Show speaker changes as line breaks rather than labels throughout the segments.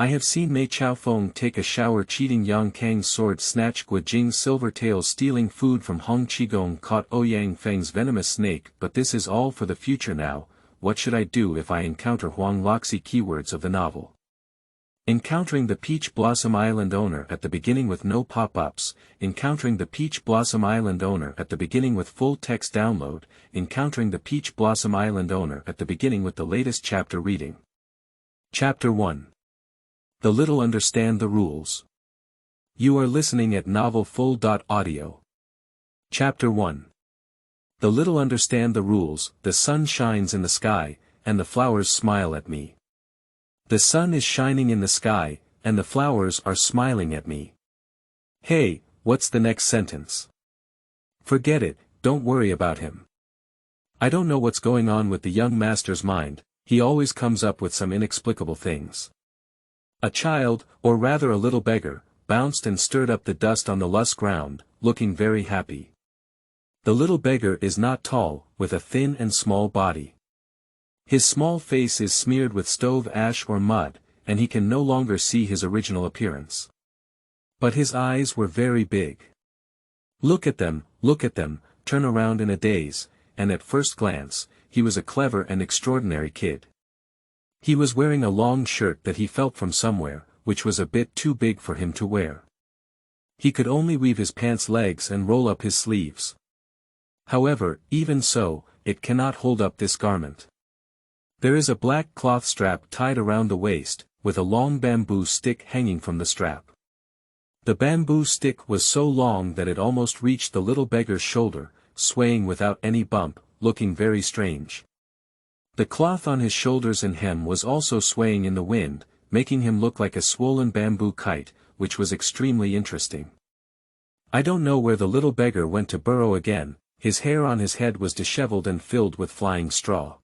I have seen Mei Chaofeng take a shower cheating Yang Kang's sword, Snatch Guo Jing's silver tails, stealing food from Hong Qigong, caught Ouyang Feng's venomous snake, but this is all for the future now. What should I do if I encounter Huang Laoxie? Keywords of the novel. Encountering the Peach Blossom Island owner at the beginning with no pop-ups, encountering the Peach Blossom Island owner at the beginning with full text download, encountering the Peach Blossom Island owner at the beginning with the latest chapter reading. Chapter 1. The Little Understand the Rules. You are listening at novelfull.audio. Chapter 1. The little understand the rules. The sun shines in the sky, and the flowers smile at me. The sun is shining in the sky, and the flowers are smiling at me. Hey, what's the next sentence? Forget it, don't worry about him. I don't know what's going on with the young master's mind, he always comes up with some inexplicable things. A child, or rather a little beggar, bounced and stirred up the dust on the lush ground, looking very happy. The little beggar is not tall, with a thin and small body. His small face is smeared with stove ash or mud, and he can no longer see his original appearance. But his eyes were very big. Look at them, turn around in a daze, and at first glance, he was a clever and extraordinary kid. He was wearing a long shirt that he felt from somewhere, which was a bit too big for him to wear. He could only weave his pants legs and roll up his sleeves. However, even so, it cannot hold up this garment. There is a black cloth strap tied around the waist, with a long bamboo stick hanging from the strap. The bamboo stick was so long that it almost reached the little beggar's shoulder, swaying without any bump, looking very strange. The cloth on his shoulders and hem was also swaying in the wind, making him look like a swollen bamboo kite, which was extremely interesting. I don't know where the little beggar went to burrow again. His hair on his head was disheveled and filled with flying straw.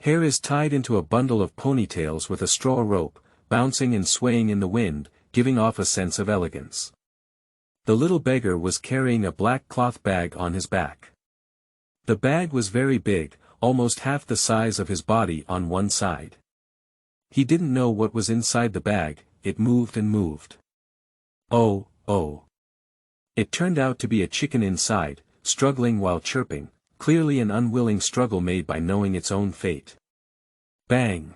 Hair is tied into a bundle of ponytails with a straw rope, bouncing and swaying in the wind, giving off a sense of elegance. The little beggar was carrying a black cloth bag on his back. The bag was very big, almost half the size of his body on one side. He didn't know what was inside the bag, it moved and moved. Oh. It turned out to be a chicken inside, struggling while chirping, clearly an unwilling struggle made by knowing its own fate. Bang!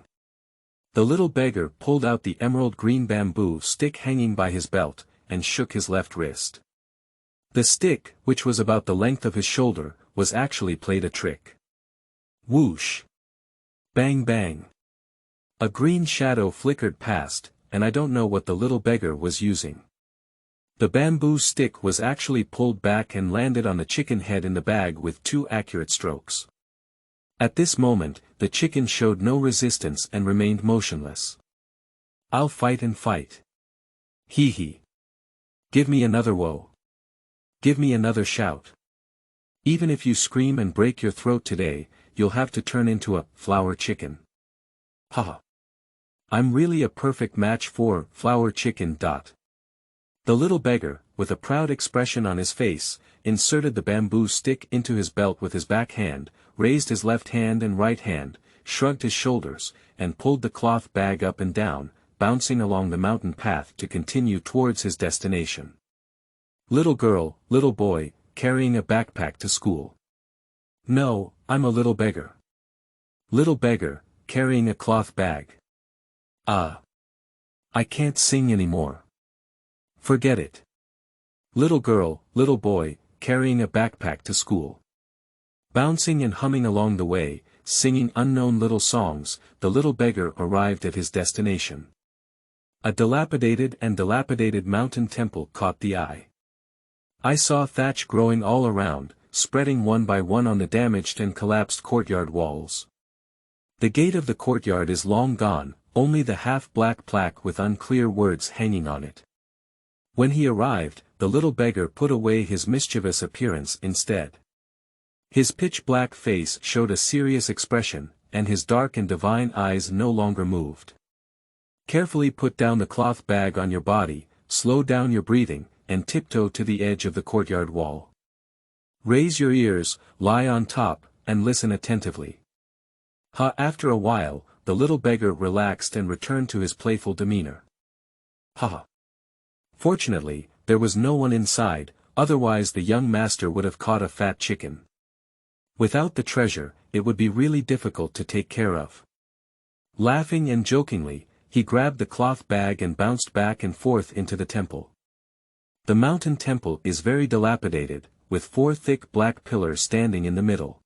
The little beggar pulled out the emerald green bamboo stick hanging by his belt, and shook his left wrist. The stick, which was about the length of his shoulder, was actually played a trick. Whoosh! Bang bang! A green shadow flickered past, and I don't know what the little beggar was using. The bamboo stick was actually pulled back and landed on the chicken head in the bag with 2 accurate strokes. At this moment, the chicken showed no resistance and remained motionless. I'll fight and fight. Hee hee. Give me another woe. Give me another shout. Even if you scream and break your throat today, you'll have to turn into a flower chicken. Haha. I'm really a perfect match for flower chicken. The little beggar, with a proud expression on his face, inserted the bamboo stick into his belt with his back hand, raised his left hand and right hand, shrugged his shoulders, and pulled the cloth bag up and down, bouncing along the mountain path to continue towards his destination. Little girl, little boy, carrying a backpack to school. No, I'm a little beggar. Little beggar, carrying a cloth bag. I can't sing anymore. Forget it. Little girl, little boy, carrying a backpack to school. Bouncing and humming along the way, singing unknown little songs, the little beggar arrived at his destination. A dilapidated mountain temple caught the eye. I saw thatch growing all around, spreading one by one on the damaged and collapsed courtyard walls. The gate of the courtyard is long gone, only the half-black plaque with unclear words hanging on it. When he arrived, the little beggar put away his mischievous appearance instead. His pitch-black face showed a serious expression, and his dark and divine eyes no longer moved. Carefully put down the cloth bag on your body, slow down your breathing, and tiptoe to the edge of the courtyard wall. Raise your ears, lie on top, and listen attentively. After a while, the little beggar relaxed and returned to his playful demeanor. Ha! Fortunately, there was no one inside, otherwise the young master would have caught a fat chicken. Without the treasure, it would be really difficult to take care of. Laughing and jokingly, he grabbed the cloth bag and bounced back and forth into the temple. The mountain temple is very dilapidated, with 4 thick black pillars standing in the middle.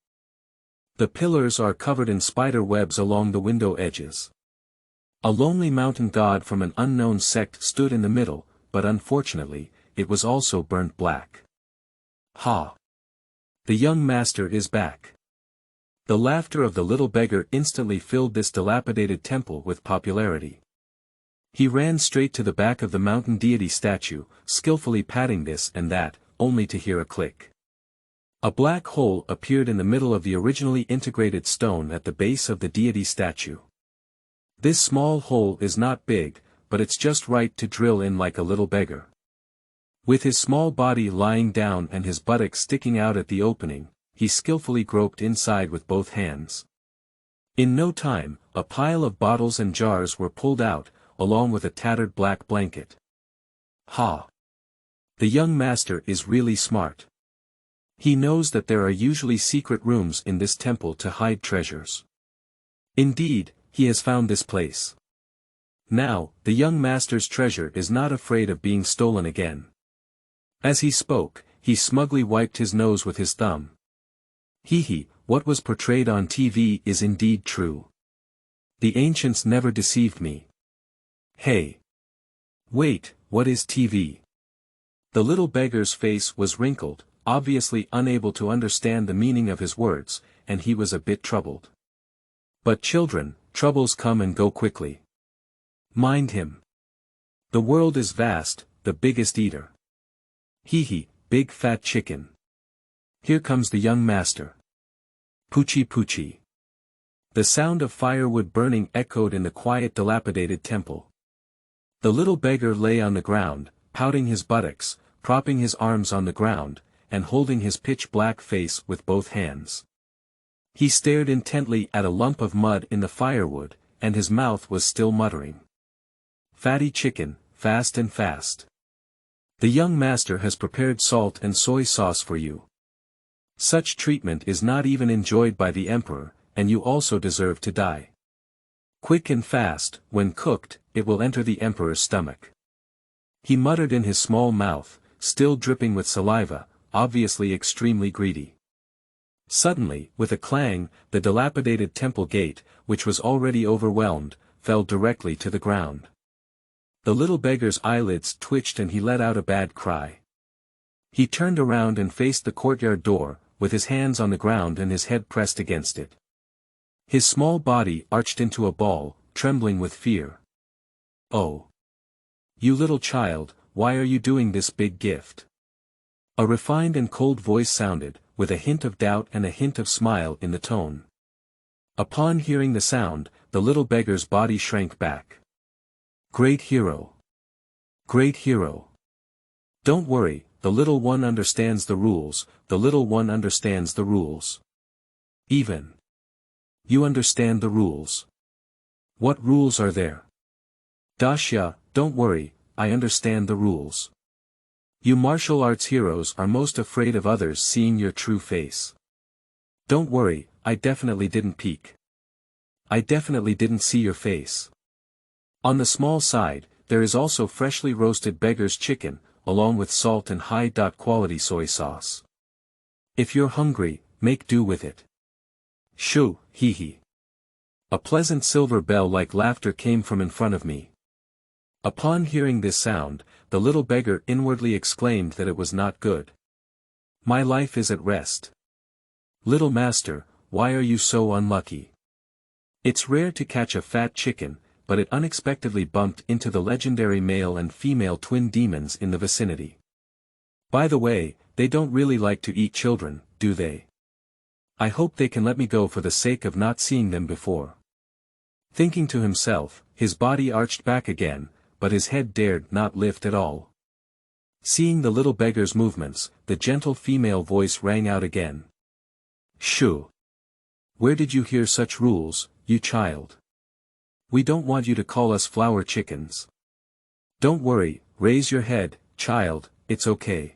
The pillars are covered in spider webs along the window edges. A lonely mountain god from an unknown sect stood in the middle, but unfortunately, it was also burnt black. Ha! The young master is back. The laughter of the little beggar instantly filled this dilapidated temple with popularity. He ran straight to the back of the mountain deity statue, skillfully patting this and that, only to hear a click. A black hole appeared in the middle of the originally integrated stone at the base of the deity statue. This small hole is not big, but it's just right to drill in like a little beggar. With his small body lying down and his buttocks sticking out at the opening, he skillfully groped inside with both hands. In no time, a pile of bottles and jars were pulled out, along with a tattered black blanket. Ha! The young master is really smart. He knows that there are usually secret rooms in this temple to hide treasures. Indeed, he has found this place. Now, the young master's treasure is not afraid of being stolen again. As he spoke, he smugly wiped his nose with his thumb. Hee, what was portrayed on TV is indeed true. The ancients never deceived me. Hey! Wait, what is TV? The little beggar's face was wrinkled, obviously unable to understand the meaning of his words, and he was a bit troubled. But children, troubles come and go quickly. Mind him. The world is vast, the biggest eater. Hee, big fat chicken. Here comes the young master. Poochie poochie. The sound of firewood burning echoed in the quiet dilapidated temple. The little beggar lay on the ground, pouting his buttocks, propping his arms on the ground, and holding his pitch-black face with both hands. He stared intently at a lump of mud in the firewood, and his mouth was still muttering. Fatty chicken, fast and fast. The young master has prepared salt and soy sauce for you. Such treatment is not even enjoyed by the emperor, and you also deserve to die. Quick and fast, when cooked, it will enter the emperor's stomach. He muttered in his small mouth, still dripping with saliva, obviously extremely greedy. Suddenly, with a clang, the dilapidated temple gate, which was already overwhelmed, fell directly to the ground. The little beggar's eyelids twitched and he let out a bad cry. He turned around and faced the courtyard door, with his hands on the ground and his head pressed against it. His small body arched into a ball, trembling with fear. Oh! You little child, why are you doing this big gift? A refined and cold voice sounded, with a hint of doubt and a hint of smile in the tone. Upon hearing the sound, the little beggar's body shrank back. Great hero! Great hero! Don't worry, the little one understands the rules, the little one understands the rules. Even. You understand the rules. What rules are there? Dasha, don't worry, I understand the rules. You martial arts heroes are most afraid of others seeing your true face. Don't worry, I definitely didn't peek. I definitely didn't see your face. On the small side, there is also freshly roasted beggar's chicken, along with salt and high-quality soy sauce. If you're hungry, make do with it. Shoo, hee. A pleasant silver bell-like laughter came from in front of me. Upon hearing this sound, the little beggar inwardly exclaimed that it was not good. My life is at rest. Little master, why are you so unlucky? It's rare to catch a fat chicken, but it unexpectedly bumped into the legendary male and female twin demons in the vicinity. By the way, they don't really like to eat children, do they? I hope they can let me go for the sake of not seeing them before. Thinking to himself, his body arched back again, but his head dared not lift at all. Seeing the little beggar's movements, the gentle female voice rang out again. Shoo! Where did you hear such rules, you child? We don't want you to call us flower chickens. Don't worry, raise your head, child, it's okay.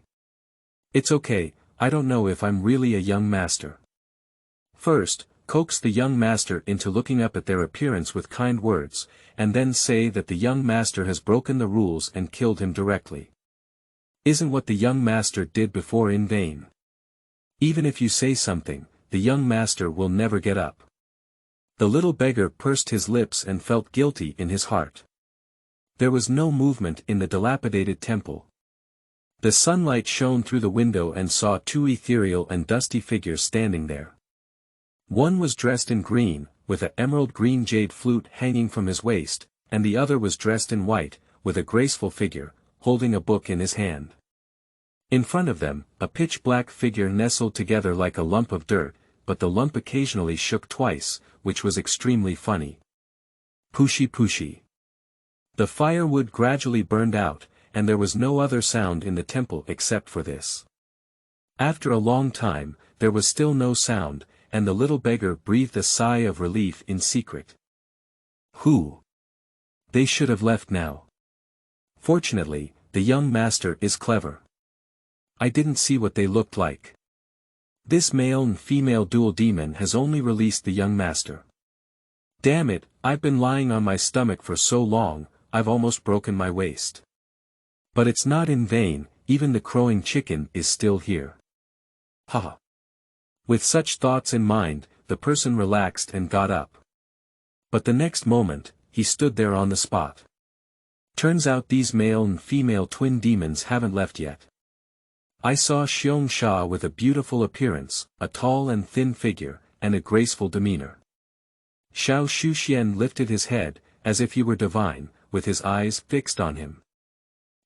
It's okay, I don't know if I'm really a young master. First, coax the young master into looking up at their appearance with kind words, and then say that the young master has broken the rules and killed him directly. Isn't what the young master did before in vain? Even if you say something, the young master will never get up. The little beggar pursed his lips and felt guilty in his heart. There was no movement in the dilapidated temple. The sunlight shone through the window and saw two ethereal and dusty figures standing there. One was dressed in green, with an emerald green jade flute hanging from his waist, and the other was dressed in white, with a graceful figure, holding a book in his hand. In front of them, a pitch-black figure nestled together like a lump of dirt, but the lump occasionally shook twice, which was extremely funny. Pushy pushy. The firewood gradually burned out, and there was no other sound in the temple except for this. After a long time, there was still no sound, and the little beggar breathed a sigh of relief in secret. Who? They should have left now. Fortunately, the young master is clever. I didn't see what they looked like. This male and female dual demon has only released the young master. Damn it, I've been lying on my stomach for so long, I've almost broken my waist. But it's not in vain, even the crowing chicken is still here. Haha. With such thoughts in mind, the person relaxed and got up. But the next moment, he stood there on the spot. Turns out these male and female twin demons haven't left yet. I saw Xiong Sha with a beautiful appearance, a tall and thin figure, and a graceful demeanor. Xiao Shuxian lifted his head, as if he were divine, with his eyes fixed on him.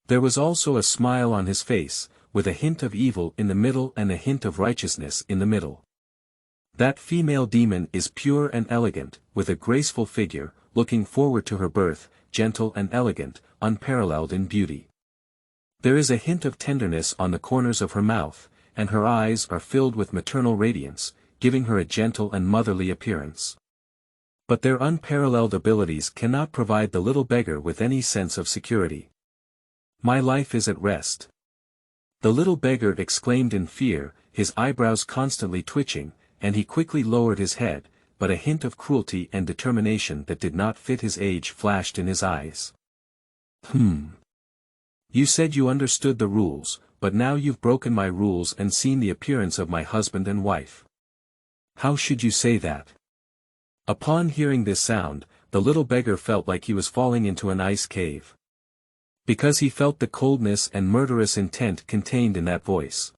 There was also a smile on his face, with a hint of evil in the middle and a hint of righteousness in the middle. That female demon is pure and elegant, with a graceful figure, looking forward to her birth, gentle and elegant, unparalleled in beauty. There is a hint of tenderness on the corners of her mouth, and her eyes are filled with maternal radiance, giving her a gentle and motherly appearance. But their unparalleled abilities cannot provide the little beggar with any sense of security. My life is at rest. The little beggar exclaimed in fear, his eyebrows constantly twitching, and he quickly lowered his head, but a hint of cruelty and determination that did not fit his age flashed in his eyes. You said you understood the rules, but now you've broken my rules and seen the appearance of my husband and wife. How should you say that? Upon hearing this sound, the little beggar felt like he was falling into an ice cave. Because he felt the coldness and murderous intent contained in that voice.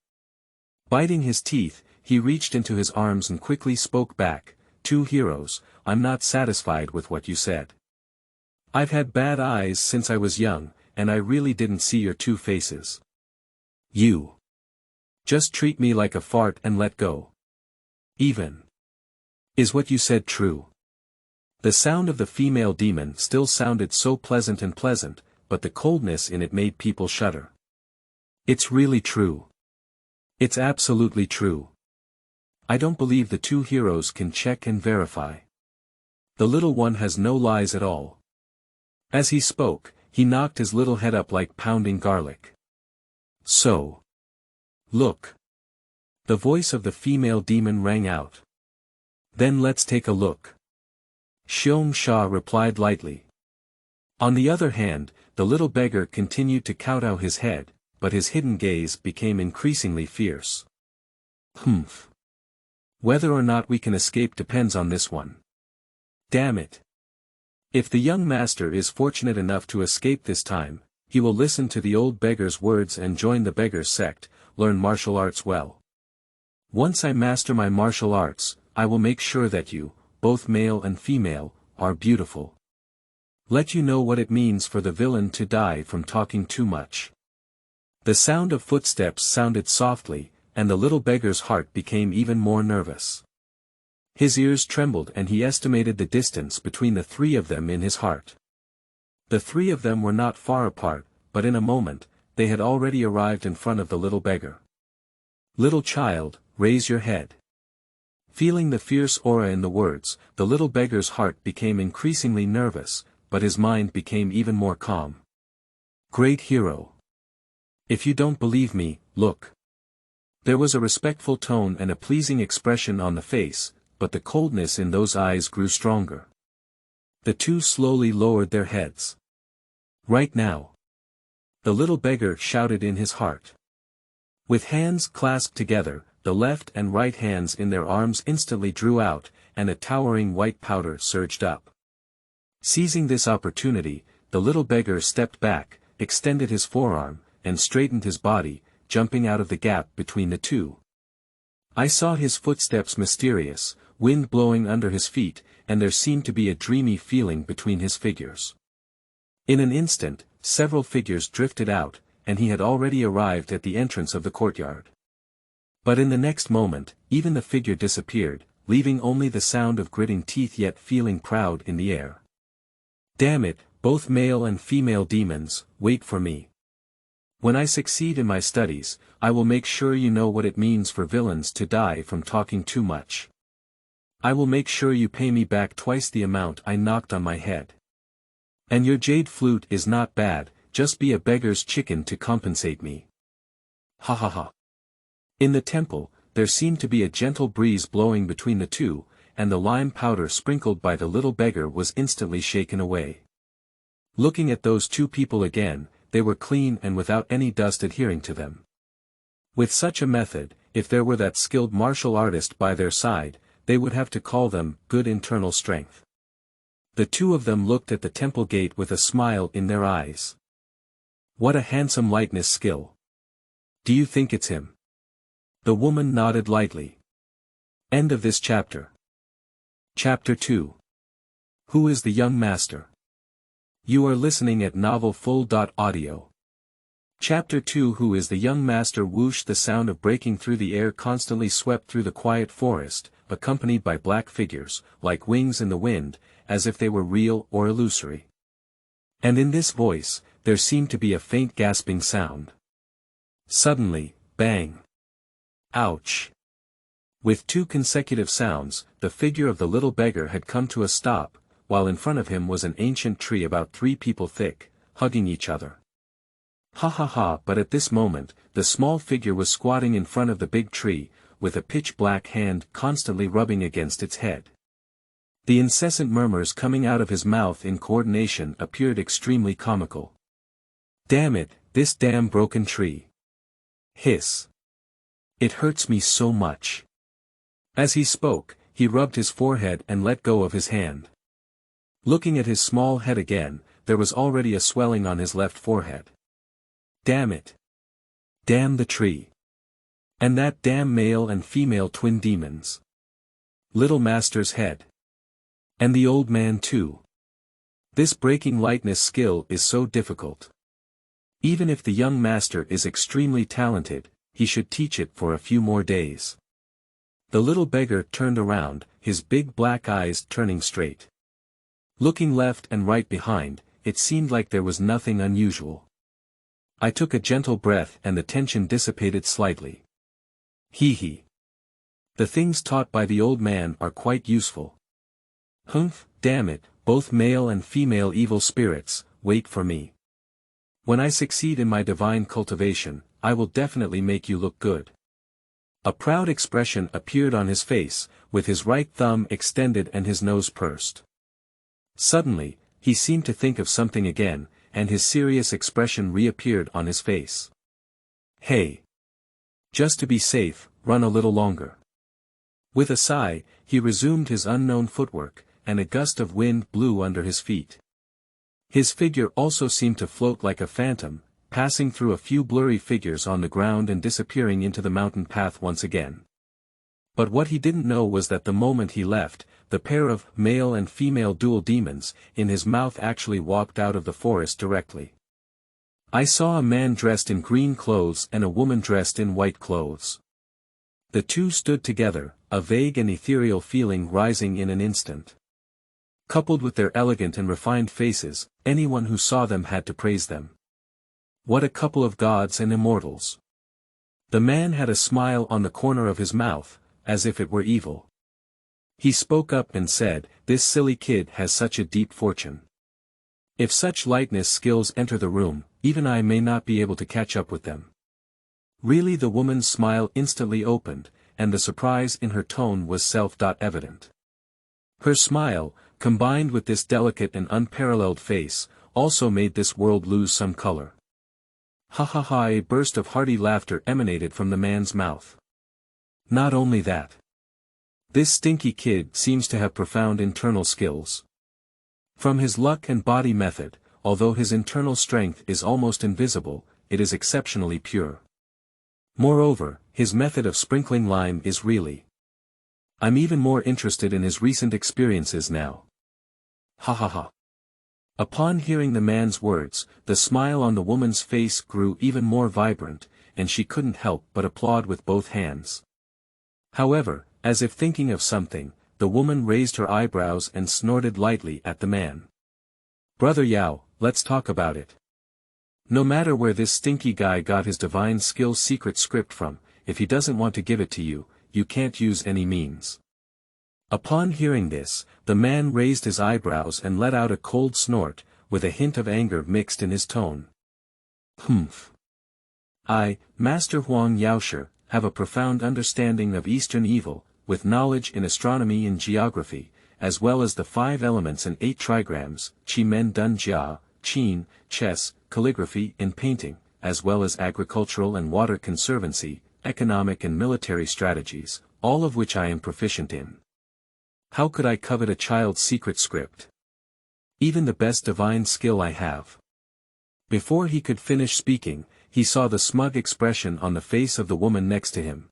Biting his teeth, he reached into his arms and quickly spoke back, "Two heroes, I'm not satisfied with what you said. I've had bad eyes since I was young, and I really didn't see your two faces. You just treat me like a fart and let go. Even. Is what you said true?" The sound of the female demon still sounded so pleasant, but the coldness in it made people shudder. It's really true. It's absolutely true. I don't believe the two heroes can check and verify. The little one has no lies at all. As he spoke, he knocked his little head up like pounding garlic. So. Look. The voice of the female demon rang out. Then let's take a look. Xiong Sha replied lightly. On the other hand, the little beggar continued to kowtow his head, but his hidden gaze became increasingly fierce. Whether or not we can escape depends on this one. Damn it. If the young master is fortunate enough to escape this time, he will listen to the old beggar's words and join the beggar's sect, learn martial arts well. Once I master my martial arts, I will make sure that you, both male and female, are beautiful. Let you know what it means for the villain to die from talking too much. The sound of footsteps sounded softly, and the little beggar's heart became even more nervous. His ears trembled and he estimated the distance between the three of them in his heart. The three of them were not far apart, but in a moment, they had already arrived in front of the little beggar. Little child, raise your head. Feeling the fierce aura in the words, the little beggar's heart became increasingly nervous, but his mind became even more calm. Great hero. If you don't believe me, look. There was a respectful tone and a pleasing expression on the face, but the coldness in those eyes grew stronger. The two slowly lowered their heads. Right now. The little beggar shouted in his heart. With hands clasped together, the left and right hands in their arms instantly drew out, and a towering white powder surged up. Seizing this opportunity, the little beggar stepped back, extended his forearm, and straightened his body, jumping out of the gap between the two. I saw his footsteps mysterious, wind blowing under his feet, and there seemed to be a dreamy feeling between his figures. In an instant, several figures drifted out, and he had already arrived at the entrance of the courtyard. But in the next moment, even the figure disappeared, leaving only the sound of gritting teeth yet feeling proud in the air. Damn it, both male and female demons, wait for me. When I succeed in my studies, I will make sure you know what it means for villains to die from talking too much. I will make sure you pay me back twice the amount I knocked on my head. And your jade flute is not bad, just be a beggar's chicken to compensate me. Ha ha ha. In the temple, there seemed to be a gentle breeze blowing between the two, and the lime powder sprinkled by the little beggar was instantly shaken away. Looking at those two people again, they were clean and without any dust adhering to them. With such a method, if there were that skilled martial artist by their side, they would have to call them good internal strength. The two of them looked at the temple gate with a smile in their eyes. What a handsome lightness skill. Do you think it's him? The woman nodded lightly. End of this chapter. Chapter 2. Who is the young master? You are listening at novelfull.audio. Chapter 2. Who is the young master? Whoosh! The sound of breaking through the air constantly swept through the quiet forest, accompanied by black figures, like wings in the wind, as if they were real or illusory. And in this voice, there seemed to be a faint gasping sound. Suddenly, bang! Ouch! With two consecutive sounds, the figure of the little beggar had come to a stop, while in front of him was an ancient tree about 3 people thick, hugging each other. Ha ha ha! But at this moment, the small figure was squatting in front of the big tree, with a pitch-black hand constantly rubbing against its head. The incessant murmurs coming out of his mouth in coordination appeared extremely comical. Damn it, this damn broken tree. Hiss. It hurts me so much. As he spoke, he rubbed his forehead and let go of his hand. Looking at his small head again, there was already a swelling on his left forehead. Damn it. Damn the tree. And that damn male and female twin demons. Little master's head. And the old man too. This breaking lightness skill is so difficult. Even if the young master is extremely talented, he should teach it for a few more days. The little beggar turned around, his big black eyes turning straight. Looking left and right behind, it seemed like there was nothing unusual. I took a gentle breath and the tension dissipated slightly. Hee hee. The things taught by the old man are quite useful. Humph, damn it, both male and female evil spirits, wait for me. When I succeed in my divine cultivation, I will definitely make you look good. A proud expression appeared on his face, with his right thumb extended and his nose pursed. Suddenly, he seemed to think of something again, and his serious expression reappeared on his face. Hey! Just to be safe, run a little longer. With a sigh, he resumed his unknown footwork, and a gust of wind blew under his feet. His figure also seemed to float like a phantom, passing through a few blurry figures on the ground and disappearing into the mountain path once again. But what he didn't know was that the moment he left, the pair of male and female dual demons in his mouth actually walked out of the forest directly. I saw a man dressed in green clothes and a woman dressed in white clothes. The two stood together, a vague and ethereal feeling rising in an instant. Coupled with their elegant and refined faces, anyone who saw them had to praise them. What a couple of gods and immortals. The man had a smile on the corner of his mouth, as if it were evil. He spoke up and said, "This silly kid has such a deep fortune. If such lightness skills enter the room, even I may not be able to catch up with them." Really, the woman's smile instantly opened, and the surprise in her tone was self-evident. Her smile, combined with this delicate and unparalleled face, also made this world lose some color. Ha ha ha! A burst of hearty laughter emanated from the man's mouth. Not only that. This stinky kid seems to have profound internal skills. From his luck and body method, although his internal strength is almost invisible, it is exceptionally pure. Moreover, his method of sprinkling lime is really. I'm even more interested in his recent experiences now. Ha ha ha. Upon hearing the man's words, the smile on the woman's face grew even more vibrant, and she couldn't help but applaud with both hands. However, as if thinking of something, the woman raised her eyebrows and snorted lightly at the man. "Brother Yao, let's talk about it. No matter where this stinky guy got his divine skills secret script from, if he doesn't want to give it to you, you can't use any means." Upon hearing this, the man raised his eyebrows and let out a cold snort, with a hint of anger mixed in his tone. "Humph. I, Master Huang Laoxie, have a profound understanding of Eastern evil, with knowledge in astronomy and geography, as well as the 5 elements and 8 trigrams, qi men dun jia, qin, chess, calligraphy and painting, as well as agricultural and water conservancy, economic and military strategies, all of which I am proficient in. How could I covet a child's secret script? Even the best divine skill I have." Before he could finish speaking, he saw the smug expression on the face of the woman next to him.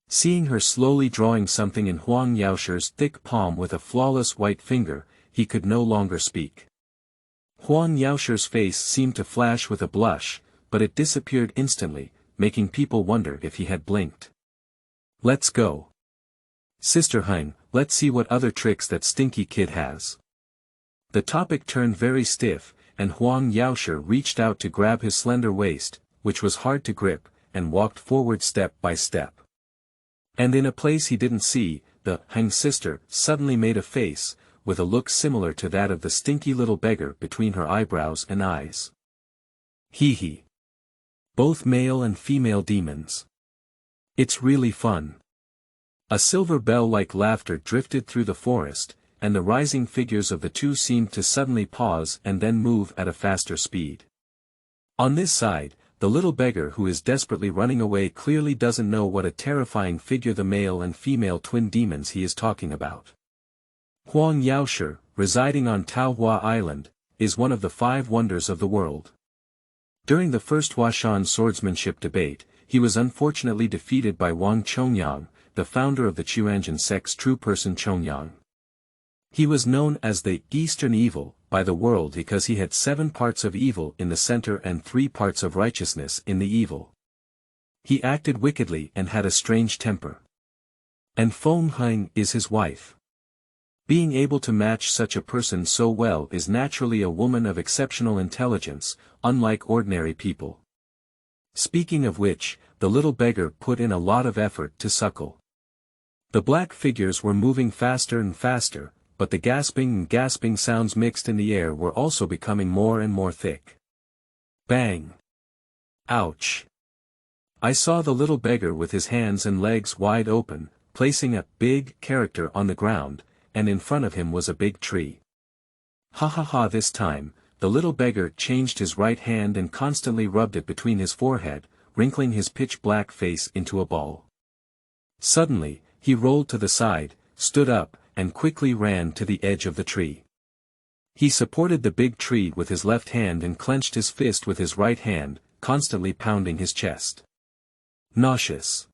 Seeing her slowly drawing something in Huang Laoxie's thick palm with a flawless white finger, he could no longer speak. Huang Laoxie's face seemed to flash with a blush, but it disappeared instantly, making people wonder if he had blinked. "Let's go. Sister Heng, let's see what other tricks that stinky kid has." The topic turned very stiff, and Huang Laoxie reached out to grab his slender waist, which was hard to grip, and walked forward step by step. And in a place he didn't see, the Heng sister suddenly made a face, with a look similar to that of the stinky little beggar between her eyebrows and eyes. Hee hee. Both male and female demons. It's really fun. A silver bell-like laughter drifted through the forest, and the rising figures of the two seemed to suddenly pause and then move at a faster speed. On this side, the little beggar who is desperately running away clearly doesn't know what a terrifying figure the male and female twin demons he is talking about. Huang Laoxie, residing on Taohua Island, is one of the 5 wonders of the world. During the first Huashan swordsmanship debate, he was unfortunately defeated by Wang Chongyang, the founder of the Quanzhen sect's true person Chongyang. He was known as the Eastern Evil by the world because he had 7 parts of evil in the center and 3 parts of righteousness in the evil. He acted wickedly and had a strange temper. And Feng Heng is his wife. Being able to match such a person so well is naturally a woman of exceptional intelligence, unlike ordinary people. Speaking of which, the little beggar put in a lot of effort to suckle. The black figures were moving faster and faster, but the gasping and gasping sounds mixed in the air were also becoming more and more thick. Bang! Ouch! I saw the little beggar with his hands and legs wide open, placing a big character on the ground, and in front of him was a big tree. Ha ha ha! This time, the little beggar changed his right hand and constantly rubbed it between his forehead, wrinkling his pitch-black face into a ball. Suddenly, he rolled to the side, stood up, and quickly ran to the edge of the tree. He supported the big tree with his left hand and clenched his fist with his right hand, constantly pounding his chest. Nauseous.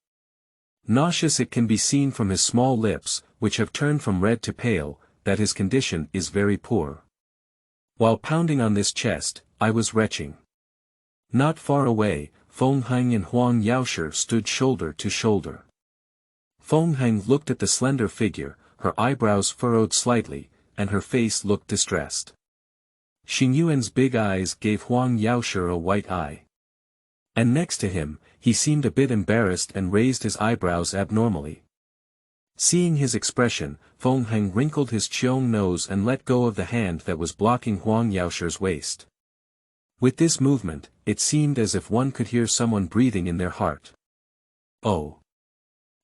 Nauseous. It can be seen from his small lips, which have turned from red to pale, that his condition is very poor. While pounding on this chest, I was retching. Not far away, Feng Heng and Huang Laoxie stood shoulder to shoulder. Feng Heng looked at the slender figure, her eyebrows furrowed slightly, and her face looked distressed. Xing Yuan's big eyes gave Huang Laoxie a white eye. And next to him, he seemed a bit embarrassed and raised his eyebrows abnormally. Seeing his expression, Feng Heng wrinkled his Qiong nose and let go of the hand that was blocking Huang Laoxie's waist. With this movement, it seemed as if one could hear someone breathing in their heart. Oh!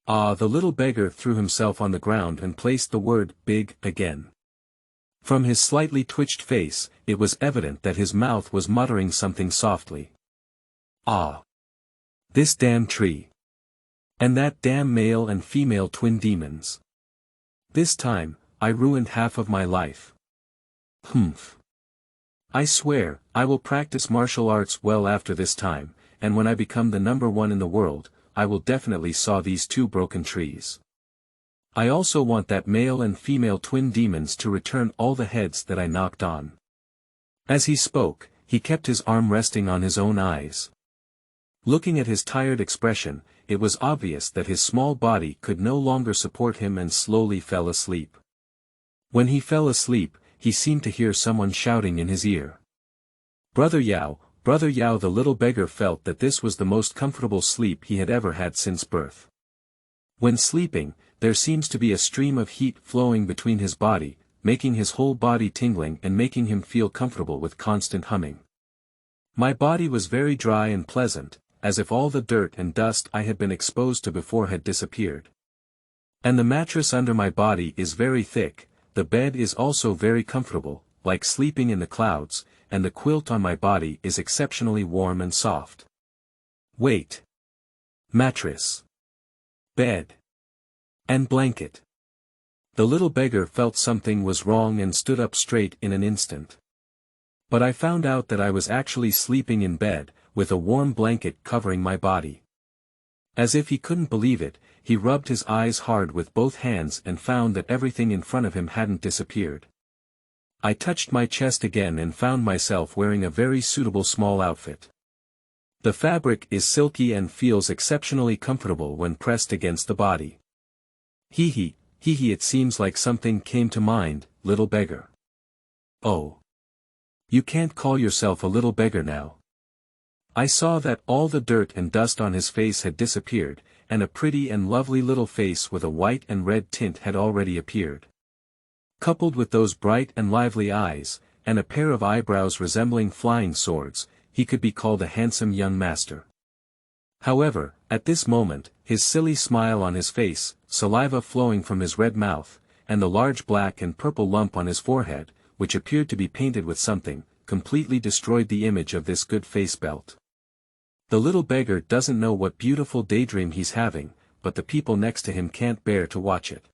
Ah! The little beggar threw himself on the ground and placed the word "big" again. From his slightly twitched face, it was evident that his mouth was muttering something softly. Ah! This damn tree! And that damn male and female twin demons! This time, I ruined half of my life. Humph! I swear, I will practice martial arts well after this time, and when I become the #1 in the world, I will definitely saw these 2 broken trees. I also want that male and female twin demons to return all the heads that I knocked on. As he spoke, he kept his arm resting on his own eyes. Looking at his tired expression, it was obvious that his small body could no longer support him and slowly fell asleep. When he fell asleep, he seemed to hear someone shouting in his ear. Brother Yao, Brother Yao! The little beggar felt that this was the most comfortable sleep he had ever had since birth. When sleeping, there seems to be a stream of heat flowing between his body, making his whole body tingling and making him feel comfortable with constant humming. My body was very dry and pleasant, as if all the dirt and dust I had been exposed to before had disappeared. And the mattress under my body is very thick, the bed is also very comfortable, like sleeping in the clouds, and the quilt on my body is exceptionally warm and soft. Wait. Mattress. Bed. And blanket. The little beggar felt something was wrong and stood up straight in an instant. But I found out that I was actually sleeping in bed, with a warm blanket covering my body. As if he couldn't believe it, he rubbed his eyes hard with both hands and found that everything in front of him hadn't disappeared. I touched my chest again and found myself wearing a very suitable small outfit. The fabric is silky and feels exceptionally comfortable when pressed against the body. Hee hee, it seems like something came to mind, little beggar. Oh. You can't call yourself a little beggar now. I saw that all the dirt and dust on his face had disappeared, and a pretty and lovely little face with a white and red tint had already appeared. Coupled with those bright and lively eyes, and a pair of eyebrows resembling flying swords, he could be called a handsome young master. However, at this moment, his silly smile on his face, saliva flowing from his red mouth, and the large black and purple lump on his forehead, which appeared to be painted with something, completely destroyed the image of this good face belt. The little beggar doesn't know what beautiful daydream he's having, but the people next to him can't bear to watch it.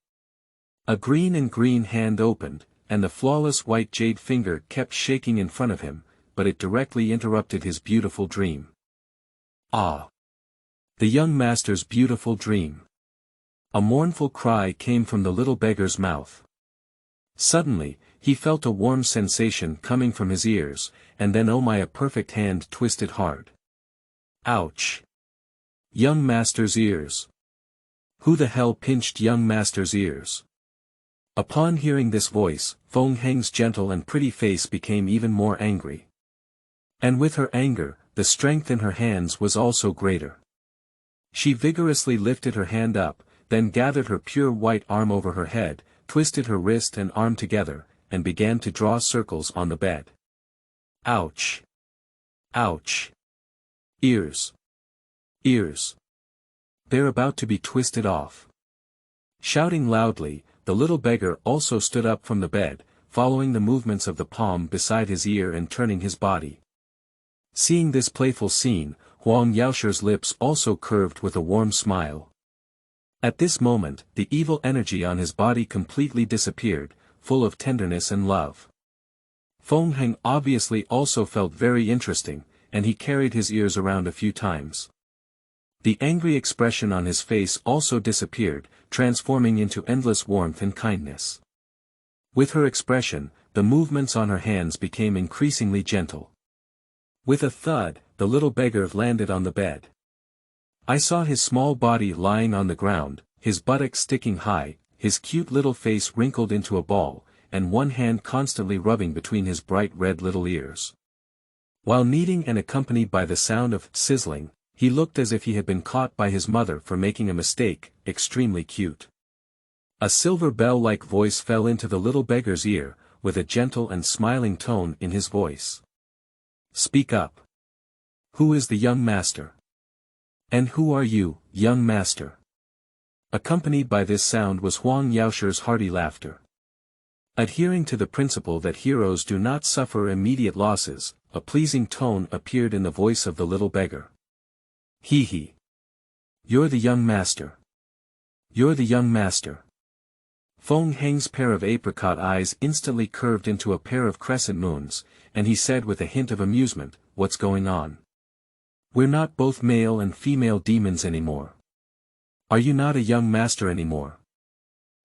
A green hand opened, and the flawless white jade finger kept shaking in front of him, but it directly interrupted his beautiful dream. Ah! The young master's beautiful dream. A mournful cry came from the little beggar's mouth. Suddenly, he felt a warm sensation coming from his ears, and then a perfect hand twisted hard. Ouch! Young master's ears. Who the hell pinched young master's ears? Upon hearing this voice, Feng Heng's gentle and pretty face became even more angry. And with her anger, the strength in her hands was also greater. She vigorously lifted her hand up, then gathered her pure white arm over her head, twisted her wrist and arm together, and began to draw circles on the bed. Ouch! Ouch! Ears! Ears! They're about to be twisted off. Shouting loudly, the little beggar also stood up from the bed, following the movements of the palm beside his ear and turning his body. Seeing this playful scene, Huang Laoxie's lips also curved with a warm smile. At this moment, the evil energy on his body completely disappeared, full of tenderness and love. Feng Heng obviously also felt very interesting, and he carried his ears around a few times. The angry expression on his face also disappeared, transforming into endless warmth and kindness. With her expression, the movements on her hands became increasingly gentle. With a thud, the little beggar landed on the bed. I saw his small body lying on the ground, his buttocks sticking high, his cute little face wrinkled into a ball, and one hand constantly rubbing between his bright red little ears. While kneading and accompanied by the sound of sizzling, he looked as if he had been caught by his mother for making a mistake, extremely cute. A silver bell-like voice fell into the little beggar's ear, with a gentle and smiling tone in his voice. Speak up. Who is the young master? And who are you, young master? Accompanied by this sound was Huang Laoxie's hearty laughter. Adhering to the principle that heroes do not suffer immediate losses, a pleasing tone appeared in the voice of the little beggar. He. You're the young master. You're the young master. Feng Heng's pair of apricot eyes instantly curved into a pair of crescent moons, and he said with a hint of amusement, What's going on? We're not both male and female demons anymore. Are you not a young master anymore?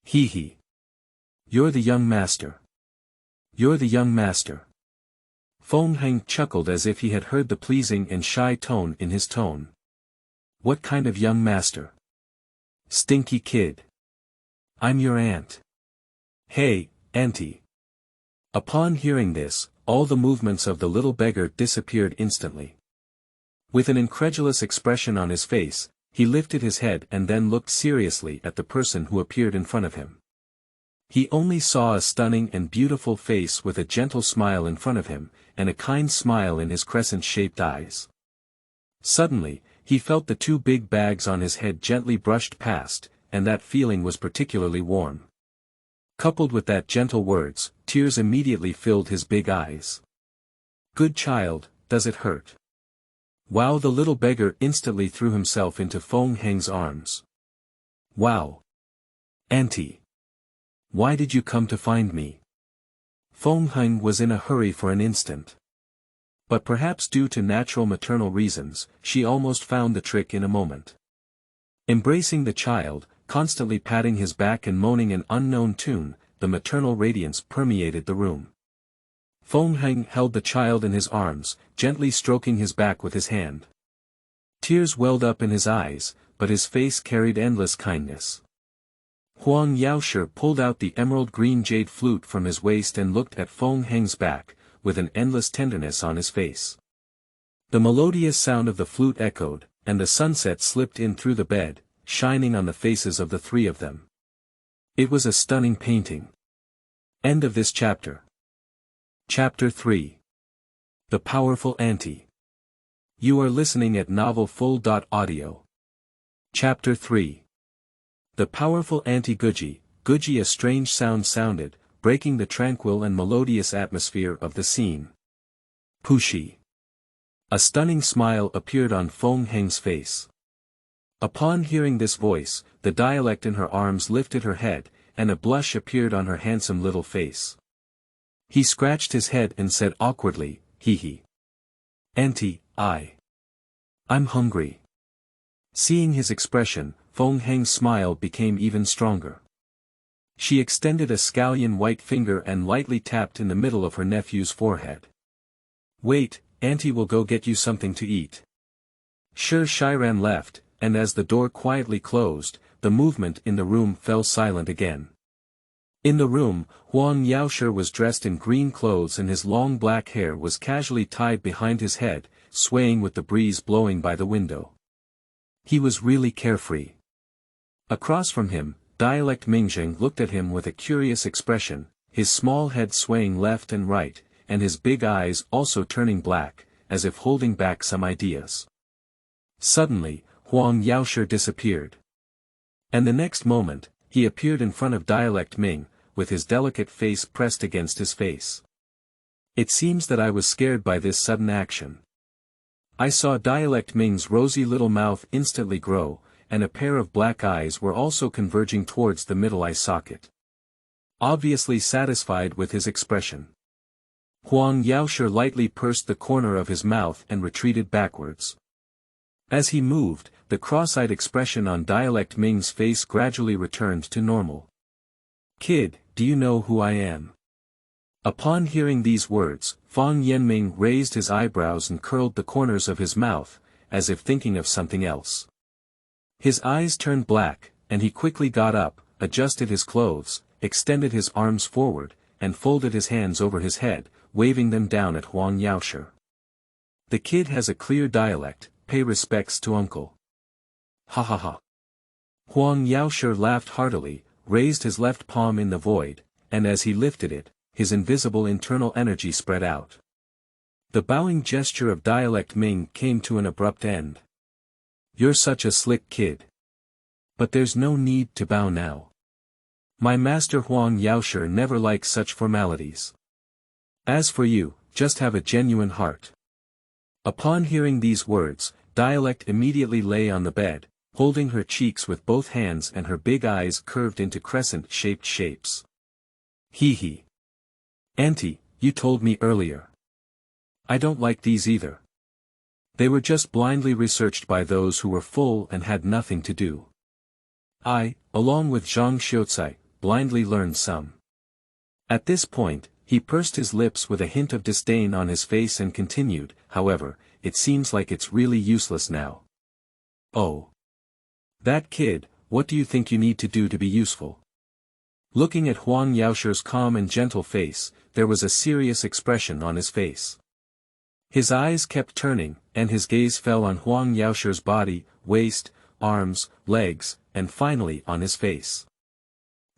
He. You're the young master. You're the young master. Feng Heng chuckled as if he had heard the pleasing and shy tone in his tone. What kind of young master? Stinky kid. I'm your aunt. Hey, Auntie. Upon hearing this, all the movements of the little beggar disappeared instantly. With an incredulous expression on his face, he lifted his head and then looked seriously at the person who appeared in front of him. He only saw a stunning and beautiful face with a gentle smile in front of him, and a kind smile in his crescent-shaped eyes. Suddenly, he felt the two big bags on his head gently brushed past, and that feeling was particularly warm. Coupled with that gentle words, tears immediately filled his big eyes. Good child, does it hurt? Wow! The little beggar instantly threw himself into Feng Heng's arms. Wow! Auntie! Why did you come to find me? Feng Heng was in a hurry for an instant. But perhaps due to natural maternal reasons, she almost found the trick in a moment. Embracing the child, constantly patting his back and moaning an unknown tune, the maternal radiance permeated the room. Feng Heng held the child in his arms, gently stroking his back with his hand. Tears welled up in his eyes, but his face carried endless kindness. Huang Laoxie pulled out the emerald-green jade flute from his waist and looked at Feng Heng's back, with an endless tenderness on his face. The melodious sound of the flute echoed, and the sunset slipped in through the bed, shining on the faces of the three of them. It was a stunning painting. End of this chapter. Chapter 3. The Powerful Auntie. You are listening at novelfull.audio. Chapter 3. The powerful Auntie Guji. A strange sound sounded, breaking the tranquil and melodious atmosphere of the scene. Pushi. A stunning smile appeared on Feng Heng's face. Upon hearing this voice, the dialect in her arms lifted her head, and a blush appeared on her handsome little face. He scratched his head and said awkwardly, He. Auntie, I'm hungry. Seeing his expression, Feng Heng's smile became even stronger. She extended a scallion white finger and lightly tapped in the middle of her nephew's forehead. Wait, Auntie will go get you something to eat. Shi Shiran left, and as the door quietly closed, the movement in the room fell silent again. In the room, Huang Laoxie was dressed in green clothes and his long black hair was casually tied behind his head, swaying with the breeze blowing by the window. He was really carefree. Across from him, Dialect Mingjing looked at him with a curious expression, his small head swaying left and right, and his big eyes also turning black, as if holding back some ideas. Suddenly, Huang Laoxie disappeared. And the next moment, he appeared in front of Dialect Ming, with his delicate face pressed against his face. It seems that I was scared by this sudden action. I saw Dialect Ming's rosy little mouth instantly grow, and a pair of black eyes were also converging towards the middle eye socket. Obviously satisfied with his expression, Huang Laoxie lightly pursed the corner of his mouth and retreated backwards. As he moved, the cross-eyed expression on Dialect Ming's face gradually returned to normal. Kid, do you know who I am? Upon hearing these words, Feng Yanming raised his eyebrows and curled the corners of his mouth, as if thinking of something else. His eyes turned black, and he quickly got up, adjusted his clothes, extended his arms forward, and folded his hands over his head, waving them down at Huang Laoxie. The kid has a clear dialect, pay respects to uncle. Ha ha ha. Huang Laoxie laughed heartily, raised his left palm in the void, and as he lifted it, his invisible internal energy spread out. The bowing gesture of Dialect Ming came to an abrupt end. "You're such a slick kid. But there's no need to bow now. My master Huang Laoxie never likes such formalities. As for you, just have a genuine heart." Upon hearing these words, Dialect immediately lay on the bed, holding her cheeks with both hands and her big eyes curved into crescent-shaped shapes. "Hee. Auntie, you told me earlier. I don't like these either. They were just blindly researched by those who were full and had nothing to do. I, along with Zhang Xiaocai, blindly learned some." At this point, he pursed his lips with a hint of disdain on his face and continued, "However, it seems like it's really useless now." "Oh. That kid, what do you think you need to do to be useful?" Looking at Huang Laoxie's calm and gentle face, there was a serious expression on his face. His eyes kept turning, and his gaze fell on Huang Laoxie's body, waist, arms, legs, and finally on his face.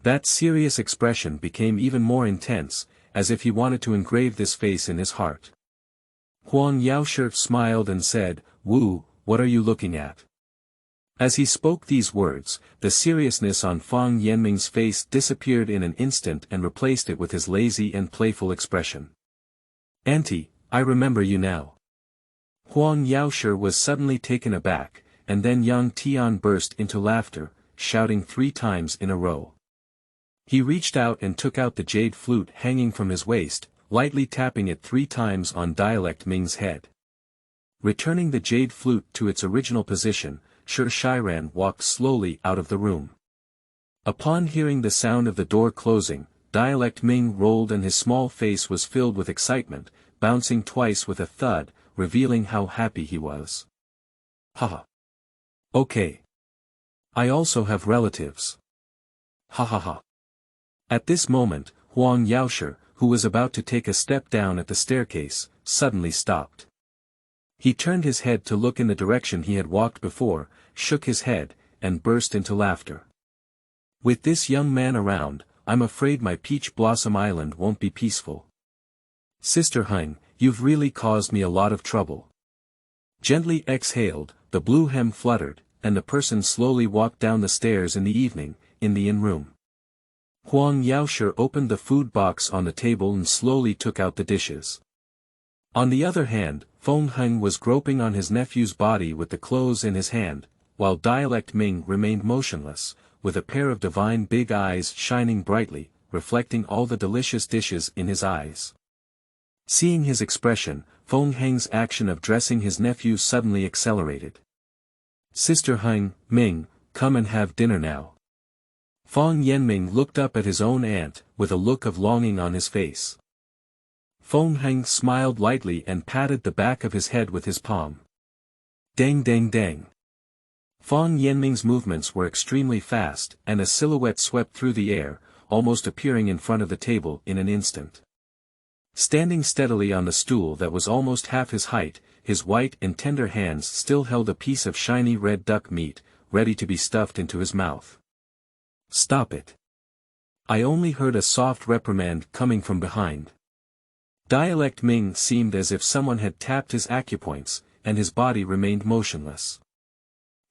That serious expression became even more intense, as if he wanted to engrave this face in his heart. Huang Laoxie smiled and said, "Wu, what are you looking at?" As he spoke these words, the seriousness on Fang Yanming's face disappeared in an instant and replaced it with his lazy and playful expression. "Auntie, I remember you now." Huang Laoxie was suddenly taken aback, and then Yang Tian burst into laughter, shouting 3 times in a row. He reached out and took out the jade flute hanging from his waist, lightly tapping it 3 times on Dialect Ming's head. Returning the jade flute to its original position, Shi Shiran walked slowly out of the room. Upon hearing the sound of the door closing, Dialect Ming rolled and his small face was filled with excitement, bouncing twice with a thud, revealing how happy he was. "Haha. Okay. I also have relatives. Ha ha ha." At this moment, Huang Laoxie, who was about to take a step down at the staircase, suddenly stopped. He turned his head to look in the direction he had walked before, shook his head, and burst into laughter. "With this young man around, I'm afraid my Peach Blossom Island won't be peaceful. Sister Heng, you've really caused me a lot of trouble." Gently exhaled, the blue hem fluttered, and the person slowly walked down the stairs in the evening, in the inn room. Huang Laoxie opened the food box on the table and slowly took out the dishes. On the other hand, Feng Heng was groping on his nephew's body with the clothes in his hand, while Dialect Ming remained motionless, with a pair of divine big eyes shining brightly, reflecting all the delicious dishes in his eyes. Seeing his expression, Feng Heng's action of dressing his nephew suddenly accelerated. "Sister Heng, Ming, come and have dinner now." Feng Yanming looked up at his own aunt, with a look of longing on his face. Feng Heng smiled lightly and patted the back of his head with his palm. Dang dang dang. Feng Yanming's movements were extremely fast, and a silhouette swept through the air, almost appearing in front of the table in an instant. Standing steadily on the stool that was almost half his height, his white and tender hands still held a piece of shiny red duck meat, ready to be stuffed into his mouth. "Stop it." I only heard a soft reprimand coming from behind. Dialect Ming seemed as if someone had tapped his acupoints, and his body remained motionless.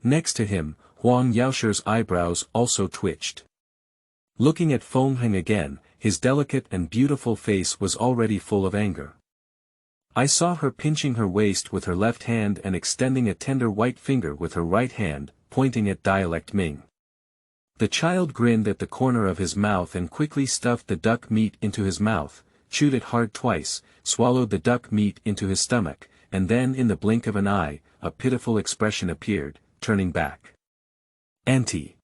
Next to him, Huang Laoxie's eyebrows also twitched. Looking at Feng Heng again, his delicate and beautiful face was already full of anger. I saw her pinching her waist with her left hand and extending a tender white finger with her right hand, pointing at Dialect Ming. The child grinned at the corner of his mouth and quickly stuffed the duck meat into his mouth, chewed it hard twice, swallowed the duck meat into his stomach, and then in the blink of an eye, a pitiful expression appeared, turning back. "Auntie.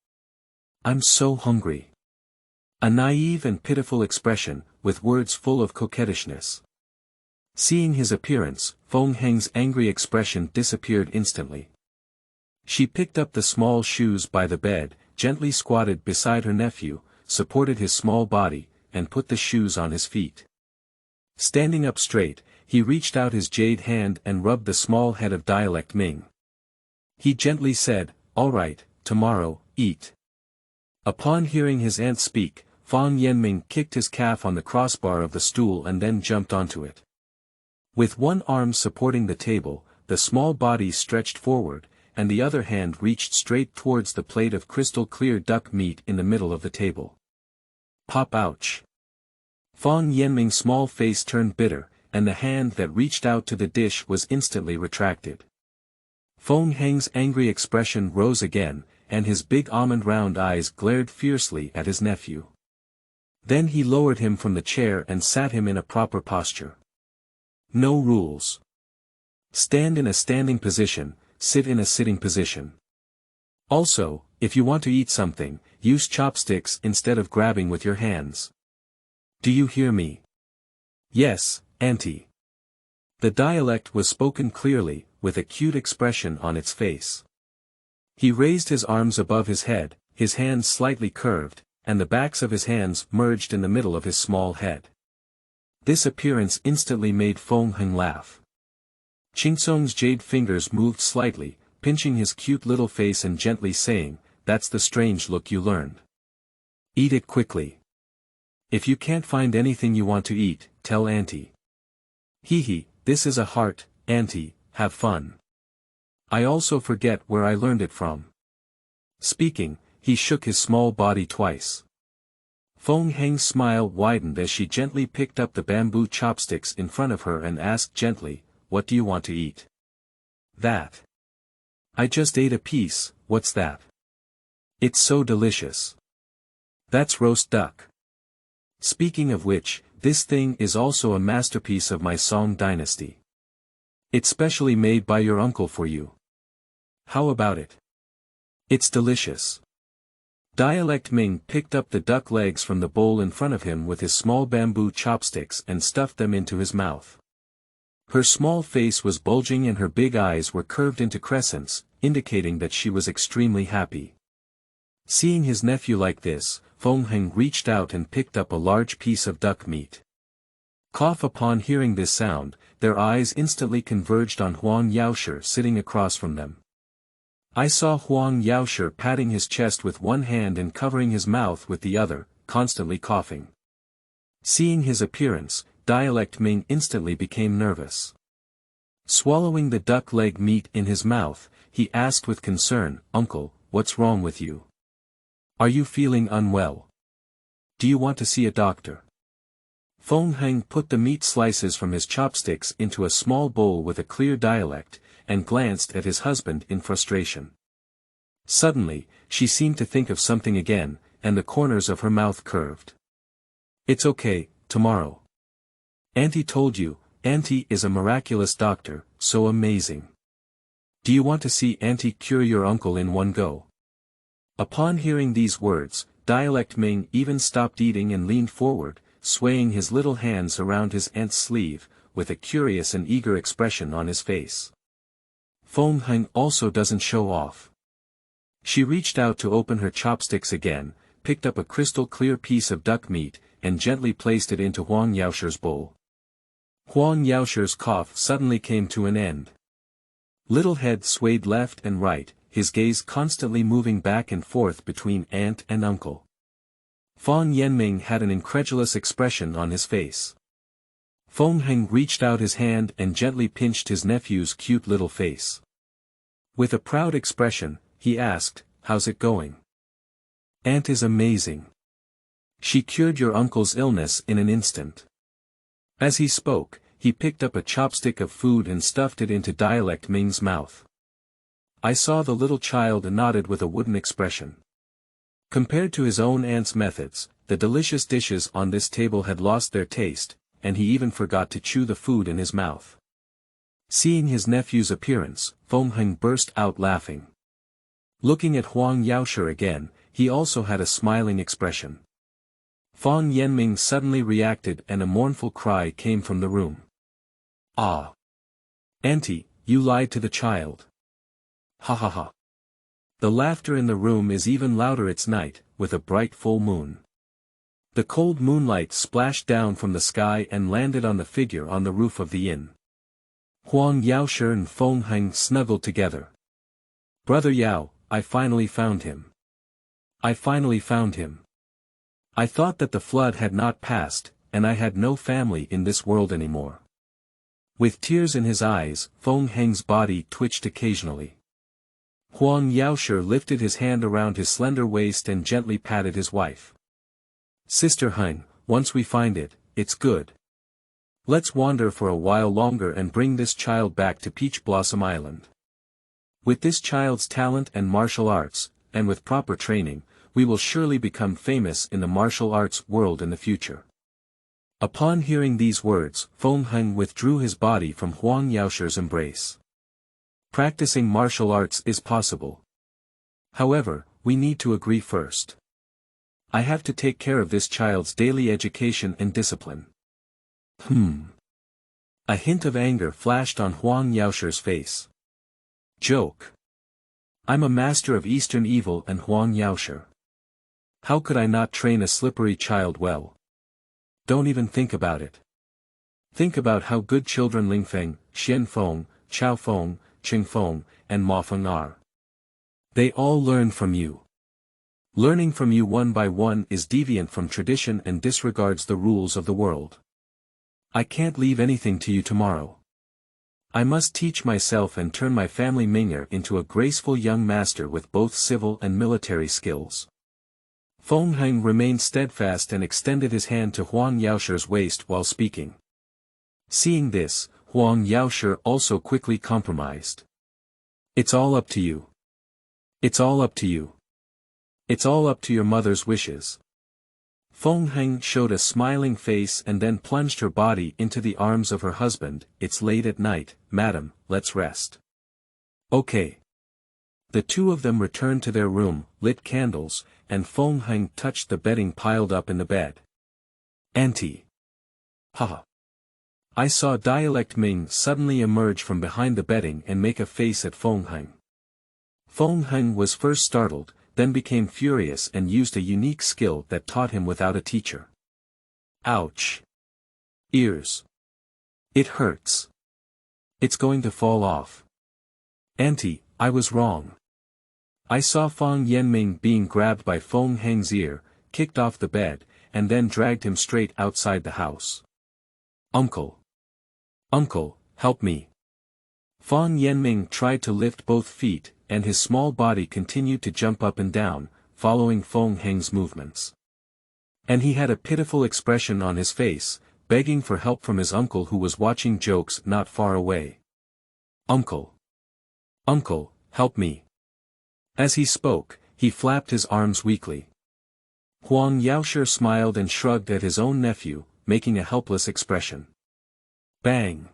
I'm so hungry." A naive and pitiful expression, with words full of coquettishness. Seeing his appearance, Feng Heng's angry expression disappeared instantly. She picked up the small shoes by the bed, gently squatted beside her nephew, supported his small body, and put the shoes on his feet. Standing up straight, he reached out his jade hand and rubbed the small head of Dialect Ming. He gently said, "All right, tomorrow, eat." Upon hearing his aunt speak, Fang Yanming kicked his calf on the crossbar of the stool and then jumped onto it. With one arm supporting the table, the small body stretched forward, and the other hand reached straight towards the plate of crystal-clear duck meat in the middle of the table. Pop! Ouch! Fang Yanming's small face turned bitter, and the hand that reached out to the dish was instantly retracted. Feng Heng's angry expression rose again, and his big almond-round eyes glared fiercely at his nephew. Then he lowered him from the chair and sat him in a proper posture. No rules. Stand in a standing position, sit in a sitting position. Also, if you want to eat something, use chopsticks instead of grabbing with your hands. Do you hear me? Yes, Auntie. The dialect was spoken clearly, with a cute expression on its face. He raised his arms above his head, his hands slightly curved, and the backs of his hands merged in the middle of his small head. This appearance instantly made Feng Heng laugh. Chingsong's jade fingers moved slightly, pinching his cute little face and gently saying, "That's the strange look you learned. Eat it quickly. If you can't find anything you want to eat, tell Auntie. Hee, this is a heart, Auntie, have fun. I also forget where I learned it from." Speaking, he shook his small body twice. Feng Heng's smile widened as she gently picked up the bamboo chopsticks in front of her and asked gently, "What do you want to eat?" "That. I just ate a piece, what's that?" "It's so delicious. That's roast duck. Speaking of which, this thing is also a masterpiece of my Song dynasty. It's specially made by your uncle for you. How about it? It's delicious." Dialect Ming picked up the duck legs from the bowl in front of him with his small bamboo chopsticks and stuffed them into his mouth. Her small face was bulging and her big eyes were curved into crescents, indicating that she was extremely happy. Seeing his nephew like this, Feng Heng reached out and picked up a large piece of duck meat. Cough! Upon hearing this sound, their eyes instantly converged on Huang Laoxie sitting across from them. I saw Huang Laoxie patting his chest with one hand and covering his mouth with the other, constantly coughing. Seeing his appearance, Dialect Ming instantly became nervous. Swallowing the duck leg meat in his mouth, he asked with concern, "Uncle, what's wrong with you? Are you feeling unwell? Do you want to see a doctor?" Feng Heng put the meat slices from his chopsticks into a small bowl with a clear dialect, and glanced at his husband in frustration. Suddenly, she seemed to think of something again, and the corners of her mouth curved. "It's okay, tomorrow. Auntie told you, Auntie is a miraculous doctor, so amazing. Do you want to see Auntie cure your uncle in one go?" Upon hearing these words, Dialect Ming even stopped eating and leaned forward, swaying his little hands around his aunt's sleeve, with a curious and eager expression on his face. Feng Heng also doesn't show off. She reached out to open her chopsticks again, picked up a crystal-clear piece of duck meat, and gently placed it into Huang Laoxie's bowl. Huang Laoxie's cough suddenly came to an end. Little head swayed left and right, his gaze constantly moving back and forth between aunt and uncle. Fang Yanming had an incredulous expression on his face. Feng Heng reached out his hand and gently pinched his nephew's cute little face. With a proud expression, he asked, "How's it going?" "Aunt is amazing. She cured your uncle's illness in an instant." As he spoke, he picked up a chopstick of food and stuffed it into Dialect Ming's mouth. I saw the little child nodded with a wooden expression. Compared to his own aunt's methods, the delicious dishes on this table had lost their taste, and he even forgot to chew the food in his mouth. Seeing his nephew's appearance, Feng Heng burst out laughing. Looking at Huang Laoxie again, he also had a smiling expression. Fang Yanming suddenly reacted and a mournful cry came from the room. "Ah! Auntie, you lied to the child. Ha ha ha." The laughter in the room is even louder. It's night, with a bright full moon. The cold moonlight splashed down from the sky and landed on the figure on the roof of the inn. Huang Laoxie and Feng Heng snuggled together. "Brother Yao, I finally found him. I finally found him. I thought that the flood had not passed, and I had no family in this world anymore. With tears in his eyes, Feng Heng's body twitched occasionally. Huang Laoxie lifted his hand around his slender waist and gently patted his wife. Sister Heng, once we find it, it's good. Let's wander for a while longer and bring this child back to Peach Blossom Island. With this child's talent and martial arts, and with proper training, we will surely become famous in the martial arts world in the future. Upon hearing these words, Feng Heng withdrew his body from Huang Laoxie's embrace. Practicing martial arts is possible. However, we need to agree first. I have to take care of this child's daily education and discipline. A hint of anger flashed on Huang Laoxie's face. Joke. I'm a master of Eastern evil and Huang Laoxie. How could I not train a slippery child well? Don't even think about it. Think about how good children Lingfeng, Xianfeng, Chaofeng, Qingfeng, and Mafeng are. They all learn from you. Learning from you one by one is deviant from tradition and disregards the rules of the world. I can't leave anything to you tomorrow. I must teach myself and turn my family Ming'er into a graceful young master with both civil and military skills. Feng Heng remained steadfast and extended his hand to Huang Laoxie's waist while speaking. Seeing this, Huang Laoxie also quickly compromised. It's all up to you. It's all up to you. It's all up to your mother's wishes. Feng Heng showed a smiling face and then plunged her body into the arms of her husband. It's late at night, madam, let's rest. Okay. The two of them returned to their room, lit candles, and Feng Heng touched the bedding piled up in the bed. Auntie. Haha. I saw Dialect Ming suddenly emerge from behind the bedding and make a face at Feng Heng. Feng Heng was first startled, then became furious and used a unique skill that taught him without a teacher. Ouch. Ears. It hurts. It's going to fall off. Auntie, I was wrong. I saw Fang Yanming being grabbed by Feng Heng's ear, kicked off the bed, and then dragged him straight outside the house. Uncle. Uncle, help me. Fang Yanming tried to lift both feet, and his small body continued to jump up and down, following Feng Heng's movements. And he had a pitiful expression on his face, begging for help from his uncle who was watching jokes not far away. Uncle. Uncle, help me. As he spoke, he flapped his arms weakly. Huang Laoxie smiled and shrugged at his own nephew, making a helpless expression. Bang.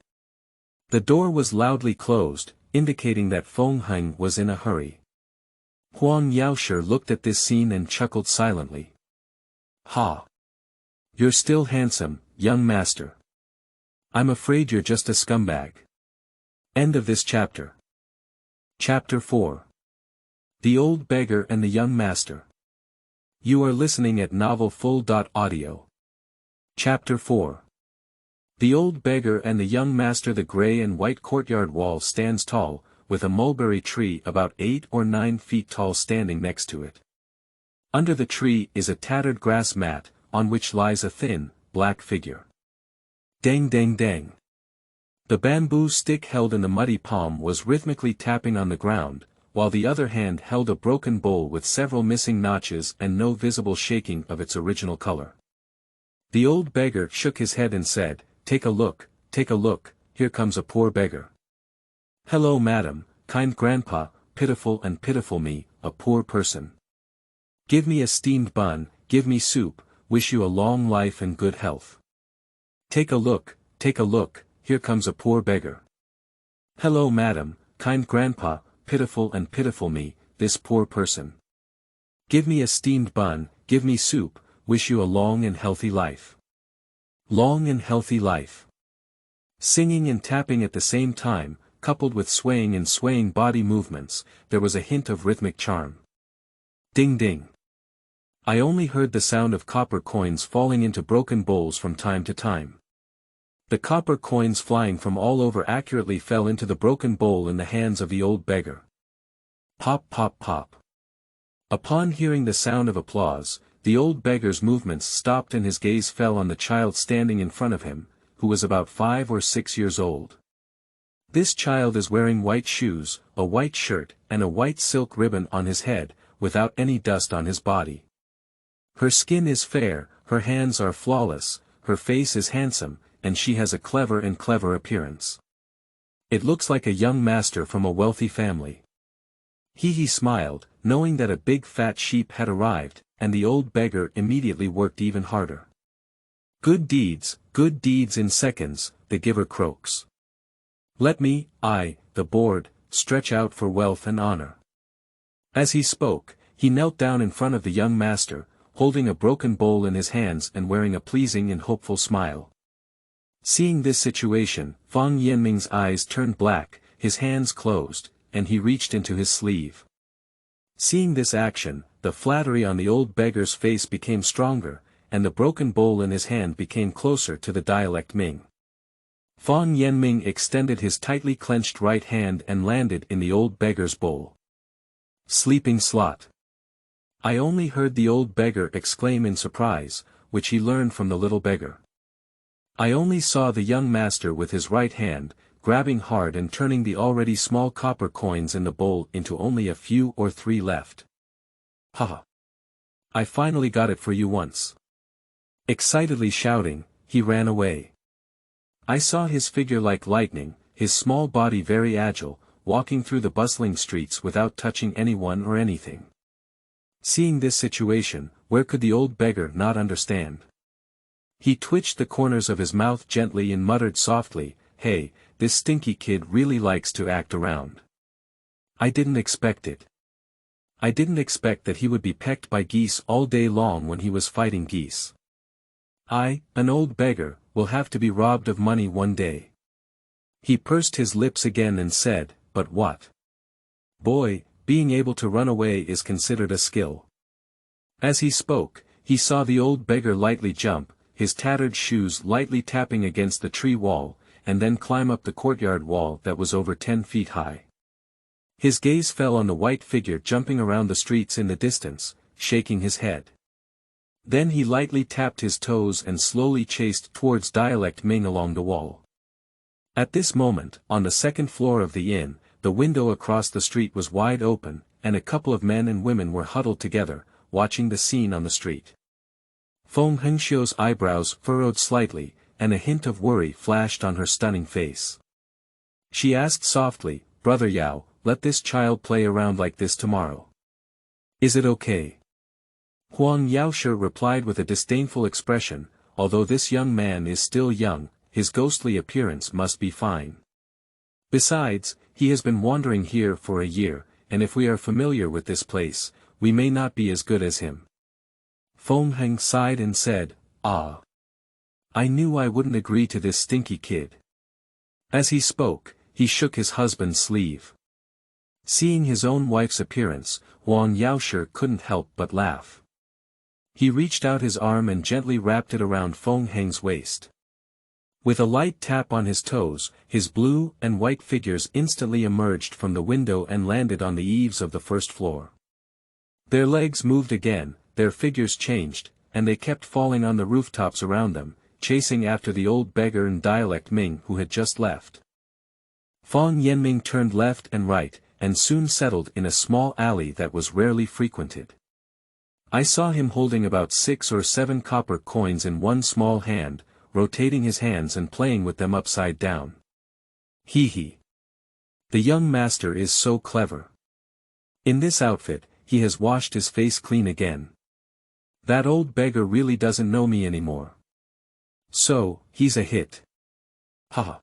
The door was loudly closed, indicating that Feng Heng was in a hurry. Huang Laoxie looked at this scene and chuckled silently. Ha! You're still handsome, young master. I'm afraid you're just a scumbag. End of this chapter. Chapter 4. The Old Beggar and the Young Master. You are listening at novelfull.audio. Chapter 4. The Old Beggar and the Young Master. The grey and white courtyard wall stands tall, with a mulberry tree about 8 or 9 feet tall standing next to it. Under the tree is a tattered grass mat, on which lies a thin, black figure. Dang dang dang. The bamboo stick held in the muddy palm was rhythmically tapping on the ground, while the other hand held a broken bowl with several missing notches and no visible shaking of its original color. The old beggar shook his head and said, take a look, here comes a poor beggar. Hello madam, kind grandpa, pitiful me, a poor person. Give me a steamed bun, give me soup, wish you a long life and good health. Take a look, here comes a poor beggar. Hello madam, kind grandpa, pitiful me, this poor person. Give me a steamed bun, give me soup, wish you a long and healthy life. Long and healthy life. Singing and tapping at the same time, coupled with swaying and swaying body movements, there was a hint of rhythmic charm. Ding ding. I only heard the sound of copper coins falling into broken bowls from time to time. The copper coins flying from all over accurately fell into the broken bowl in the hands of the old beggar. Pop pop pop. Upon hearing the sound of applause, the old beggar's movements stopped and his gaze fell on the child standing in front of him, who was about 5 or 6 years old. This child is wearing white shoes, a white shirt, and a white silk ribbon on his head, without any dust on his body. Her skin is fair, her hands are flawless, her face is handsome, and she has a clever appearance. It looks like a young master from a wealthy family. He smiled, knowing that a big fat sheep had arrived, and the old beggar immediately worked even harder. Good deeds in seconds, the giver croaks. Let me, the board, stretch out for wealth and honor. As he spoke, he knelt down in front of the young master, holding a broken bowl in his hands and wearing a pleasing and hopeful smile. Seeing this situation, Fang Yanming's eyes turned black, his hands closed, and he reached into his sleeve. Seeing this action, the flattery on the old beggar's face became stronger, and the broken bowl in his hand became closer to the dialect Ming. Fang Yanming extended his tightly clenched right hand and landed in the old beggar's bowl. Sleeping slot. I only heard the old beggar exclaim in surprise, which he learned from the little beggar. I only saw the young master with his right hand, grabbing hard and turning the already small copper coins in the bowl into only a few or 3 left. Haha! I finally got it for you once. Excitedly shouting, he ran away. I saw his figure like lightning, his small body very agile, walking through the bustling streets without touching anyone or anything. Seeing this situation, where could the old beggar not understand? He twitched the corners of his mouth gently and muttered softly, "Hey, this stinky kid really likes to act around. I didn't expect it. I didn't expect that he would be pecked by geese all day long when he was fighting geese. An old beggar, will have to be robbed of money one day." He pursed his lips again and said, "But what? Boy, being able to run away is considered a skill." As he spoke, he saw the old beggar lightly jump, his tattered shoes lightly tapping against the tree wall, and then climb up the courtyard wall that was over 10 feet high. His gaze fell on the white figure jumping around the streets in the distance, shaking his head. Then he lightly tapped his toes and slowly chased towards dialect Ming along the wall. At this moment, on the 2nd floor of the inn, the window across the street was wide open, and a couple of men and women were huddled together, watching the scene on the street. Feng Hengxiu's eyebrows furrowed slightly, and a hint of worry flashed on her stunning face. She asked softly, "Brother Yao, let this child play around like this tomorrow. Is it okay?" Huang Laoxie replied with a disdainful expression, "Although this young man is still young, his ghostly appearance must be fine. Besides, he has been wandering here for a year, and if we are familiar with this place, we may not be as good as him." Feng Heng sighed and said, "Ah. I knew I wouldn't agree to this stinky kid." As he spoke, he shook his husband's sleeve. Seeing his own wife's appearance, Huang Laoxie couldn't help but laugh. He reached out his arm and gently wrapped it around Feng Heng's waist. With a light tap on his toes, his blue and white figures instantly emerged from the window and landed on the eaves of the 1st floor. Their legs moved again, their figures changed, and they kept falling on the rooftops around them, chasing after the old beggar and dialect Ming who had just left. Fang Yanming turned left and right, and soon settled in a small alley that was rarely frequented. I saw him holding about 6 or 7 copper coins in one small hand, rotating his hands and playing with them upside down. Hee. The young master is so clever. In this outfit, he has washed his face clean again. That old beggar really doesn't know me anymore. So, he's a hit. Haha.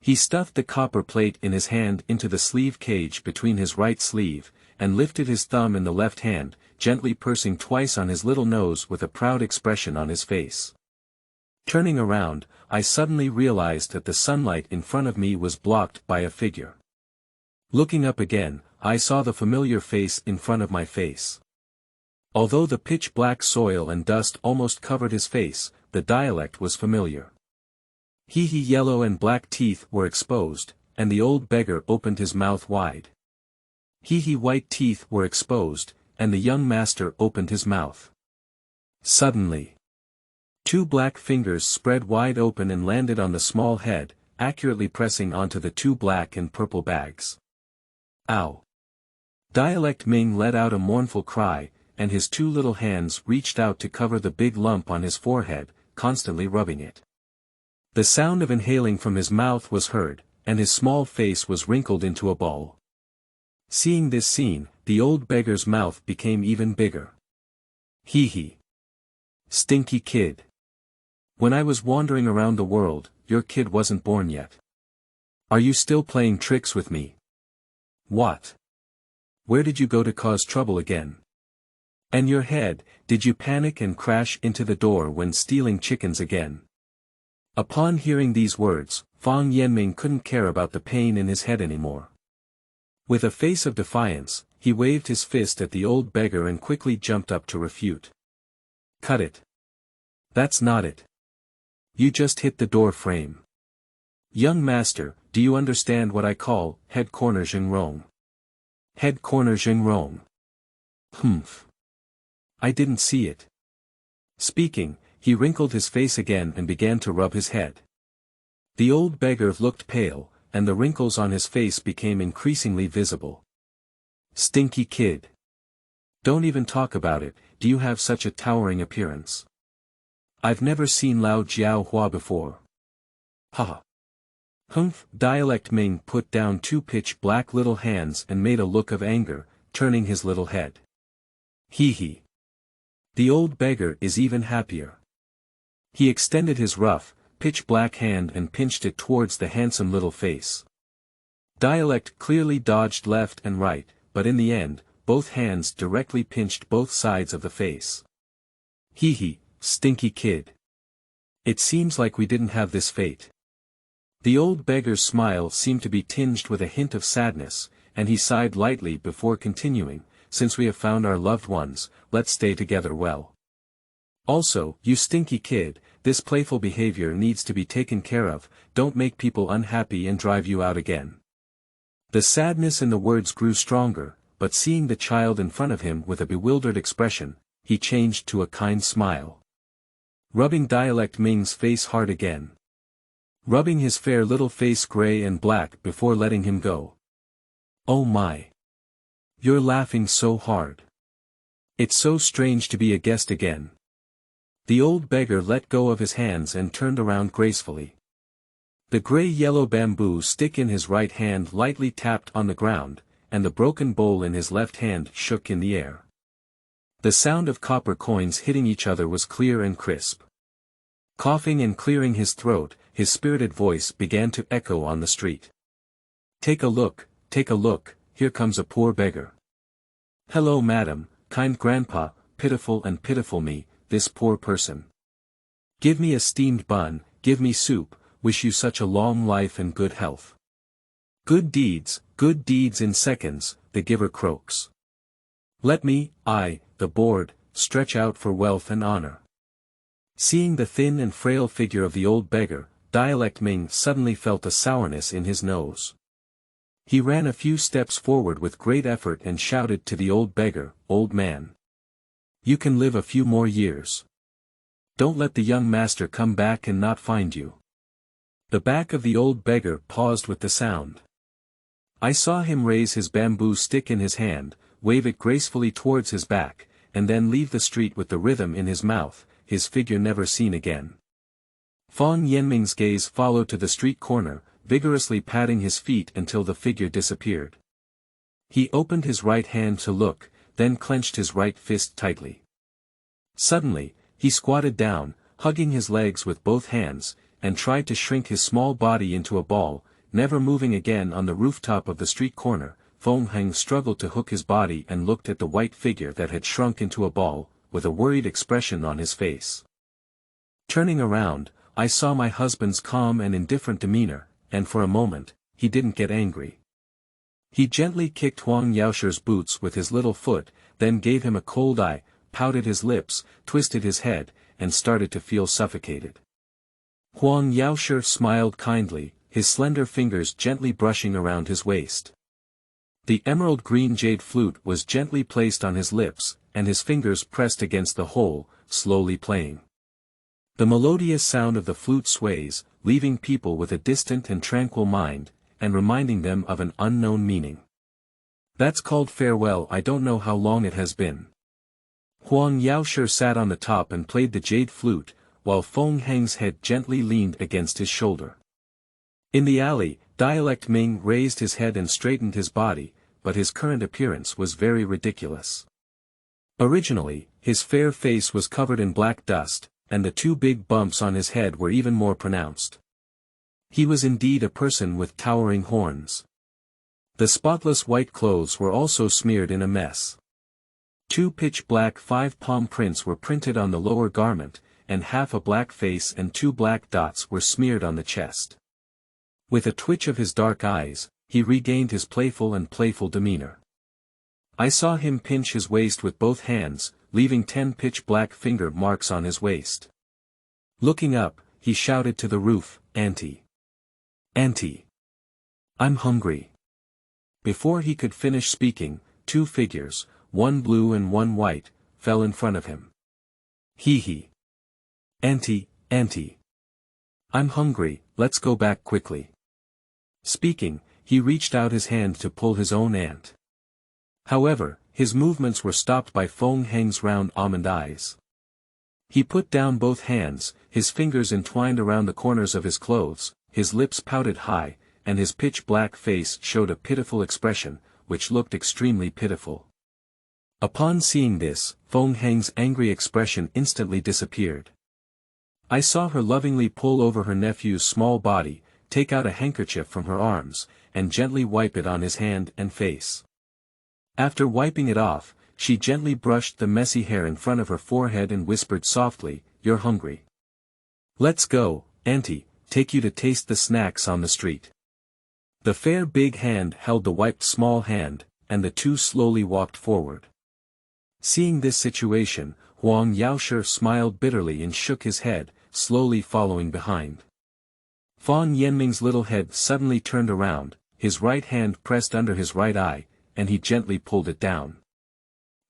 He stuffed the copper plate in his hand into the sleeve cage between his right sleeve, and lifted his thumb in the left hand, gently pursing twice on his little nose with a proud expression on his face. Turning around, I suddenly realized that the sunlight in front of me was blocked by a figure. Looking up again, I saw the familiar face in front of my face. Although the pitch-black soil and dust almost covered his face, the dialect was familiar. Yellow and black teeth were exposed, and the old beggar opened his mouth wide. White teeth were exposed, and the young master opened his mouth. Suddenly, 2 black fingers spread wide open and landed on the small head, accurately pressing onto the 2 black and purple bags. Ow! Dialect Ming let out a mournful cry, and his 2 little hands reached out to cover the big lump on his forehead, constantly rubbing it. The sound of inhaling from his mouth was heard, and his small face was wrinkled into a ball. Seeing this scene, the old beggar's mouth became even bigger. Hee hee. Stinky kid. When I was wandering around the world, your kid wasn't born yet. Are you still playing tricks with me? What? Where did you go to cause trouble again? And your head, did you panic and crash into the door when stealing chickens again? Upon hearing these words, Fang Yanming couldn't care about the pain in his head anymore. With a face of defiance, he waved his fist at the old beggar and quickly jumped up to refute. Cut it. That's not it. You just hit the door frame. Young master, do you understand what I call head corner Jingrong? Head corner Jingrong. Humph. I didn't see it. Speaking, he wrinkled his face again and began to rub his head. The old beggar looked pale, and the wrinkles on his face became increasingly visible. Stinky kid. Don't even talk about it, do you have such a towering appearance? I've never seen Lao Jiao Hua before. Haha. Humph! Dialect Ming put down 2 pitch black little hands and made a look of anger, turning his little head. Hee hee. The old beggar is even happier. He extended his rough, pitch-black hand and pinched it towards the handsome little face. Dialect clearly dodged left and right, but in the end, both hands directly pinched both sides of the face. Hee hee, stinky kid. It seems like we didn't have this fate. The old beggar's smile seemed to be tinged with a hint of sadness, and he sighed lightly before continuing, since we have found our loved ones, let's stay together well. Also, you stinky kid, this playful behavior needs to be taken care of, don't make people unhappy and drive you out again. The sadness in the words grew stronger, but seeing the child in front of him with a bewildered expression, he changed to a kind smile. Rubbing Dialect Ming's face hard again. Rubbing his fair little face gray and black before letting him go. Oh my! You're laughing so hard. It's so strange to be a guest again. The old beggar let go of his hands and turned around gracefully. The gray-yellow bamboo stick in his right hand lightly tapped on the ground, and the broken bowl in his left hand shook in the air. The sound of copper coins hitting each other was clear and crisp. Coughing and clearing his throat, his spirited voice began to echo on the street. Take a look, here comes a poor beggar. Hello madam, kind grandpa, pitiful and pitiful me, this poor person. Give me a steamed bun, give me soup, wish you such a long life and good health. Good deeds in seconds, the giver croaks. Let me, I, the bored, stretch out for wealth and honor. Seeing the thin and frail figure of the old beggar, Dialect Ming suddenly felt a sourness in his nose. He ran a few steps forward with great effort and shouted to the old beggar, old man. You can live a few more years. Don't let the young master come back and not find you. The back of the old beggar paused with the sound. I saw him raise his bamboo stick in his hand, wave it gracefully towards his back, and then leave the street with the rhythm in his mouth, his figure never seen again. Fang Yanming's gaze followed to the street corner, vigorously patting his feet until the figure disappeared. He opened his right hand to look, then clenched his right fist tightly. Suddenly, he squatted down, hugging his legs with both hands, and tried to shrink his small body into a ball, never moving again on the rooftop of the street corner. Feng Heng struggled to hook his body and looked at the white figure that had shrunk into a ball, with a worried expression on his face. Turning around, I saw my husband's calm and indifferent demeanor, and for a moment, he didn't get angry. He gently kicked Huang Laoxie's boots with his little foot, then gave him a cold eye, pouted his lips, twisted his head, and started to feel suffocated. Huang Laoxie smiled kindly, his slender fingers gently brushing around his waist. The emerald green jade flute was gently placed on his lips, and his fingers pressed against the hole, slowly playing. The melodious sound of the flute sways, leaving people with a distant and tranquil mind, and reminding them of an unknown meaning. That's called farewell. I don't know how long it has been. Huang Laoxie sat on the top and played the jade flute, while Feng Heng's head gently leaned against his shoulder. In the alley, Dialect Ming raised his head and straightened his body, but his current appearance was very ridiculous. Originally, his fair face was covered in black dust, and the two big bumps on his head were even more pronounced. He was indeed a person with towering horns. The spotless white clothes were also smeared in a mess. Two pitch-black five-palm prints were printed on the lower garment, and half a black face and two black dots were smeared on the chest. With a twitch of his dark eyes, he regained his playful demeanor. I saw him pinch his waist with both hands, leaving 10 pitch-black finger marks on his waist. Looking up, he shouted to the roof, "Auntie! Auntie! I'm hungry." Before he could finish speaking, two figures, one blue and one white, fell in front of him. Hee. "Auntie, Auntie! I'm hungry, let's go back quickly." Speaking, he reached out his hand to pull his own aunt. However, his movements were stopped by Feng Heng's round almond eyes. He put down both hands, his fingers entwined around the corners of his clothes, his lips pouted high, and his pitch-black face showed a pitiful expression, which looked extremely pitiful. Upon seeing this, Feng Heng's angry expression instantly disappeared. I saw her lovingly pull over her nephew's small body, take out a handkerchief from her arms, and gently wipe it on his hand and face. After wiping it off, she gently brushed the messy hair in front of her forehead and whispered softly, "You're hungry. Let's go, Auntie, take you to taste the snacks on the street." The fair big hand held the wiped small hand, and the two slowly walked forward. Seeing this situation, Huang Laoxie smiled bitterly and shook his head, slowly following behind. Fan Yanming's little head suddenly turned around, his right hand pressed under his right eye, and he gently pulled it down.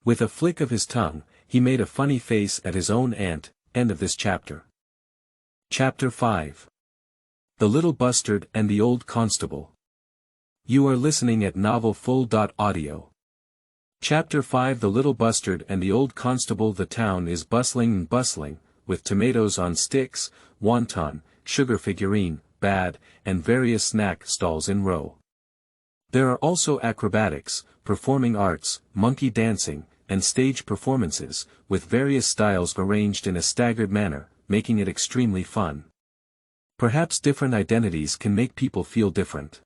With a flick of his tongue, he made a funny face at his own aunt. End of this chapter. Chapter 5. The Little Bustard and the Old Constable. You are listening at novelfull.audio. Chapter 5. The Little Bustard and the Old Constable. The town is bustling, with tomatoes on sticks, wonton, sugar figurine, bad, and various snack stalls in row. There are also acrobatics, performing arts, monkey dancing, and stage performances, with various styles arranged in a staggered manner, making it extremely fun. Perhaps different identities can make people feel different.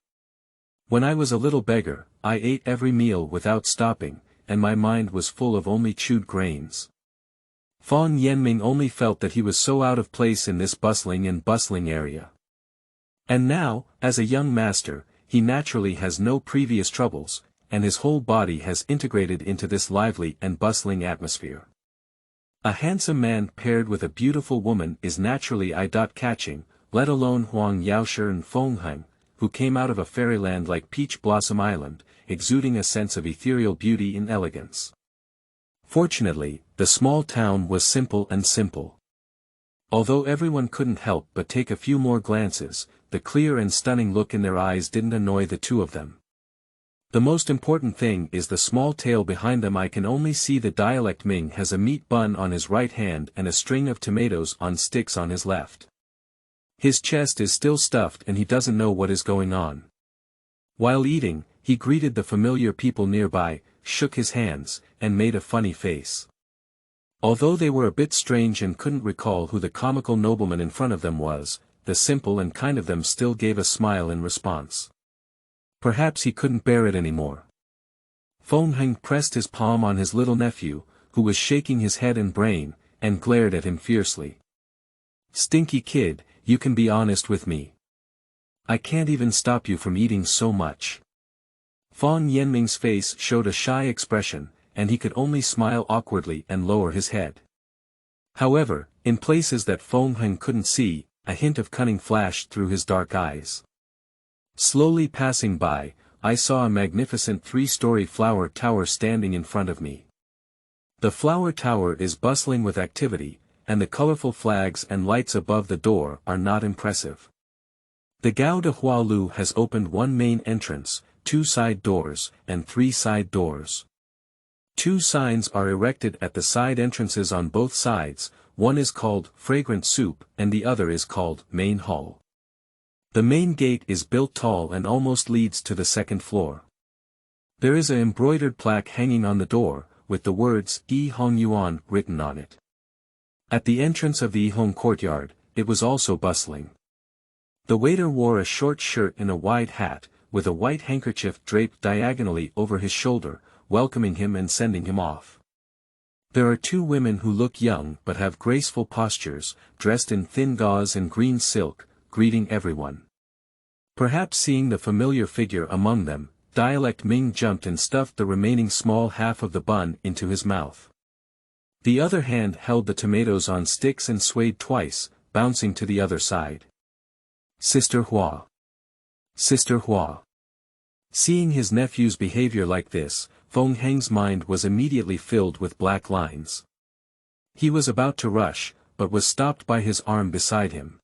When I was a little beggar, I ate every meal without stopping, and my mind was full of only chewed grains. Fan Yanming only felt that he was so out of place in this bustling area. And now, as a young master, he naturally has no previous troubles, and his whole body has integrated into this lively and bustling atmosphere. A handsome man paired with a beautiful woman is naturally eye-catching, let alone Huang Laoxie and Feng Heng, who came out of a fairyland like Peach Blossom Island, exuding a sense of ethereal beauty and elegance. Fortunately, the small town was simple. Although everyone couldn't help but take a few more glances, the clear and stunning look in their eyes didn't annoy the two of them. The most important thing is the small tail behind them. I can only see the Dialect Ming has a meat bun on his right hand and a string of tomatoes on sticks on his left. His chest is still stuffed and he doesn't know what is going on. While eating, he greeted the familiar people nearby, shook his hands, and made a funny face. Although they were a bit strange and couldn't recall who the comical nobleman in front of them was, the simple and kind of them still gave a smile in response. Perhaps he couldn't bear it anymore. Feng Heng pressed his palm on his little nephew, who was shaking his head and brain, and glared at him fiercely. "Stinky kid, you can be honest with me. I can't even stop you from eating so much." Fan Yanming's face showed a shy expression, and he could only smile awkwardly and lower his head. However, in places that Feng Heng couldn't see, a hint of cunning flashed through his dark eyes. Slowly passing by, I saw a magnificent 3-story flower tower standing in front of me. The flower tower is bustling with activity, and the colorful flags and lights above the door are not impressive. The Gao de Hualu has opened one main entrance, 2 side doors, and 3 side doors. 2 signs are erected at the side entrances on both sides, one is called Fragrant Soup and the other is called Main Hall. The main gate is built tall and almost leads to the second floor. There is an embroidered plaque hanging on the door, with the words Yi Hong Yuan written on it. At the entrance of the Yihong courtyard, it was also bustling. The waiter wore a short shirt and a wide hat, with a white handkerchief draped diagonally over his shoulder, welcoming him and sending him off. There are 2 women who look young but have graceful postures, dressed in thin gauze and green silk, greeting everyone. Perhaps seeing the familiar figure among them, Dialect Ming jumped and stuffed the remaining small half of the bun into his mouth. The other hand held the tomatoes on sticks and swayed twice, bouncing to the other side. Sister Hua. Sister Hua. Seeing his nephew's behavior like this, Feng Heng's mind was immediately filled with black lines. He was about to rush, but was stopped by his arm beside him.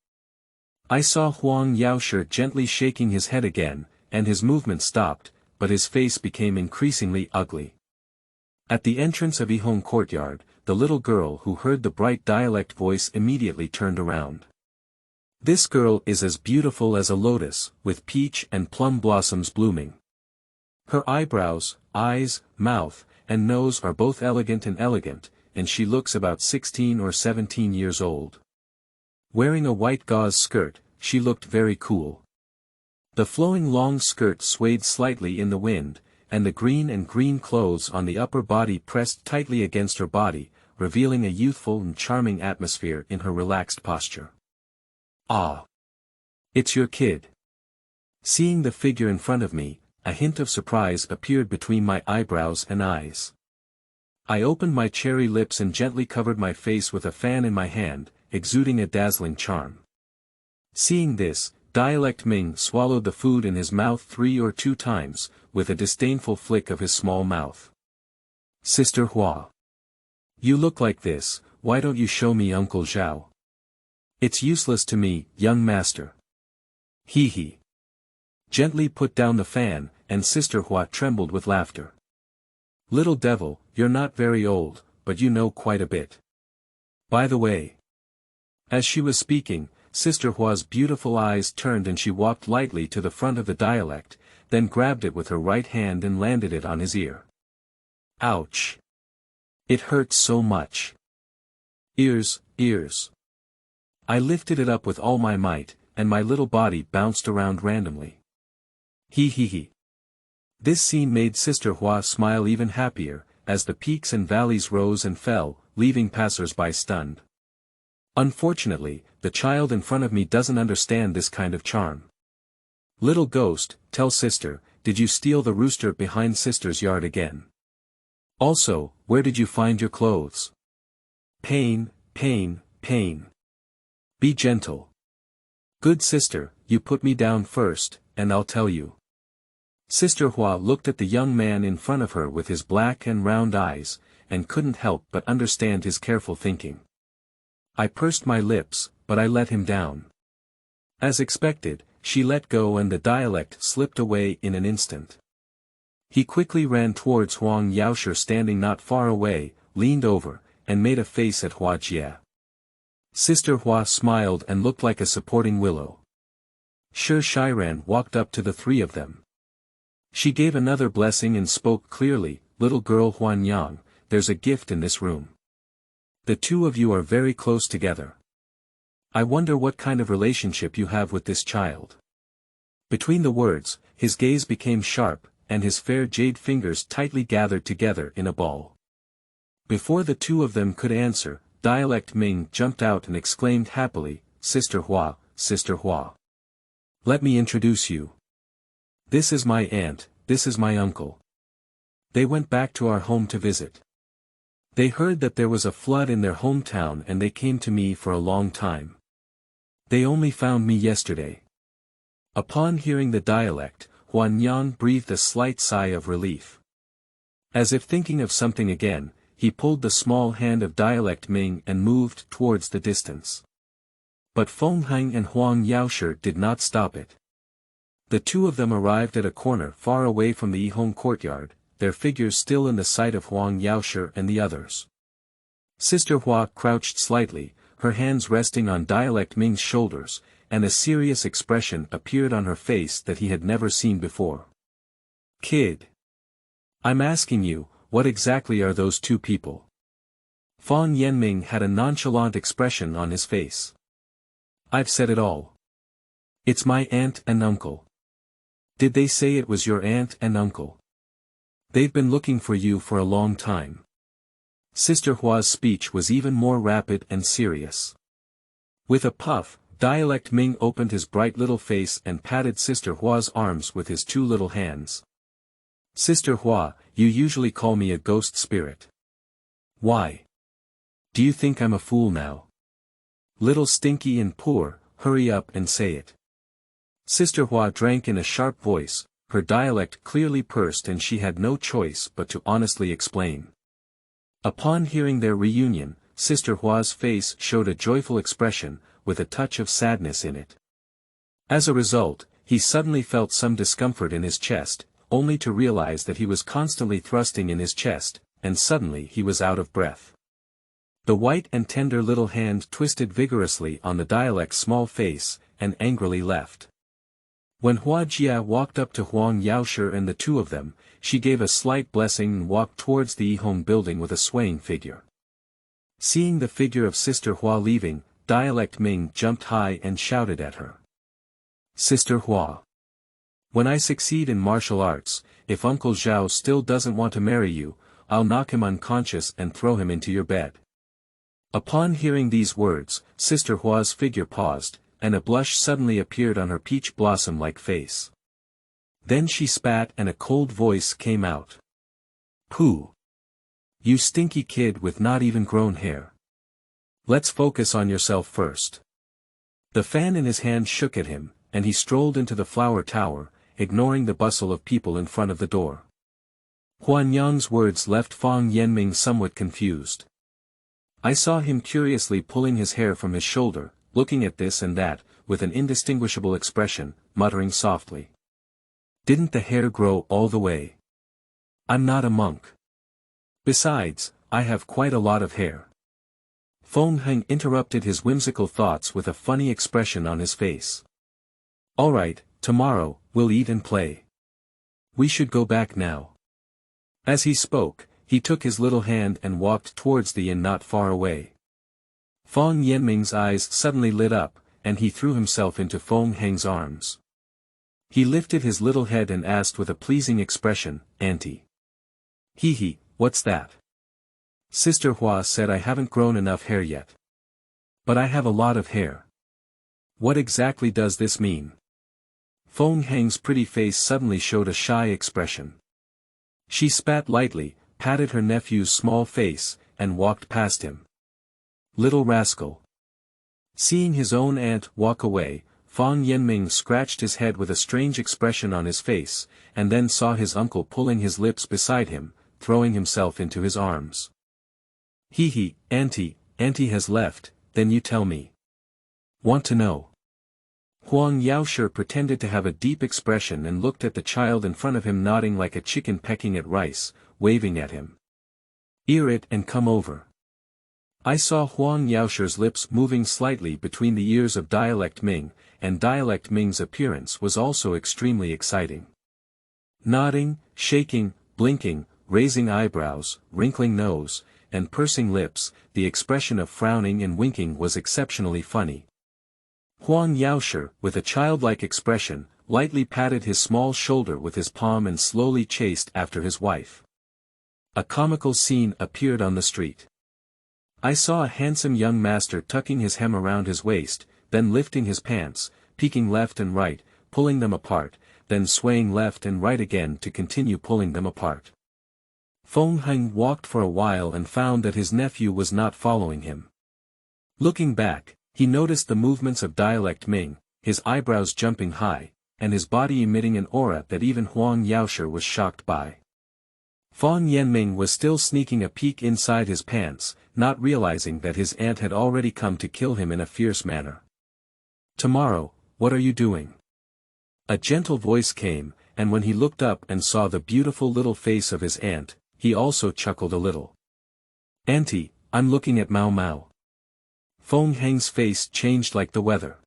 I saw Huang Laoxie gently shaking his head again, and his movement stopped, but his face became increasingly ugly. At the entrance of Yihong courtyard, the little girl who heard the bright dialect voice immediately turned around. This girl is as beautiful as a lotus, with peach and plum blossoms blooming. Her eyebrows, eyes, mouth, and nose are both elegant, and she looks about 16 or 17 years old. Wearing a white gauze skirt, she looked very cool. The flowing long skirt swayed slightly in the wind, and the green clothes on the upper body pressed tightly against her body, revealing a youthful and charming atmosphere in her relaxed posture. Ah! It's your kid. Seeing the figure in front of me, a hint of surprise appeared between my eyebrows and eyes. I opened my cherry lips and gently covered my face with a fan in my hand, exuding a dazzling charm. Seeing this, Dialect Ming swallowed the food in his mouth 3 or 2 times, with a disdainful flick of his small mouth. Sister Hua. You look like this, why don't you show me Uncle Zhao? It's useless to me, young master. Hee hee. Gently put down the fan, and Sister Hua trembled with laughter. Little devil, you're not very old, but you know quite a bit. By the way. As she was speaking, Sister Hua's beautiful eyes turned and she walked lightly to the front of the dialect, then grabbed it with her right hand and landed it on his ear. Ouch! It hurts so much. Ears. I lifted it up with all my might, and my little body bounced around randomly. Hee hee hee. This scene made Sister Hua smile even happier, as the peaks and valleys rose and fell, leaving passers-by stunned. Unfortunately, the child in front of me doesn't understand this kind of charm. Little ghost, tell sister, did you steal the rooster behind sister's yard again? Also, where did you find your clothes? Pain. Be gentle. Good sister, you put me down first, and I'll tell you. Sister Hua looked at the young man in front of her with his black and round eyes, and couldn't help but understand his careful thinking. I pursed my lips, but I let him down. As expected, she let go and the dialect slipped away in an instant. He quickly ran towards Huang Laoxie standing not far away, leaned over, and made a face at Hua Jie. Sister Hua smiled and looked like a supporting willow. Shi Shiran walked up to the 3 of them. She gave another blessing and spoke clearly, little girl Huan Yang, there's a gift in this room. The 2 of you are very close together. I wonder what kind of relationship you have with this child. Between the words, his gaze became sharp, and his fair jade fingers tightly gathered together in a ball. Before the 2 of them could answer, Dialect Ming jumped out and exclaimed happily, Sister Hua, Sister Hua. Let me introduce you. This is my aunt, this is my uncle. They went back to our home to visit. They heard that there was a flood in their hometown and they came to me for a long time. They only found me yesterday. Upon hearing the dialect, Huan breathed a slight sigh of relief. As if thinking of something again, he pulled the small hand of Dialect Ming and moved towards the distance. But Feng Heng and Huang Laoxie did not stop it. The two of them arrived at a corner far away from the Yihong courtyard, their figures still in the sight of Huang Laoxie and the others. Sister Hua crouched slightly, her hands resting on Dialect Ming's shoulders, and a serious expression appeared on her face that he had never seen before. "Kid. I'm asking you, what exactly are those two people?" Fang Yanming had a nonchalant expression on his face. "I've said it all. It's my aunt and uncle." "Did they say it was your aunt and uncle?" "They've been looking for you for a long time." Sister Hua's speech was even more rapid and serious. With a puff, Dialect Ming opened his bright little face and patted Sister Hua's arms with his two little hands. "Sister Hua, you usually call me a ghost spirit. Why? Do you think I'm a fool now? Little stinky and poor, hurry up and say it." Sister Hua drank in a sharp voice, her dialect clearly pursed, and she had no choice but to honestly explain. Upon hearing their reunion, Sister Hua's face showed a joyful expression, with a touch of sadness in it. As a result, he suddenly felt some discomfort in his chest, only to realize that he was constantly thrusting in his chest, and suddenly he was out of breath. The white and tender little hand twisted vigorously on the dialect's small face, and angrily left. When Hua Jia walked up to Huang Laoxie and the two of them, she gave a slight blessing and walked towards the Yihong building with a swaying figure. Seeing the figure of Sister Hua leaving, Dialect Ming jumped high and shouted at her. "Sister Hua! When I succeed in martial arts, if Uncle Zhao still doesn't want to marry you, I'll knock him unconscious and throw him into your bed." Upon hearing these words, Sister Hua's figure paused, and a blush suddenly appeared on her peach blossom-like face. Then she spat and a cold voice came out. "Pooh! You stinky kid with not even grown hair. Let's focus on yourself first." The fan in his hand shook at him, and he strolled into the flower tower, ignoring the bustle of people in front of the door. Huan Yang's words left Fang Yanming somewhat confused. I saw him curiously pulling his hair from his shoulder, looking at this and that, with an indistinguishable expression, muttering softly. "Didn't the hair grow all the way? I'm not a monk. Besides, I have quite a lot of hair." Feng Heng interrupted his whimsical thoughts with a funny expression on his face. "All right, tomorrow, we'll eat and play. We should go back now." As he spoke, he took his little hand and walked towards the inn not far away. Fang Yanming's eyes suddenly lit up, and he threw himself into Feng Heng's arms. He lifted his little head and asked with a pleasing expression, "Auntie." "Hee, what's that?" "Sister Hua said I haven't grown enough hair yet. But I have a lot of hair. What exactly does this mean?" Feng Heng's pretty face suddenly showed a shy expression. She spat lightly, patted her nephew's small face, and walked past him. Little rascal. Seeing his own aunt walk away, Fang Yanming scratched his head with a strange expression on his face, and then saw his uncle pulling his lips beside him, throwing himself into his arms. "Hee, Auntie has left, then you tell me. Want to know?" Huang Laoxie pretended to have a deep expression and looked at the child in front of him, nodding like a chicken pecking at rice, waving at him. "Ear it and come over." I saw Huang Laoxie's lips moving slightly between the ears of Dialect Ming, and Dialect Ming's appearance was also extremely exciting. Nodding, shaking, blinking, raising eyebrows, wrinkling nose, and pursing lips, the expression of frowning and winking was exceptionally funny. Huang Laoxie, with a childlike expression, lightly patted his small shoulder with his palm and slowly chased after his wife. A comical scene appeared on the street. I saw a handsome young master tucking his hem around his waist, then lifting his pants, peeking left and right, pulling them apart, then swaying left and right again to continue pulling them apart. Feng Heng walked for a while and found that his nephew was not following him. Looking back, he noticed the movements of Dialect Ming, his eyebrows jumping high, and his body emitting an aura that even Huang Laoxie was shocked by. Feng Yanming was still sneaking a peek inside his pants, not realizing that his aunt had already come to kill him in a fierce manner. "Tomorrow, what are you doing?" A gentle voice came, and when he looked up and saw the beautiful little face of his aunt, he also chuckled a little. "Auntie, I'm looking at Mao Mao." Feng Heng's face changed like the weather.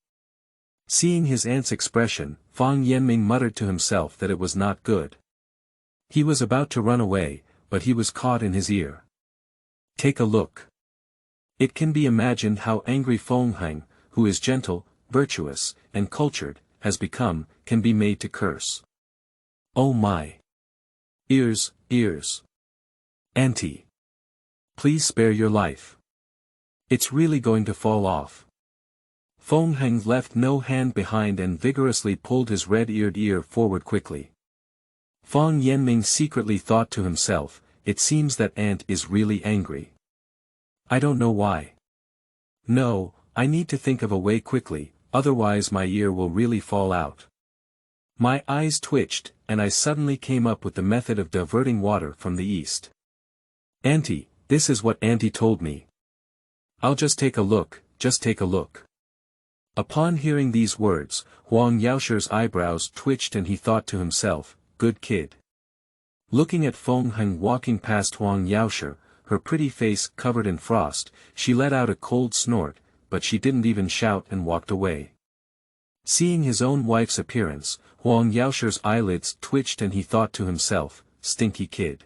Seeing his aunt's expression, Feng Yanming muttered to himself that it was not good. He was about to run away, but he was caught in his ear. "Take a look." It can be imagined how angry Feng Heng, who is gentle, virtuous, and cultured, has become, can be made to curse. "Oh my! Ears, ears! Auntie! Please spare your life. It's really going to fall off." Feng Heng left no hand behind and vigorously pulled his red-eared ear forward quickly. Feng Yanming secretly thought to himself, "It seems that aunt is really angry. I don't know why. No, I need to think of a way quickly, otherwise my ear will really fall out." My eyes twitched, and I suddenly came up with the method of diverting water from the east. "Auntie, this is what Auntie told me. I'll just take a look, just take a look." Upon hearing these words, Huang Laoxie's eyebrows twitched and he thought to himself, "Good kid." Looking at Feng Heng walking past Huang Laoxie, her pretty face covered in frost, she let out a cold snort, but she didn't even shout and walked away. Seeing his own wife's appearance, Huang Laoxie's eyelids twitched and he thought to himself, "Stinky kid.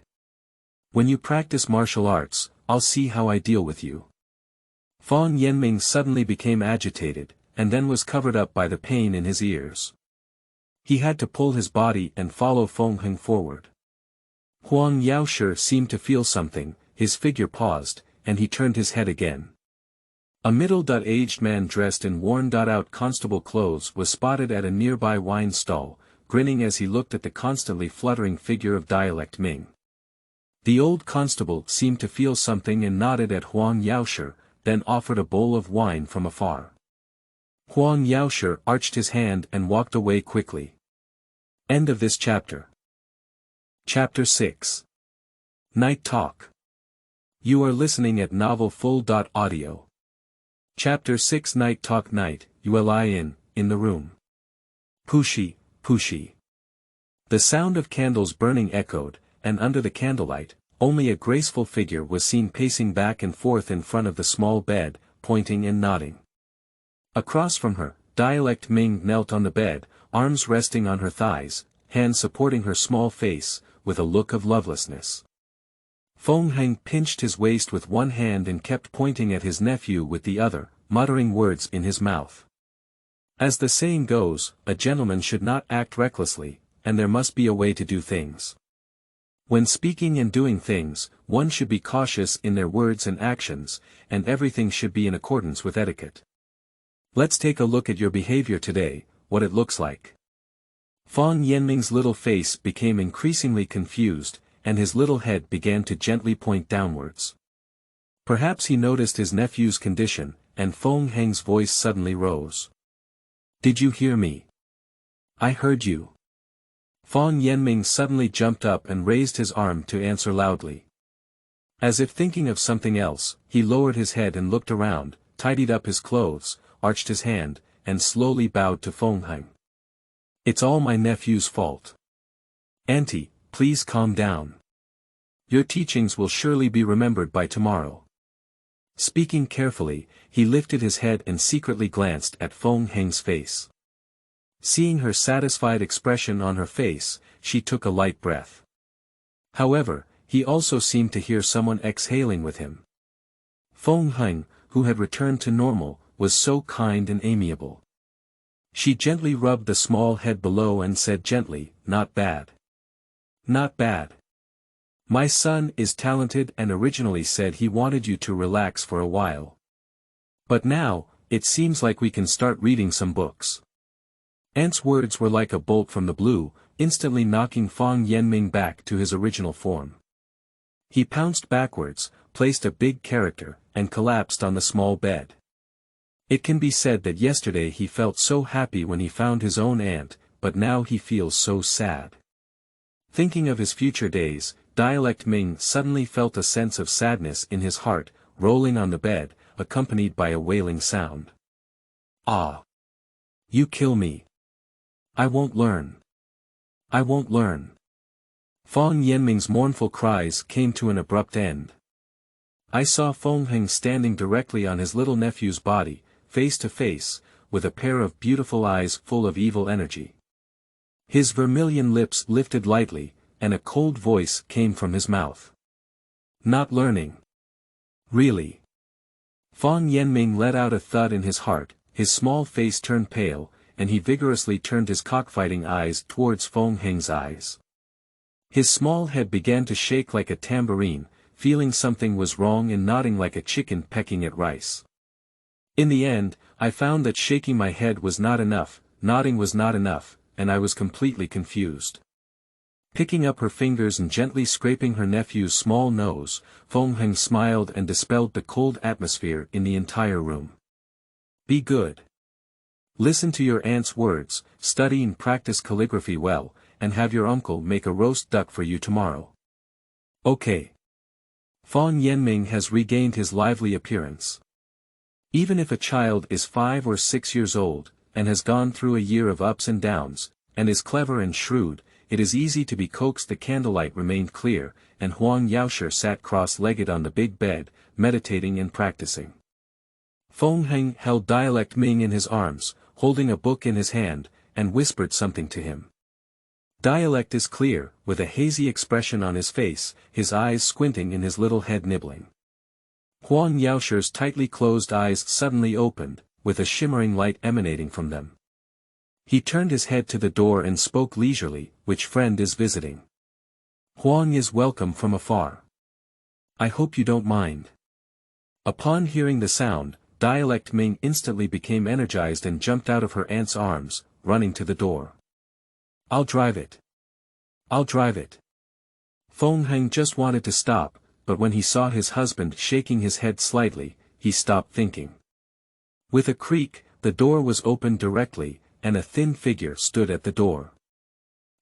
When you practice martial arts, I'll see how I deal with you." Feng Yanming suddenly became agitated, and then was covered up by the pain in his ears. He had to pull his body and follow Feng Heng forward. Huang Laoxie seemed to feel something, his figure paused, and he turned his head again. A middle-aged man dressed in worn-out constable clothes was spotted at a nearby wine stall, grinning as he looked at the constantly fluttering figure of Dialect Ming. The old constable seemed to feel something and nodded at Huang Laoxie, then offered a bowl of wine from afar. Huang Laoxie arched his hand and walked away quickly. End of this chapter. Chapter 6. Night Talk. You are listening at novelfull.audio. Chapter 6 Night Talk. Night, you lie in the room. Pushy, pushy. The sound of candles burning echoed, and under the candlelight, only a graceful figure was seen pacing back and forth in front of the small bed, pointing and nodding. Across from her, Dialect Ming knelt on the bed, arms resting on her thighs, hands supporting her small face, with a look of lovelessness. Feng Heng pinched his waist with one hand and kept pointing at his nephew with the other, muttering words in his mouth. As the saying goes, a gentleman should not act recklessly, and there must be a way to do things. When speaking and doing things, one should be cautious in their words and actions, and everything should be in accordance with etiquette. Let's take a look at your behavior today, what it looks like. Feng Yanming's little face became increasingly confused, and his little head began to gently point downwards. Perhaps he noticed his nephew's condition, and Feng Heng's voice suddenly rose. "Did you hear me? I heard you." Feng Yanming suddenly jumped up and raised his arm to answer loudly. As if thinking of something else, he lowered his head and looked around, tidied up his clothes, arched his hand, and slowly bowed to Feng Heng. "It's all my nephew's fault. Auntie, please calm down. Your teachings will surely be remembered by tomorrow." Speaking carefully, he lifted his head and secretly glanced at Feng Heng's face. Seeing her satisfied expression on her face, she took a light breath. However, he also seemed to hear someone exhaling with him. Feng Heng, who had returned to normal, was so kind and amiable. She gently rubbed the small head below and said gently, "Not bad. Not bad. My son is talented and originally said he wanted you to relax for a while. But now, it seems like we can start reading some books." Aunt's words were like a bolt from the blue, instantly knocking Feng Yanming back to his original form. He pounced backwards, placed a big character, and collapsed on the small bed. It can be said that yesterday he felt so happy when he found his own aunt, but now he feels so sad. Thinking of his future days, Dialect Ming suddenly felt a sense of sadness in his heart, rolling on the bed, accompanied by a wailing sound. Ah! You kill me. I won't learn. I won't learn. Feng Yanming's mournful cries came to an abrupt end. I saw Feng Heng standing directly on his little nephew's body, face to face, with a pair of beautiful eyes full of evil energy. His vermilion lips lifted lightly, and a cold voice came from his mouth. Not learning. Really? Feng Yanming let out a thud in his heart, his small face turned pale, and he vigorously turned his cockfighting eyes towards Feng Heng's eyes. His small head began to shake like a tambourine, feeling something was wrong and nodding like a chicken pecking at rice. In the end, I found that shaking my head was not enough, nodding was not enough, and I was completely confused. Picking up her fingers and gently scraping her nephew's small nose, Feng Heng smiled and dispelled the cold atmosphere in the entire room. Be good. Listen to your aunt's words, study and practice calligraphy well, and have your uncle make a roast duck for you tomorrow. Okay. Feng Yanming has regained his lively appearance. Even if a child is 5 or 6 years old, and has gone through a year of ups and downs, and is clever and shrewd, it is easy to be coaxed. The candlelight remained clear, and Huang Laoxie sat cross-legged on the big bed, meditating and practicing. Feng Heng held Dialect Ming in his arms, holding a book in his hand, and whispered something to him. Dialect is clear, with a hazy expression on his face, his eyes squinting and his little head nibbling. Huang Laoxie's tightly closed eyes suddenly opened, with a shimmering light emanating from them. He turned his head to the door and spoke leisurely, which friend is visiting? Huang is welcome from afar. I hope you don't mind. Upon hearing the sound, Dialect Ming instantly became energized and jumped out of her aunt's arms, running to the door. I'll drive it. I'll drive it. Feng Heng just wanted to stop, but when he saw his husband shaking his head slightly, he stopped thinking. With a creak, the door was opened directly, and a thin figure stood at the door.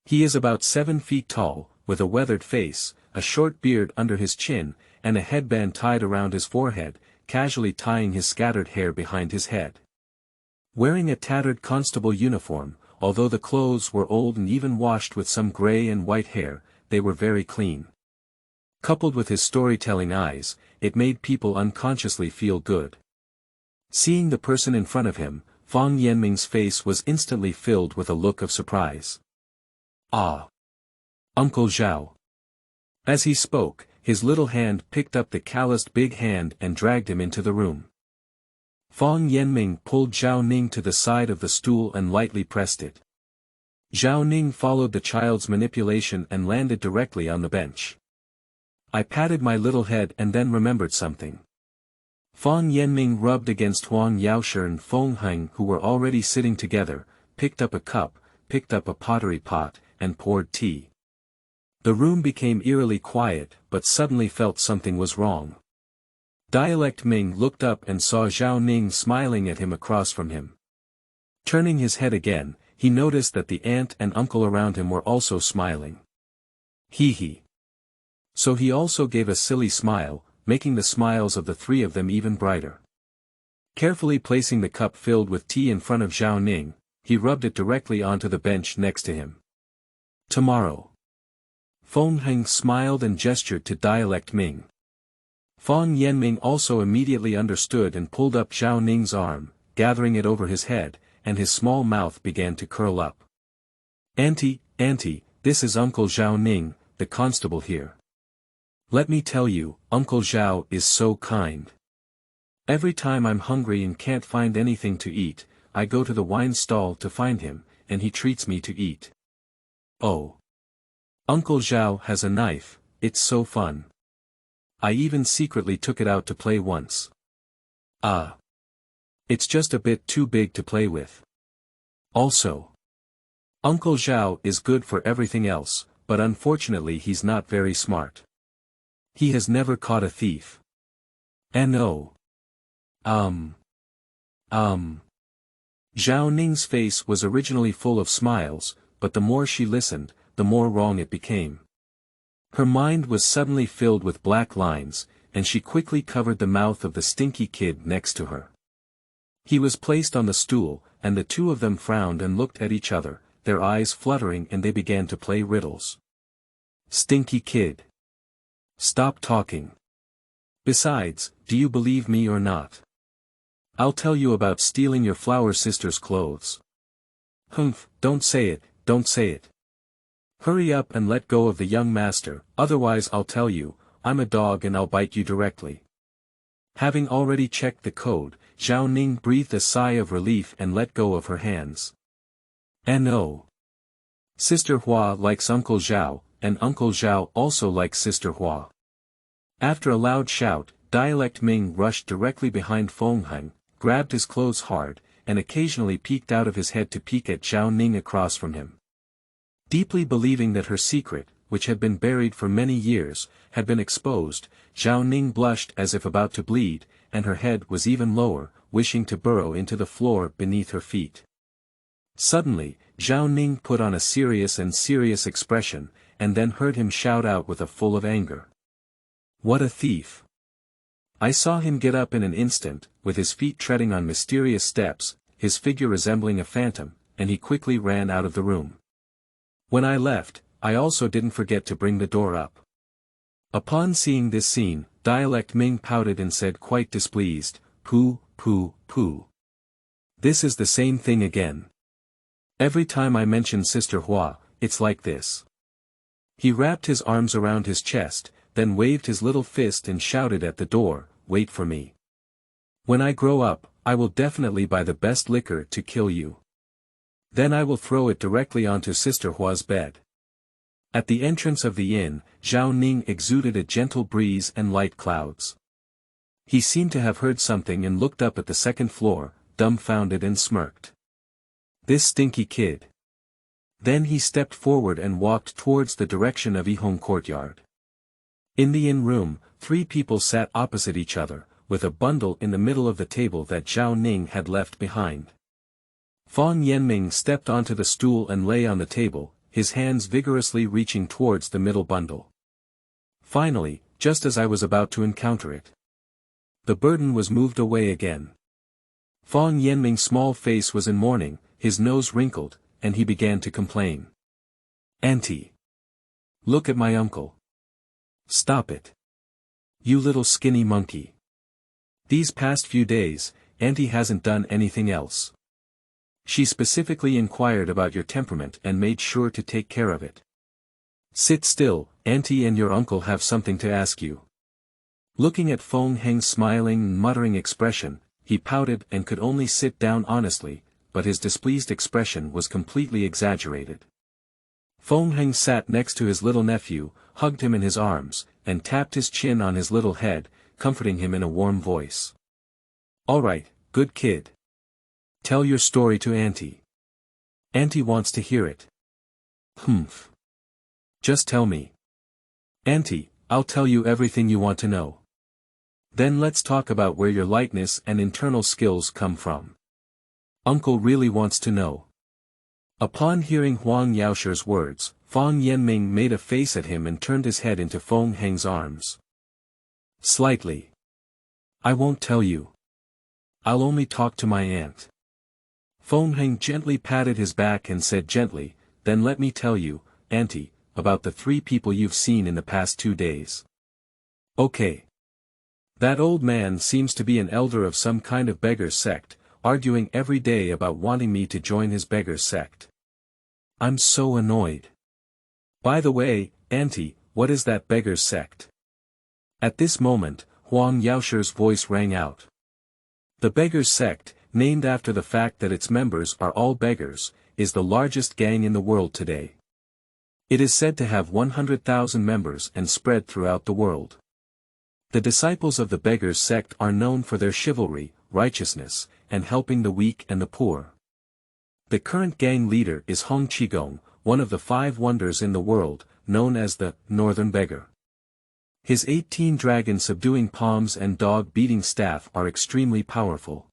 He is about 7 feet tall, with a weathered face, a short beard under his chin, and a headband tied around his forehead, casually tying his scattered hair behind his head. Wearing a tattered constable uniform, although the clothes were old and even washed with some gray and white hair, they were very clean. Coupled with his storytelling eyes, it made people unconsciously feel good. Seeing the person in front of him, Feng Yanming's face was instantly filled with a look of surprise. Ah! Uncle Zhao. As he spoke, his little hand picked up the calloused big hand and dragged him into the room. Feng Yanming pulled Zhao Ning to the side of the stool and lightly pressed it. Zhao Ning followed the child's manipulation and landed directly on the bench. I patted my little head and then remembered something. Feng Yanming rubbed against Huang Laoxie and Feng Heng, who were already sitting together, picked up a cup, picked up a pottery pot, and poured tea. The room became eerily quiet, but suddenly felt something was wrong. Dialect Ming looked up and saw Zhao Ning smiling at him across from him. Turning his head again, he noticed that the aunt and uncle around him were also smiling. Hee. So he also gave a silly smile, making the smiles of the three of them even brighter. Carefully placing the cup filled with tea in front of Zhao Ning, he rubbed it directly onto the bench next to him. Tomorrow. Feng Heng smiled and gestured to Dialect Ming. Feng Yanming also immediately understood and pulled up Zhao Ning's arm, gathering it over his head, and his small mouth began to curl up. Auntie, this is Uncle Zhao Ning, the constable here. Let me tell you, Uncle Zhao is so kind. Every time I'm hungry and can't find anything to eat, I go to the wine stall to find him, and he treats me to eat. Oh. Uncle Zhao has a knife, it's so fun. I even secretly took it out to play once. Ah. It's just a bit too big to play with. Also. Uncle Zhao is good for everything else, but unfortunately he's not very smart. He has never caught a thief. And oh. Zhao Ning's face was originally full of smiles, but the more she listened, the more wrong it became. Her mind was suddenly filled with black lines, and she quickly covered the mouth of the stinky kid next to her. He was placed on the stool, and the two of them frowned and looked at each other, their eyes fluttering, and they began to play riddles. Stinky kid. Stop talking. Besides, do you believe me or not? I'll tell you about stealing your flower sister's clothes. Humph, don't say it, don't say it. Hurry up and let go of the young master, otherwise I'll tell you, I'm a dog and I'll bite you directly. Having already checked the code, Zhao Ning breathed a sigh of relief and let go of her hands. No. Sister Hua likes Uncle Zhao, and Uncle Zhao also likes Sister Hua. After a loud shout, Dialect Ming rushed directly behind Feng Heng, grabbed his clothes hard, and occasionally peeked out of his head to peek at Zhao Ning across from him. Deeply believing that her secret, which had been buried for many years, had been exposed, Zhao Ning blushed as if about to bleed, and her head was even lower, wishing to burrow into the floor beneath her feet. Suddenly, Zhao Ning put on a serious expression, and then heard him shout out with a full of anger. What a thief! I saw him get up in an instant, with his feet treading on mysterious steps, his figure resembling a phantom, and he quickly ran out of the room. When I left, I also didn't forget to bring the door up. Upon seeing this scene, Dialect Ming pouted and said quite displeased, "Pooh, pooh, pooh. This is the same thing again. Every time I mention Sister Hua, it's like this." He wrapped his arms around his chest, then waved his little fist and shouted at the door, "Wait for me. When I grow up, I will definitely buy the best liquor to kill you. Then I will throw it directly onto Sister Hua's bed." At the entrance of the inn, Zhao Ning exuded a gentle breeze and light clouds. He seemed to have heard something and looked up at the second floor, dumbfounded and smirked. This stinky kid. Then he stepped forward and walked towards the direction of Yihong Courtyard. In the inn room, 3 people sat opposite each other, with a bundle in the middle of the table that Zhao Ning had left behind. Fang Yanming stepped onto the stool and lay on the table, his hands vigorously reaching towards the middle bundle. Finally, just as I was about to encounter it, the burden was moved away again. Fang Yanming's small face was in mourning, his nose wrinkled, and he began to complain. "Auntie! Look at my uncle. Stop it. You little skinny monkey. These past few days, Auntie hasn't done anything else. She specifically inquired about your temperament and made sure to take care of it. Sit still, Auntie and your uncle have something to ask you." Looking at Feng Heng's smiling and muttering expression, he pouted and could only sit down honestly, but his displeased expression was completely exaggerated. Feng Heng sat next to his little nephew, hugged him in his arms, and tapped his chin on his little head, comforting him in a warm voice. "All right, good kid. Tell your story to Auntie. Auntie wants to hear it." "Humph. Just tell me. Auntie, I'll tell you everything you want to know. Then let's talk about where your lightness and internal skills come from. Uncle really wants to know." Upon hearing Huang Laoxie's words, Fang Yanming made a face at him and turned his head into Feng Heng's arms. "Slightly. I won't tell you. I'll only talk to my aunt." Feng Heng gently patted his back and said gently, "Then let me tell you, Auntie, about the 3 people you've seen in the past 2 days. Okay. That old man seems to be an elder of some kind of beggar sect, arguing every day about wanting me to join his beggar sect. I'm so annoyed. By the way, Auntie, what is that beggar sect?" At this moment, Huang Laoxie's voice rang out. The beggar sect, named after the fact that its members are all beggars, is the largest gang in the world today. It is said to have 100,000 members and spread throughout the world. The disciples of the beggars sect are known for their chivalry, righteousness, and helping the weak and the poor. The current gang leader is Hong Qigong, one of the 5 wonders in the world, known as the Northern Beggar. His 18 dragon subduing palms and dog beating staff are extremely powerful.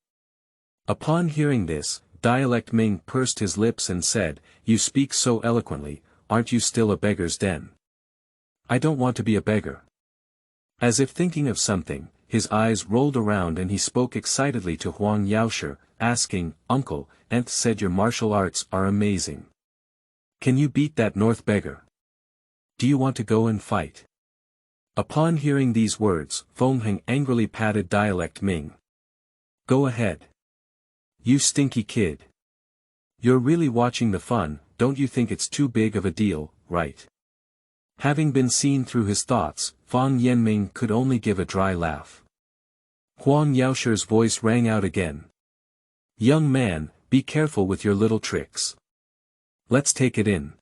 Upon hearing this, Dialect Ming pursed his lips and said, "You speak so eloquently, aren't you still a beggar's den?" "I don't want to be a beggar." As if thinking of something, his eyes rolled around and he spoke excitedly to Huang Laoxie, asking, "Uncle, Aunt said your martial arts are amazing. Can you beat that North beggar? Do you want to go and fight?" Upon hearing these words, Feng Heng angrily patted Dialect Ming. "Go ahead. You stinky kid. You're really watching the fun, don't you think it's too big of a deal, right?" Having been seen through his thoughts, Fang Yanming could only give a dry laugh. Huang Laoxie's voice rang out again. "Young man, be careful with your little tricks. Let's take it in.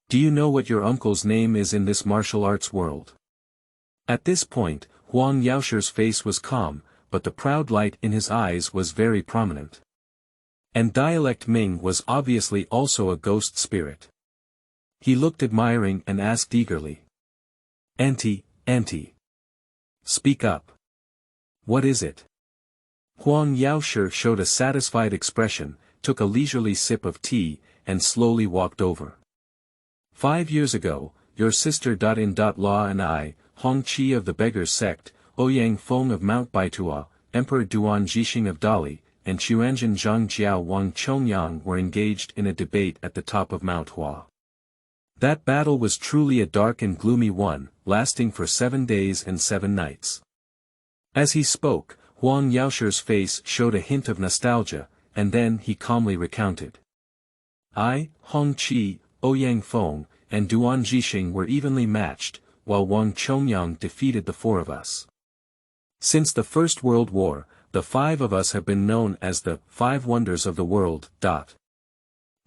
Do you know what your uncle's name is in this martial arts world?" At this point, Huang Laoxie's face was calm, but the proud light in his eyes was very prominent. And Dialect Ming was obviously also a ghost spirit. He looked admiring and asked eagerly. Auntie, Auntie. Speak up. What is it?" Huang Laoxie showed a satisfied expression, took a leisurely sip of tea, and slowly walked over. 5 years ago, your sister in-law and I, Hong Qi of the Beggar sect, Ouyang Feng of Mount Baitua, Emperor Duan Jixing of Dali, and Chuanjin Zhangjiao Wang Chongyang were engaged in a debate at the top of Mount Hua. That battle was truly a dark and gloomy one, lasting for 7 days and 7 nights. As he spoke, Huang Laoxie's face showed a hint of nostalgia, and then he calmly recounted. "I, Hong Qi, Ouyang Feng, and Duan Jixing were evenly matched, while Wang Chongyang defeated the 4 of us. Since the First World War, the 5 of us have been known as the 5 Wonders of the World.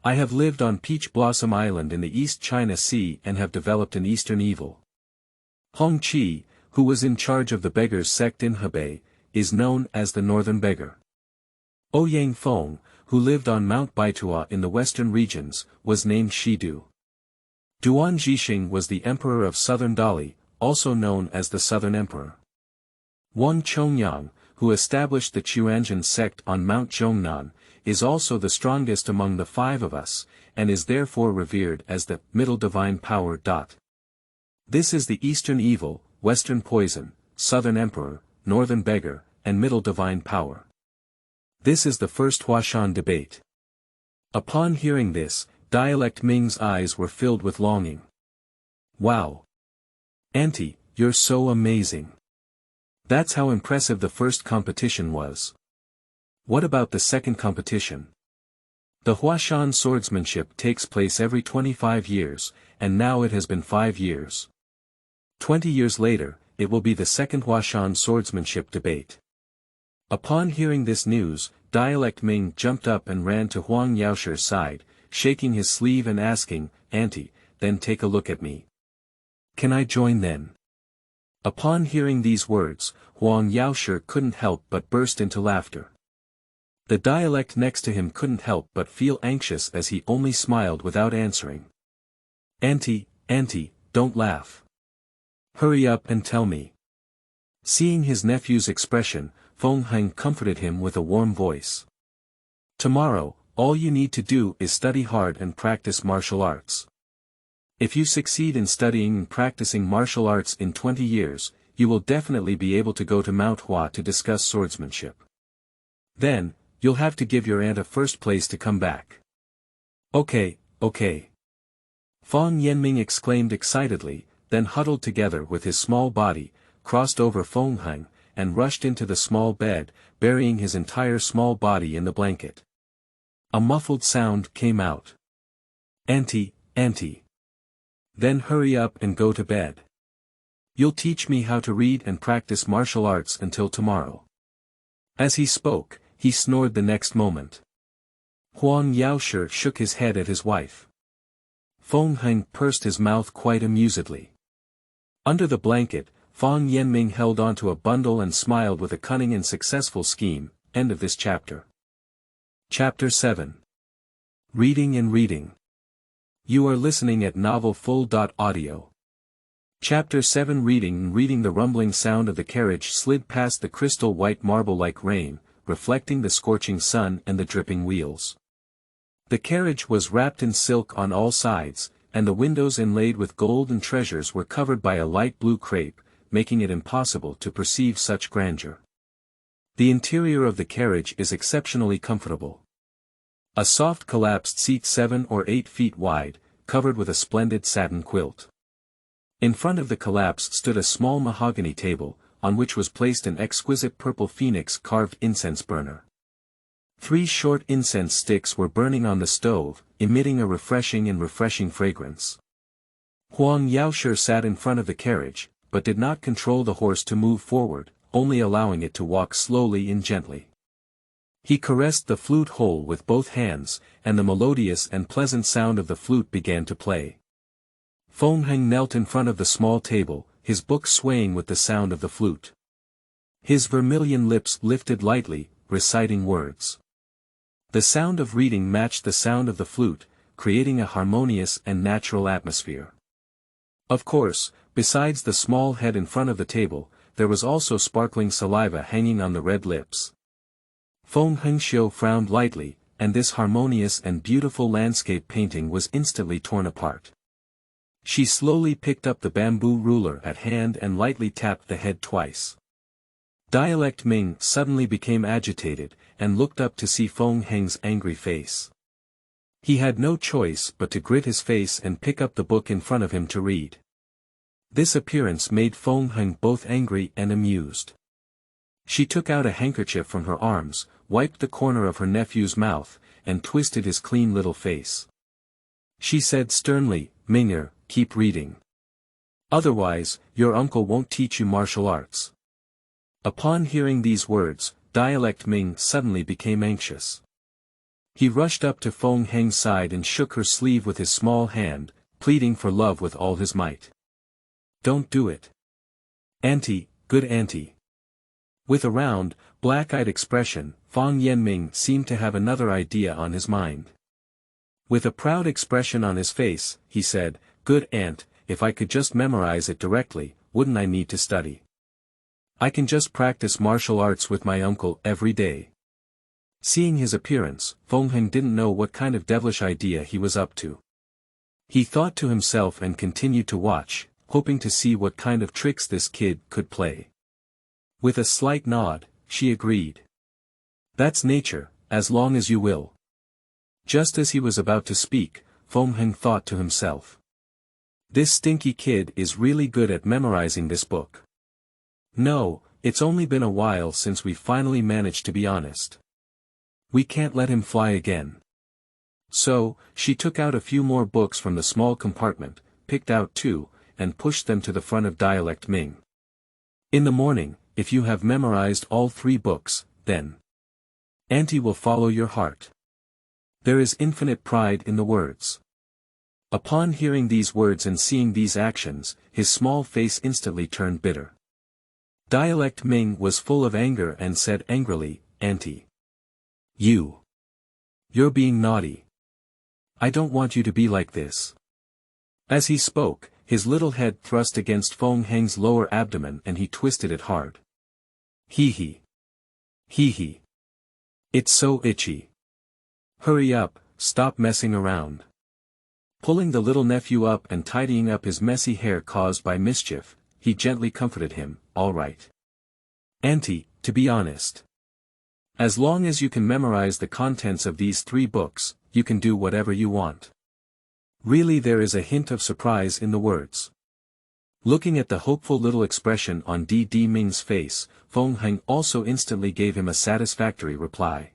I have lived on Peach Blossom Island in the East China Sea and have developed an Eastern evil. Hong Qi, who was in charge of the Beggars sect in Hebei, is known as the Northern Beggar. Ouyang Feng, who lived on Mount Baitua in the western regions, was named Shidu. Duan Jixing was the emperor of southern Dali, also known as the Southern Emperor. Wang Chongyang, who established the Chuanjin sect on Mount Zhongnan, is also the strongest among the 5 of us, and is therefore revered as the Middle Divine Power. This is the Eastern Evil, Western Poison, Southern Emperor, Northern Beggar, and Middle Divine Power. This is the first Huashan debate." Upon hearing this, Dialect Ming's eyes were filled with longing. "Wow! Auntie, you're so amazing. That's how impressive the first competition was. What about the second competition?" "The Huashan swordsmanship takes place every 25 years, and now it has been 5 years. 20 years later, it will be the second Huashan swordsmanship debate." Upon hearing this news, Dialect Ming jumped up and ran to Huang Laoxie's side, shaking his sleeve and asking, "Auntie, then take a look at me. Can I join then?" Upon hearing these words, Huang Laoxie couldn't help but burst into laughter. The dialect next to him couldn't help but feel anxious as he only smiled without answering. Auntie, don't laugh. Hurry up and tell me." Seeing his nephew's expression, Feng Heng comforted him with a warm voice. "Tomorrow, all you need to do is study hard and practice martial arts. If you succeed in studying and practicing martial arts in 20 years, you will definitely be able to go to Mount Hua to discuss swordsmanship. Then, you'll have to give your aunt a first place to come back." Okay. Fang Yanming exclaimed excitedly, then huddled together with his small body, crossed over Feng Heng, and rushed into the small bed, burying his entire small body in the blanket. A muffled sound came out. Auntie. Then hurry up and go to bed. You'll teach me how to read and practice martial arts until tomorrow." As he spoke, he snored the next moment. Huang Laoxie shook his head at his wife. Feng Heng pursed his mouth quite amusedly. Under the blanket, Fang Yanming held onto a bundle and smiled with a cunning and successful scheme. End of this chapter. Chapter 7. Reading and Reading. You are listening at novelfull.audio. Chapter 7. Reading. The rumbling sound of the carriage slid past the crystal white marble like rain, reflecting the scorching sun and the dripping wheels. The carriage was wrapped in silk on all sides, and the windows inlaid with gold and treasures were covered by a light blue crepe, making it impossible to perceive such grandeur. The interior of the carriage is exceptionally comfortable. A soft collapsed seat 7 or 8 feet wide, covered with a splendid satin quilt. In front of the collapse stood a small mahogany table, on which was placed an exquisite purple phoenix carved incense burner. 3 short incense sticks were burning on the stove, emitting a refreshing fragrance. Huang Laoxie sat in front of the carriage, but did not control the horse to move forward, only allowing it to walk slowly and gently. He caressed the flute hole with both hands, and the melodious and pleasant sound of the flute began to play. Feng Heng knelt in front of the small table, his book swaying with the sound of the flute. His vermilion lips lifted lightly, reciting words. The sound of reading matched the sound of the flute, creating a harmonious and natural atmosphere. Of course, besides the small head in front of the table, there was also sparkling saliva hanging on the red lips. Feng Hengxiu frowned lightly, and this harmonious and beautiful landscape painting was instantly torn apart. She slowly picked up the bamboo ruler at hand and lightly tapped the head twice. Dialect Ming suddenly became agitated, and looked up to see Feng Heng's angry face. He had no choice but to grit his face and pick up the book in front of him to read. This appearance made Feng Heng both angry and amused. She took out a handkerchief from her arms, wiped the corner of her nephew's mouth, and twisted his clean little face. She said sternly, "Ming'er, keep reading. Otherwise, your uncle won't teach you martial arts." Upon hearing these words, Dialect Ming suddenly became anxious. He rushed up to Feng Heng's side and shook her sleeve with his small hand, pleading for love with all his might. "Don't do it. Auntie, good auntie." With a round, black-eyed expression, Feng Yanming seemed to have another idea on his mind. With a proud expression on his face, he said, "Good aunt, if I could just memorize it directly, wouldn't I need to study? I can just practice martial arts with my uncle every day." Seeing his appearance, Feng Heng didn't know what kind of devilish idea he was up to. He thought to himself and continued to watch, hoping to see what kind of tricks this kid could play. With a slight nod, she agreed. "That's nature, as long as you will." Just as he was about to speak, Feng Heng thought to himself. "This stinky kid is really good at memorizing this book. No, it's only been a while since we finally managed to be honest. We can't let him fly again." So, she took out a few more books from the small compartment, picked out 2, and pushed them to the front of Dialect Ming. "In the morning, if you have memorized all 3 books, then Auntie will follow your heart." There is infinite pride in the words. Upon hearing these words and seeing these actions, his small face instantly turned bitter. Dialect Ming was full of anger and said angrily, "Auntie. You're being naughty. I don't want you to be like this." As he spoke, his little head thrust against Feng Heng's lower abdomen and he twisted it hard. Hee. It's so itchy. Hurry up, stop messing around." Pulling the little nephew up and tidying up his messy hair caused by mischief, he gently comforted him, "All right. Auntie, to be honest. As long as you can memorize the contents of these 3 books, you can do whatever you want." Really, there is a hint of surprise in the words. Looking at the hopeful little expression on D. Ming's face, Feng Heng also instantly gave him a satisfactory reply.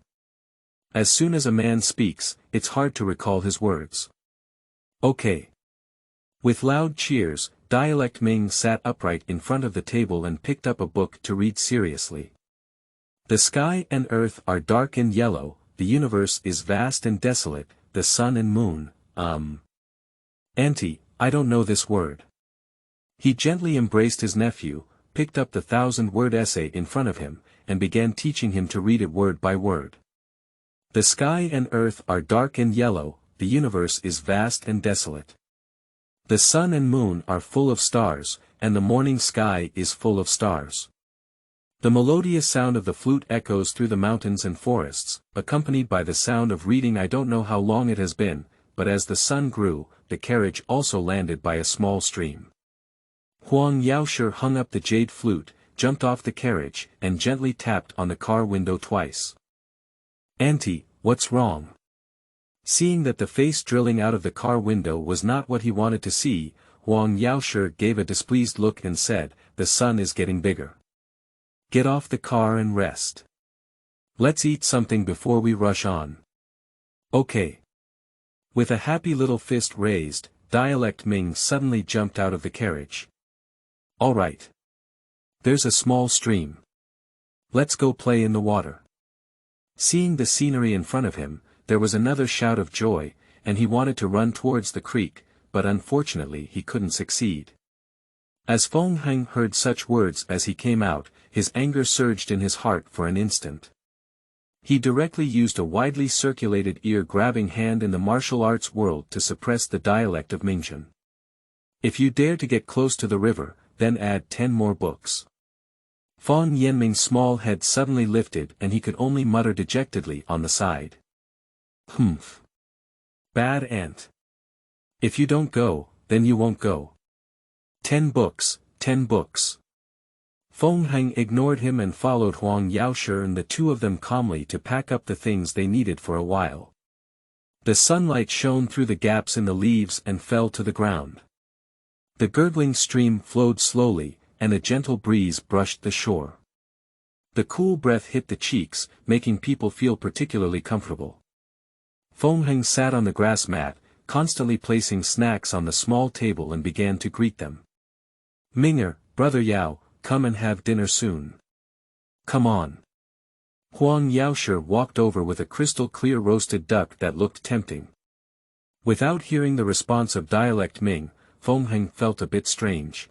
As soon as a man speaks, it's hard to recall his words. "Okay." With loud cheers, Dialect Ming sat upright in front of the table and picked up a book to read seriously. "The sky and earth are dark and yellow, the universe is vast and desolate, the sun and moon, Auntie, I don't know this word." He gently embraced his nephew, picked up the 1,000-word essay in front of him, and began teaching him to read it word by word. "The sky and earth are dark and yellow, the universe is vast and desolate. The sun and moon are full of stars, and the morning sky is full of stars. The melodious sound of the flute echoes through the mountains and forests, accompanied by the sound of reading. I don't know how long it has been, but as the sun grew, the carriage also landed by a small stream. Huang Laoxie hung up the jade flute, jumped off the carriage, and gently tapped on the car window twice. "Auntie, what's wrong?" Seeing that the face drilling out of the car window was not what he wanted to see, Huang Laoxie gave a displeased look and said, "The sun is getting bigger. Get off the car and rest. Let's eat something before we rush on." "Okay." With a happy little fist raised, Dialect Ming suddenly jumped out of the carriage. "All right. There's a small stream. Let's go play in the water." Seeing the scenery in front of him, there was another shout of joy, and he wanted to run towards the creek, but unfortunately he couldn't succeed. As Feng Heng heard such words as he came out, his anger surged in his heart for an instant. He directly used a widely circulated ear-grabbing hand in the martial arts world to suppress the dialect of Mingchen. "If you dare to get close to the river, then add 10 more books." Feng Yanming's small head suddenly lifted and he could only mutter dejectedly on the side. "Humph. Bad ant. If you don't go, then you won't go. 10 books, 10 books. Feng Heng ignored him and followed Huang Laoxie and the two of them calmly to pack up the things they needed for a while. The sunlight shone through the gaps in the leaves and fell to the ground. The gurgling stream flowed slowly, and a gentle breeze brushed the shore. The cool breath hit the cheeks, making people feel particularly comfortable. Feng Heng sat on the grass mat, constantly placing snacks on the small table and began to greet them. "Minger, Brother Yao, come and have dinner soon. Come on." Huang Laoxie walked over with a crystal-clear roasted duck that looked tempting. Without hearing the response of Dialect Ming, Feng Heng felt a bit strange.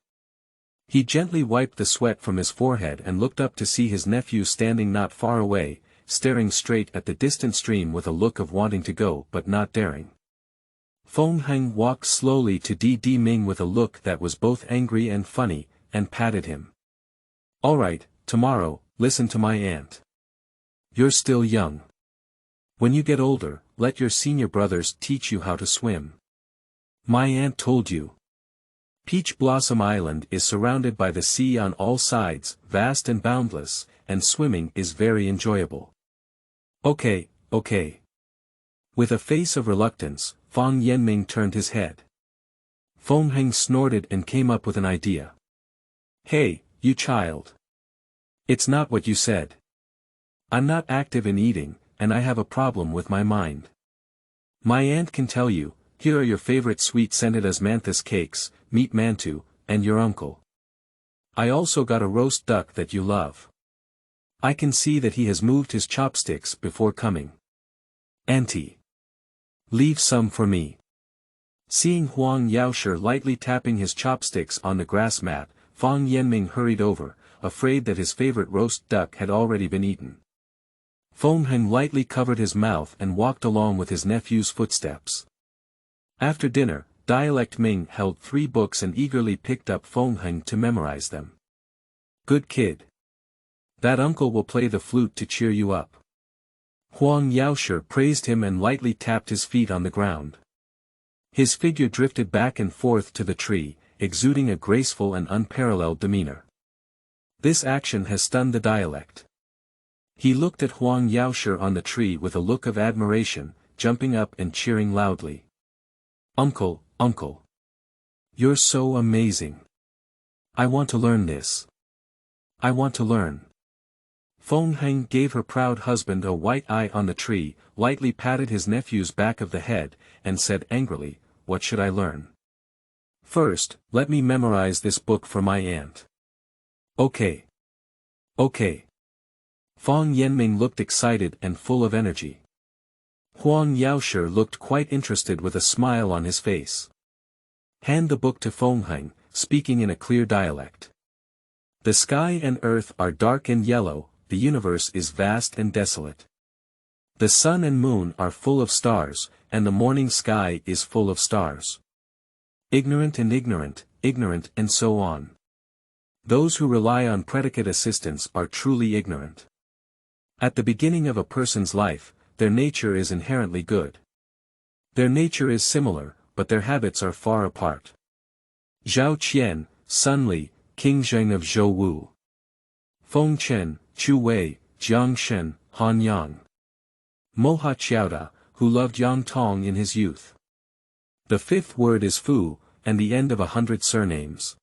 He gently wiped the sweat from his forehead and looked up to see his nephew standing not far away, staring straight at the distant stream with a look of wanting to go but not daring. Feng Heng walked slowly to Di Ming with a look that was both angry and funny, and patted him. "All right, tomorrow, listen to my aunt. You're still young. When you get older, let your senior brothers teach you how to swim. My aunt told you. Peach Blossom Island is surrounded by the sea on all sides, vast and boundless, and swimming is very enjoyable." "Okay, okay." With a face of reluctance, Feng Yanming turned his head. Feng Heng snorted and came up with an idea. "Hey, you child. It's not what you said. I'm not active in eating, and I have a problem with my mind. My aunt can tell you, here are your favorite sweet-scented osmanthus cakes, meat mantu, and your uncle. I also got a roast duck that you love. I can see that he has moved his chopsticks before coming. Auntie. Leave some for me." Seeing Huang Laoxie lightly tapping his chopsticks on the grass mat, Feng Yanming hurried over, afraid that his favorite roast duck had already been eaten. Feng Heng lightly covered his mouth and walked along with his nephew's footsteps. After dinner, Dialect Ming held 3 books and eagerly picked up Feng Heng to memorize them. "Good kid. That uncle will play the flute to cheer you up." Huang Laoxie praised him and lightly tapped his feet on the ground. His figure drifted back and forth to the tree, exuding a graceful and unparalleled demeanor. This action has stunned the dialect. He looked at Huang Laoxie on the tree with a look of admiration, jumping up and cheering loudly. "Uncle, uncle. You're so amazing. I want to learn this. I want to learn." Feng Heng gave her proud husband a white eye on the tree, lightly patted his nephew's back of the head, and said angrily, "What should I learn? First, let me memorize this book for my aunt." "Okay. Okay." Feng Yanming looked excited and full of energy. Huang Laoxie looked quite interested with a smile on his face. "Hand the book to Feng Heng," speaking in a clear dialect. "The sky and earth are dark and yellow, the universe is vast and desolate. The sun and moon are full of stars, and the morning sky is full of stars. Ignorant and ignorant, ignorant and so on. Those who rely on predicate assistance are truly ignorant. At the beginning of a person's life, their nature is inherently good. Their nature is similar, but their habits are far apart. Zhao Qian, Sun Li, King Zheng of Zhou Wu. Feng Chen, Chu Wei, Jiang Shen, Han Yang. Moha Qiaoda, who loved Yang Tong in his youth. The fifth word is Fu, and the end of 100 surnames.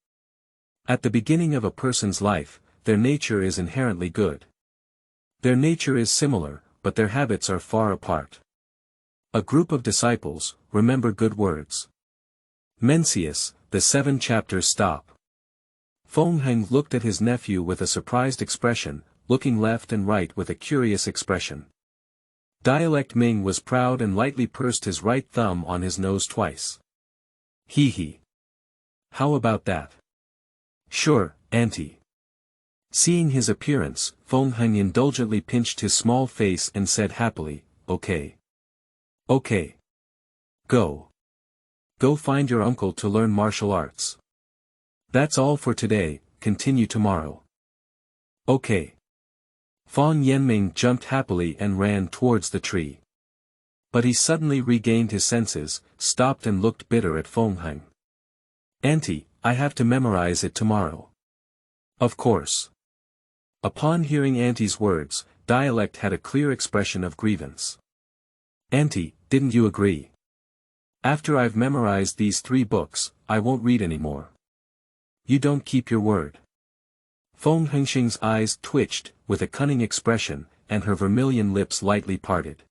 At the beginning of a person's life, their nature is inherently good. Their nature is similar, but their habits are far apart. A group of disciples, remember good words. Mencius, the 7 chapters stop. Feng Heng looked at his nephew with a surprised expression, looking left and right with a curious expression. Dialect Ming was proud and lightly pursed his right thumb on his nose twice. Hee hee. How about that? Sure, Auntie. Seeing his appearance, Feng Heng indulgently pinched his small face and said happily, okay. Okay. Go. Go find your uncle to learn martial arts. That's all for today, continue tomorrow. Okay. Fang Yanming jumped happily and ran towards the tree. But he suddenly regained his senses, stopped and looked bitter at Feng Heng. Auntie, I have to memorize it tomorrow. Of course. Upon hearing Auntie's words, Dialect had a clear expression of grievance. Auntie, didn't you agree? After I've memorized these 3 books, I won't read anymore. You don't keep your word. Feng Hengxing's eyes twitched, with a cunning expression, and her vermilion lips lightly parted.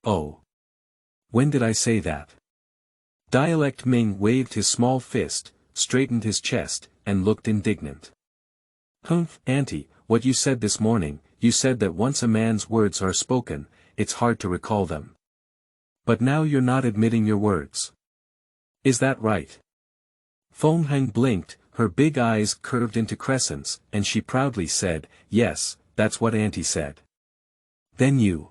Oh. When did I say that? Dialect Ming waved his small fist, straightened his chest, and looked indignant. Humph, Auntie, what you said this morning, you said that once a man's words are spoken, it's hard to recall them. But now you're not admitting your words. Is that right? Feng Heng blinked, her big eyes curved into crescents, and she proudly said, yes, that's what Auntie said. Then you.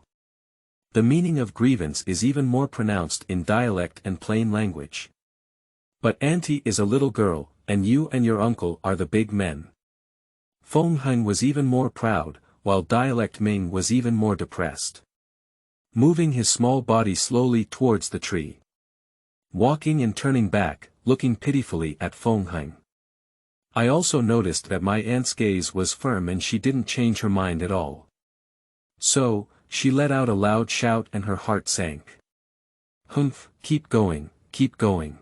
The meaning of grievance is even more pronounced in dialect and plain language. But Auntie is a little girl, and you and your uncle are the big men. Feng Heng was even more proud, while Dialect Ming was even more depressed. Moving his small body slowly towards the tree. Walking and turning back, looking pitifully at Feng Heng. I also noticed that my aunt's gaze was firm and she didn't change her mind at all. So, she let out a loud shout and her heart sank. Humph, keep going, keep going.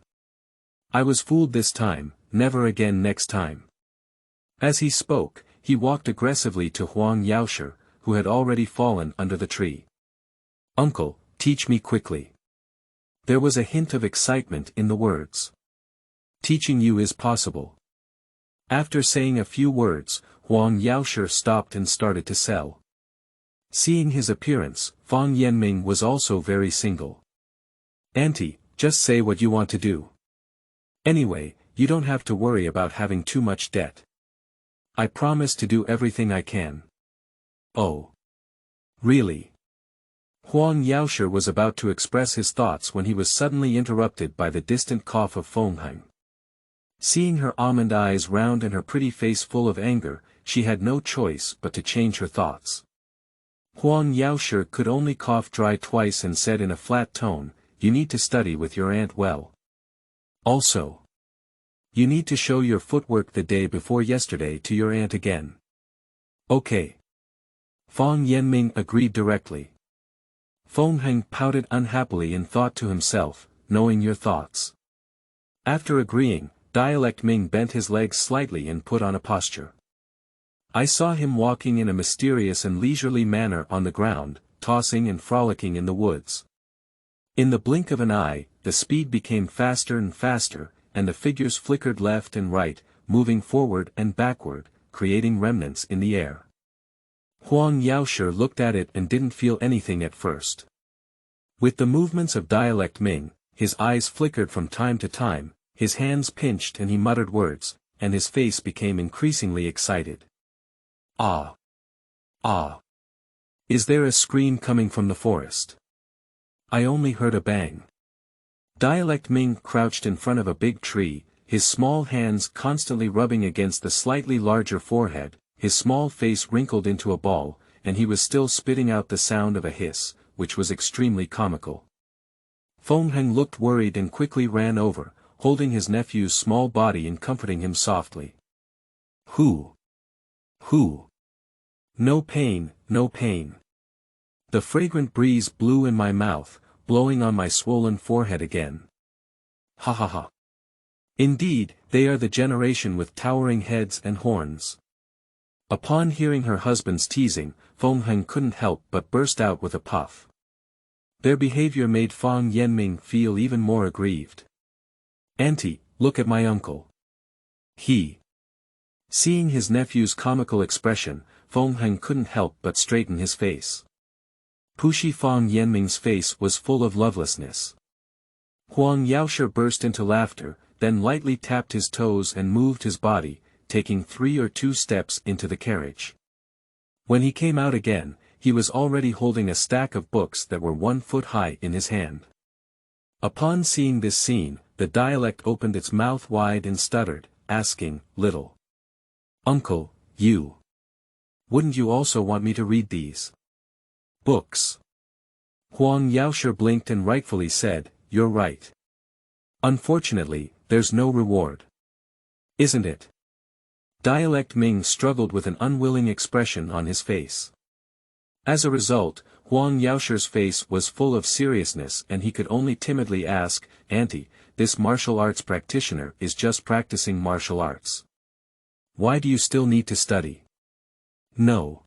I was fooled this time, never again next time. As he spoke, he walked aggressively to Huang Laoxie, who had already fallen under the tree. Uncle, teach me quickly. There was a hint of excitement in the words. Teaching you is possible. After saying a few words, Huang Laoxie stopped and started to sell. Seeing his appearance, Fang Yanming was also very single. Auntie, just say what you want to do. Anyway, you don't have to worry about having too much debt. I promise to do everything I can. Oh. Really? Huang Laoxie was about to express his thoughts when he was suddenly interrupted by the distant cough of Feng Heng. Seeing her almond eyes round and her pretty face full of anger, she had no choice but to change her thoughts. Huang Laoxie could only cough dry twice and said in a flat tone, you need to study with your aunt well. Also, you need to show your footwork the day before yesterday to your aunt again. Okay. Fang Yanming agreed directly. Feng Heng pouted unhappily and thought to himself, knowing your thoughts. After agreeing, Dialect Ming bent his legs slightly and put on a posture. I saw him walking in a mysterious and leisurely manner on the ground, tossing and frolicking in the woods. In the blink of an eye, the speed became faster and faster, and the figures flickered left and right, moving forward and backward, creating remnants in the air. Huang Laoxie looked at it and didn't feel anything at first. With the movements of Dialect Ming, his eyes flickered from time to time, his hands pinched and he muttered words, and his face became increasingly excited. Ah! Ah! Is there a scream coming from the forest? I only heard a bang. Dialect Ming crouched in front of a big tree, his small hands constantly rubbing against the slightly larger forehead, his small face wrinkled into a ball, and he was still spitting out the sound of a hiss, which was extremely comical. Feng Heng looked worried and quickly ran over, holding his nephew's small body and comforting him softly. Who? No pain, no pain. The fragrant breeze blew in my mouth, blowing on my swollen forehead again. Ha ha ha. Indeed, they are the generation with towering heads and horns. Upon hearing her husband's teasing, Feng Heng couldn't help but burst out with a puff. Their behavior made Fang Yanming feel even more aggrieved. Auntie, look at my uncle. Seeing his nephew's comical expression, Feng Heng couldn't help but straighten his face. Pushy Fang Yanming's face was full of lovelessness. Huang Laoxie burst into laughter, then lightly tapped his toes and moved his body, taking 3 or 2 steps into the carriage. When he came out again, he was already holding a stack of books that were 1 foot high in his hand. Upon seeing this scene, the dialect opened its mouth wide and stuttered, asking, "Little uncle, wouldn't you also want me to read these books?" Huang Laoxie blinked and rightfully said, "You're right. Unfortunately, there's no reward. Isn't it?" Dialect Ming struggled with an unwilling expression on his face. As a result, Huang Laoxie's face was full of seriousness and he could only timidly ask, "Auntie, this martial arts practitioner is just practicing martial arts. Why do you still need to study?" No.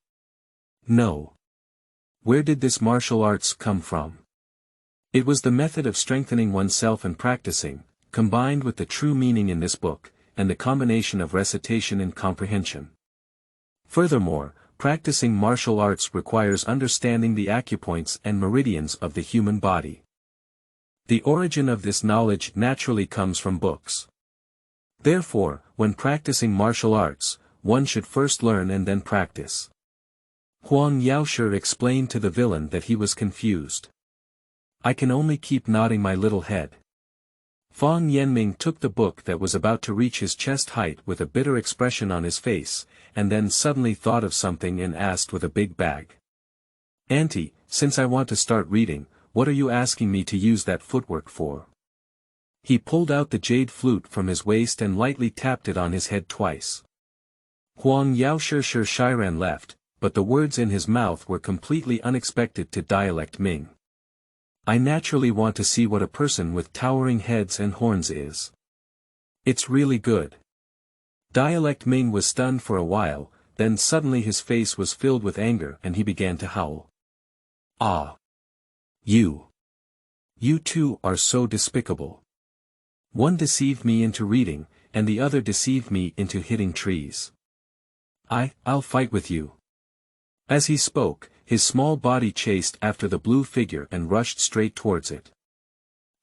Where did this martial arts come from? It was the method of strengthening oneself and practicing, combined with the true meaning in this book, and the combination of recitation and comprehension. Furthermore, practicing martial arts requires understanding the acupoints and meridians of the human body. The origin of this knowledge naturally comes from books. Therefore, when practicing martial arts, one should first learn and then practice. Huang Laoxie explained to the villain that he was confused. I can only keep nodding my little head. Fang Yanming took the book that was about to reach his chest height with a bitter expression on his face, and then suddenly thought of something and asked with a big bag. Auntie, since I want to start reading, what are you asking me to use that footwork for? He pulled out the jade flute from his waist and lightly tapped it on his head twice. Huang Laoxie Shiran left, but the words in his mouth were completely unexpected to Dialect Ming. I naturally want to see what a person with towering heads and horns is. It's really good. Dialect Ming was stunned for a while, then suddenly his face was filled with anger and he began to howl. Ah! You two are so despicable. One deceived me into reading, and the other deceived me into hitting trees. I'll fight with you. As he spoke, his small body chased after the blue figure and rushed straight towards it.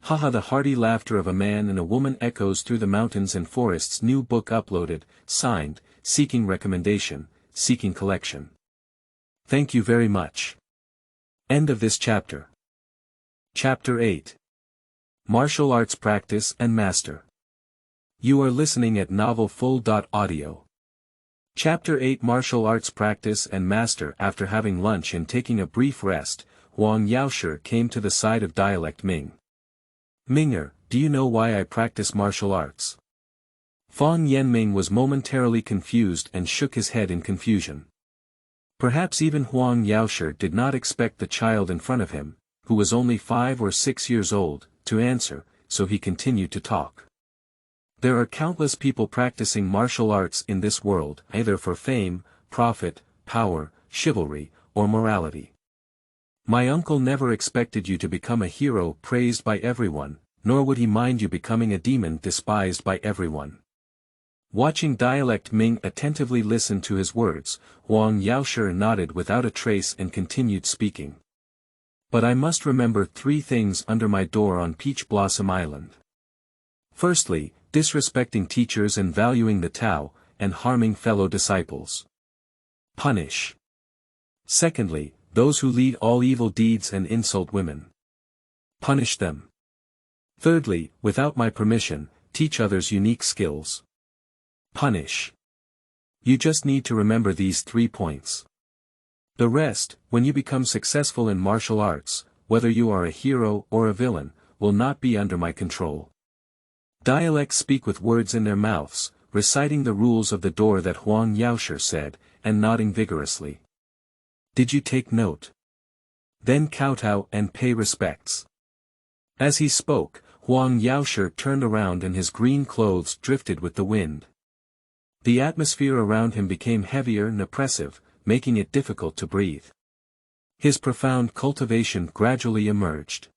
Haha, the hearty laughter of a man and a woman echoes through the mountains and forests. New book uploaded, signed, seeking recommendation, seeking collection. Thank you very much. End of this chapter. Chapter 8. Martial Arts Practice and Master. You are listening at novelfull.audio. Chapter 8 Martial Arts Practice and Master. After having lunch and taking a brief rest, Huang Laoxie came to the side of Dialect Ming. Minger, do you know why I practice martial arts? Fang Yanming was momentarily confused and shook his head in confusion. Perhaps even Huang Laoxie did not expect the child in front of him, who was only 5 or 6 years old, to answer, so he continued to talk. There are countless people practicing martial arts in this world, either for fame, profit, power, chivalry, or morality. My uncle never expected you to become a hero praised by everyone, nor would he mind you becoming a demon despised by everyone. Watching Dialect Ming attentively listen to his words, Huang Laoxie nodded without a trace and continued speaking. But I must remember 3 things under my door on Peach Blossom Island. Firstly, disrespecting teachers and valuing the Tao, and harming fellow disciples. Punish. Secondly, those who lead all evil deeds and insult women. Punish them. Thirdly, without my permission, teach others unique skills. Punish. You just need to remember these 3 points. The rest, when you become successful in martial arts, whether you are a hero or a villain, will not be under my control. Dialects speak with words in their mouths, reciting the rules of the door that Huang Laoxie said, and nodding vigorously. Did you take note? Then kowtow and pay respects. As he spoke, Huang Laoxie turned around and his green clothes drifted with the wind. The atmosphere around him became heavier and oppressive, making it difficult to breathe. His profound cultivation gradually emerged.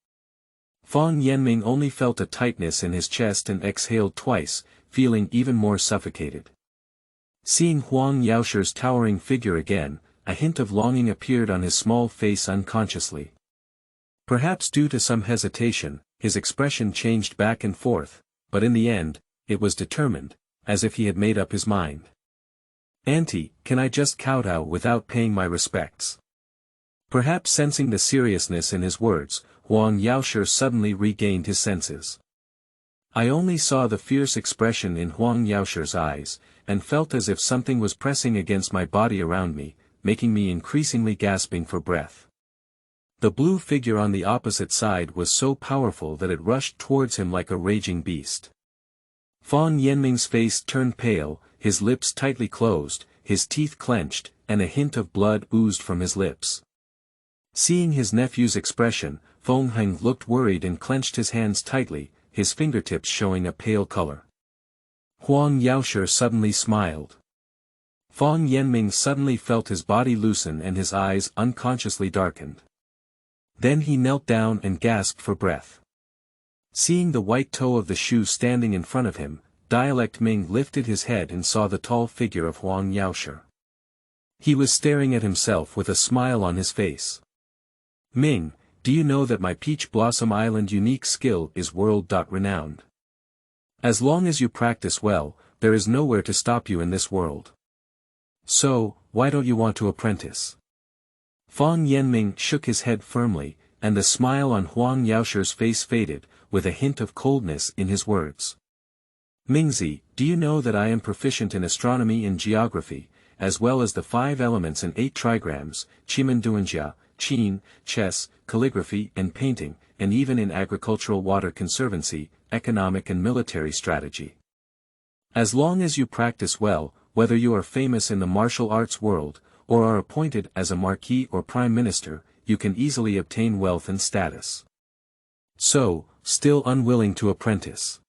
Fang Yanming only felt a tightness in his chest and exhaled twice, feeling even more suffocated. Seeing Huang Laoxie's towering figure again, a hint of longing appeared on his small face unconsciously. Perhaps due to some hesitation, his expression changed back and forth, but in the end, it was determined, as if he had made up his mind. Auntie, can I just kowtow without paying my respects? Perhaps sensing the seriousness in his words, Huang Laoxie suddenly regained his senses. I only saw the fierce expression in Huang Laoxie's eyes, and felt as if something was pressing against my body around me, making me increasingly gasping for breath. The blue figure on the opposite side was so powerful that it rushed towards him like a raging beast. Fang Yanming's face turned pale, his lips tightly closed, his teeth clenched, and a hint of blood oozed from his lips. Seeing his nephew's expression, Feng Heng looked worried and clenched his hands tightly, his fingertips showing a pale color. Huang Laoxie suddenly smiled. Fang Yanming suddenly felt his body loosen and his eyes unconsciously darkened. Then he knelt down and gasped for breath. Seeing the white toe of the shoe standing in front of him, Dialect Ming lifted his head and saw the tall figure of Huang Laoxie. He was staring at himself with a smile on his face. Ming, do you know that my Peach Blossom Island unique skill is world-renowned? As long as you practice well, there is nowhere to stop you in this world. So, why don't you want to apprentice? Fang Yanming shook his head firmly, and the smile on Huang Laoxie's face faded, with a hint of coldness in his words. Mingzi, do you know that I am proficient in astronomy and geography, as well as the 5 elements and 8 trigrams, Chimenduanjia, Qin, chess, calligraphy and painting, and even in agricultural water conservancy, economic and military strategy. As long as you practice well, whether you are famous in the martial arts world, or are appointed as a marquis or prime minister, you can easily obtain wealth and status. So, still unwilling to apprentice?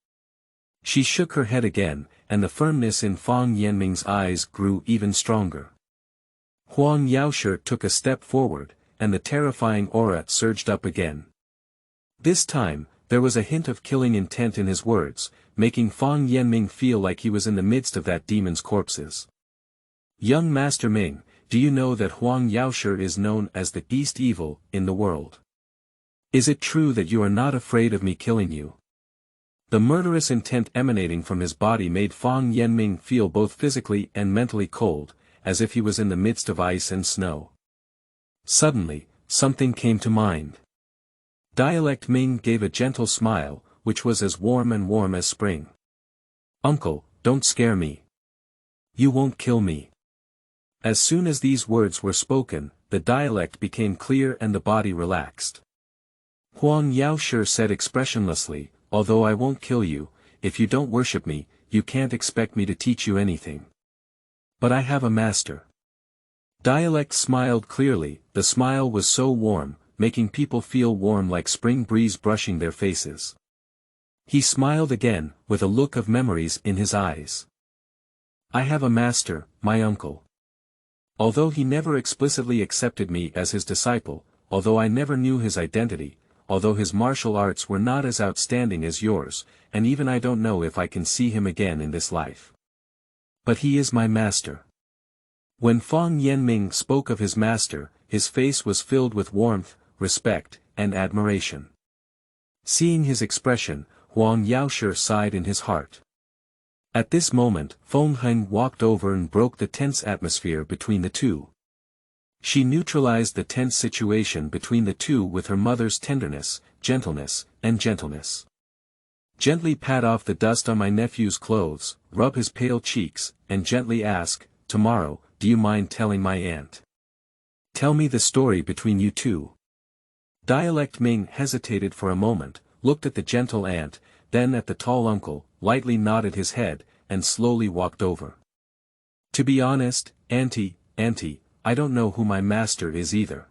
She shook her head again, and the firmness in Fang Yanming's eyes grew even stronger. Huang Laoxie took a step forward, and the terrifying aura surged up again. This time, there was a hint of killing intent in his words, making Fang Yanming feel like he was in the midst of that demon's corpses. Young Master Ming, do you know that Huang Laoxie is known as the East Evil in the world? Is it true that you are not afraid of me killing you? The murderous intent emanating from his body made Fang Yanming feel both physically and mentally cold, as if he was in the midst of ice and snow. Suddenly, something came to mind. Dialect Ming gave a gentle smile, which was as warm as spring. Uncle, don't scare me. You won't kill me. As soon as these words were spoken, the dialect became clear and the body relaxed. Huang Laoxie said expressionlessly, although I won't kill you, if you don't worship me, you can't expect me to teach you anything. But I have a master. Dialect smiled clearly, the smile was so warm, making people feel warm like spring breeze brushing their faces. He smiled again, with a look of memories in his eyes. I have a master, my uncle. Although he never explicitly accepted me as his disciple, although I never knew his identity, although his martial arts were not as outstanding as yours, and even I don't know if I can see him again in this life. But he is my master. When Fang Yanming spoke of his master, his face was filled with warmth, respect, and admiration. Seeing his expression, Huang Laoxie sighed in his heart. At this moment, Feng Heng walked over and broke the tense atmosphere between the two. She neutralized the tense situation between the two with her mother's tenderness, gentleness, and gentleness. Gently pat off the dust on my nephew's clothes, rub his pale cheeks, and gently ask, "Tomorrow, do you mind telling my aunt? Tell me the story between you two." Dialect Ming hesitated for a moment, looked at the gentle aunt, then at the tall uncle, lightly nodded his head, and slowly walked over. "To be honest, Auntie, I don't know who my master is either.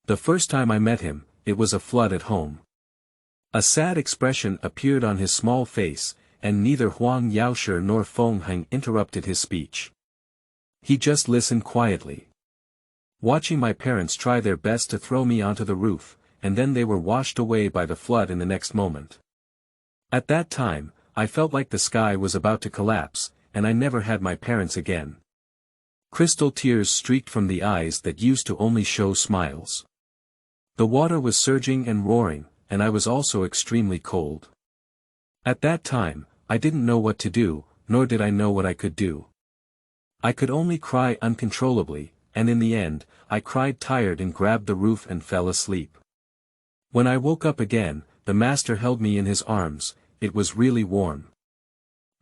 The first time I met him, it was a flood at home." A sad expression appeared on his small face, and neither Huang Laoxie nor Feng Heng interrupted his speech. He just listened quietly. Watching my parents try their best to throw me onto the roof, and then they were washed away by the flood in the next moment. At that time, I felt like the sky was about to collapse, and I never had my parents again. Crystal tears streaked from the eyes that used to only show smiles. The water was surging and roaring, and I was also extremely cold. At that time, I didn't know what to do, nor did I know what I could do. I could only cry uncontrollably, and in the end, I cried tired and grabbed the roof and fell asleep. When I woke up again, the master held me in his arms. It was really warm.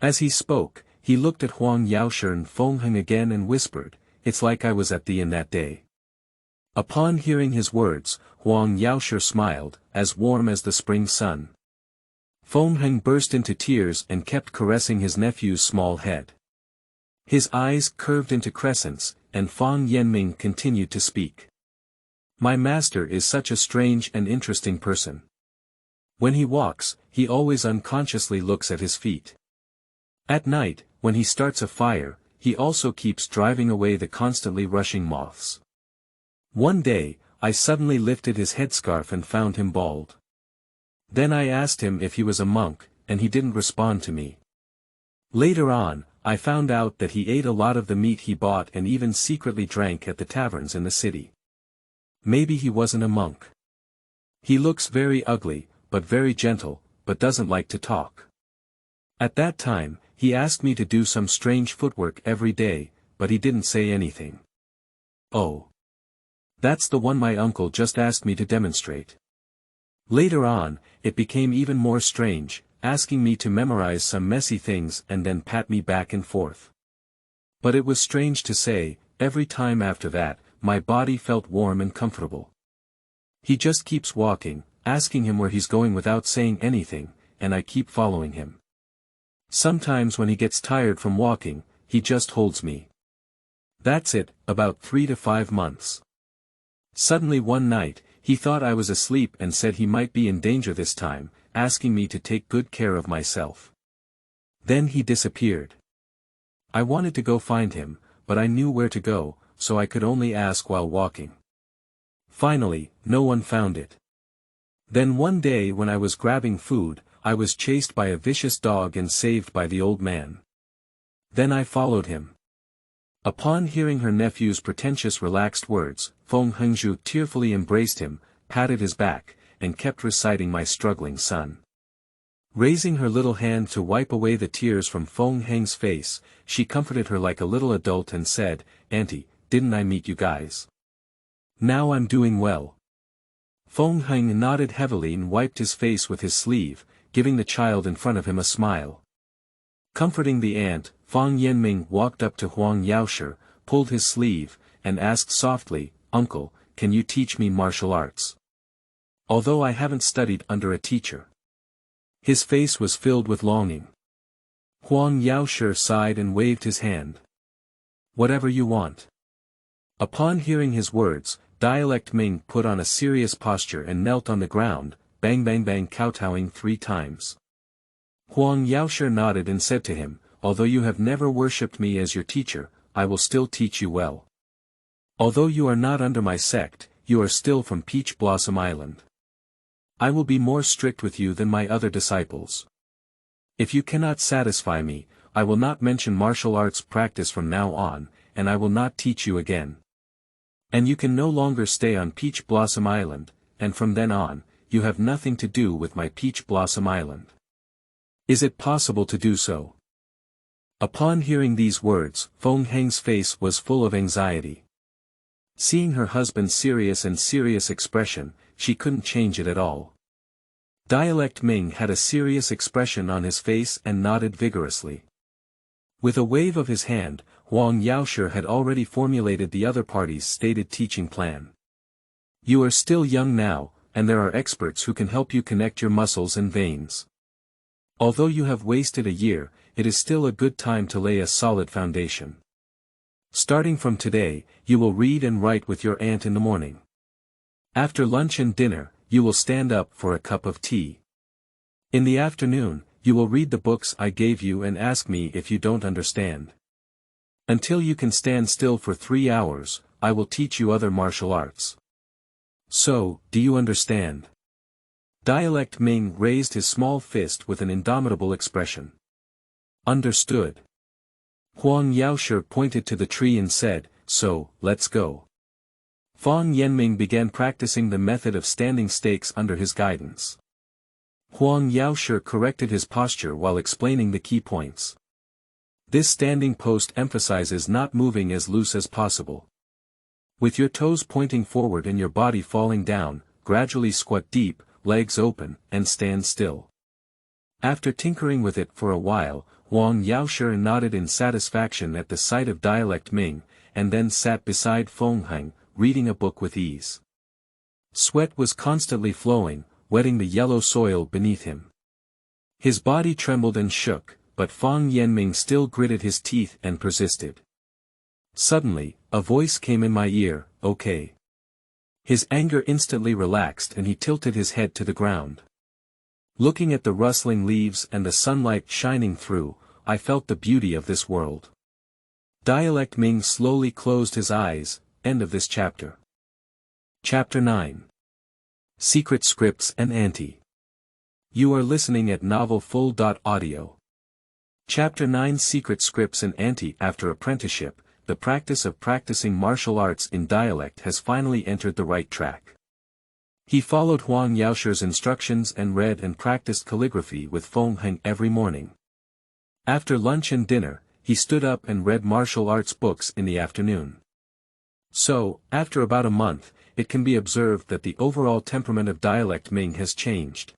As he spoke, he looked at Huang Laoxie and Feng Heng again and whispered, "It's like I was at the inn that day." Upon hearing his words, Huang Laoxie smiled, as warm as the spring sun. Feng Heng burst into tears and kept caressing his nephew's small head. His eyes curved into crescents, and Fang Yanming continued to speak. "My master is such a strange and interesting person. When he walks, he always unconsciously looks at his feet. At night, when he starts a fire, he also keeps driving away the constantly rushing moths. One day, I suddenly lifted his headscarf and found him bald. Then I asked him if he was a monk, and he didn't respond to me. Later on, I found out that he ate a lot of the meat he bought and even secretly drank at the taverns in the city. Maybe he wasn't a monk. He looks very ugly, but very gentle, but doesn't like to talk. At that time, he asked me to do some strange footwork every day, but he didn't say anything." "Oh. That's the one my uncle just asked me to demonstrate." Later on, it became even more strange, asking me to memorize some messy things and then pat me back and forth. But it was strange to say, every time after that, my body felt warm and comfortable. He just keeps walking, asking him where he's going without saying anything, and I keep following him. Sometimes when he gets tired from walking, he just holds me. That's it, about 3 to 5 months. Suddenly one night, he thought I was asleep and said he might be in danger this time, asking me to take good care of myself. Then he disappeared. I wanted to go find him, but I knew where to go, so I could only ask while walking. Finally, no one found it. Then one day when I was grabbing food, I was chased by a vicious dog and saved by the old man. Then I followed him. Upon hearing her nephew's pretentious relaxed words, Feng Hengzhu tearfully embraced him, patted his back, and kept reciting my struggling son. Raising her little hand to wipe away the tears from Feng Heng's face, she comforted her like a little adult and said, "Auntie, didn't I meet you guys? Now I'm doing well." Feng Heng nodded heavily and wiped his face with his sleeve, giving the child in front of him a smile. Comforting the aunt, Fang Yanming walked up to Huang Laoxie, pulled his sleeve, and asked softly, "Uncle, can you teach me martial arts? Although I haven't studied under a teacher." His face was filled with longing. Huang Laoxie sighed and waved his hand. "Whatever you want." Upon hearing his words, Dialect Ming put on a serious posture and knelt on the ground, bang bang bang kowtowing 3 times. Huang Laoxie nodded and said to him, "Although you have never worshipped me as your teacher, I will still teach you well. Although you are not under my sect, you are still from Peach Blossom Island. I will be more strict with you than my other disciples. If you cannot satisfy me, I will not mention martial arts practice from now on, and I will not teach you again. And you can no longer stay on Peach Blossom Island, and from then on, you have nothing to do with my Peach Blossom Island. Is it possible to do so?" Upon hearing these words, Feng Heng's face was full of anxiety. Seeing her husband's serious expression, she couldn't change it at all. Dialect Ming had a serious expression on his face and nodded vigorously. With a wave of his hand, Huang Laoxie had already formulated the other party's stated teaching plan. You are still young now, and there are experts who can help you connect your muscles and veins. Although you have wasted a year, it is still a good time to lay a solid foundation. Starting from today, you will read and write with your aunt in the morning. After lunch and dinner, you will stand up for a cup of tea. In the afternoon, you will read the books I gave you and ask me if you don't understand. Until you can stand still for 3 hours, I will teach you other martial arts. So, do you understand? Dialect Ming raised his small fist with an indomitable expression. Understood. Huang Laoxie pointed to the tree and said, so, let's go. Fang Yanming began practicing the method of standing stakes under his guidance. Huang Laoxie corrected his posture while explaining the key points. This standing post emphasizes not moving as loose as possible. With your toes pointing forward and your body falling down, gradually squat deep, legs open, and stand still. After tinkering with it for a while, Huang Laoxie nodded in satisfaction at the sight of Dialect Ming, and then sat beside Feng Heng, reading a book with ease. Sweat was constantly flowing, wetting the yellow soil beneath him. His body trembled and shook, but Fang Yanming still gritted his teeth and persisted. Suddenly, a voice came in my ear, okay. His anger instantly relaxed and he tilted his head to the ground. Looking at the rustling leaves and the sunlight shining through, I felt the beauty of this world. Dialect Ming slowly closed his eyes. End of this chapter. Chapter 9. Secret Scripts and Auntie. You are listening at novelfull.audio. Chapter 9 Secret Scripts and Auntie. After apprenticeship, the practice of practicing martial arts in dialect has finally entered the right track. He followed Huang Laoxie's instructions and read and practiced calligraphy with Feng Heng every morning. After lunch and dinner, he stood up and read martial arts books in the afternoon. So, after about a month, it can be observed that the overall temperament of Dialect Ming has changed.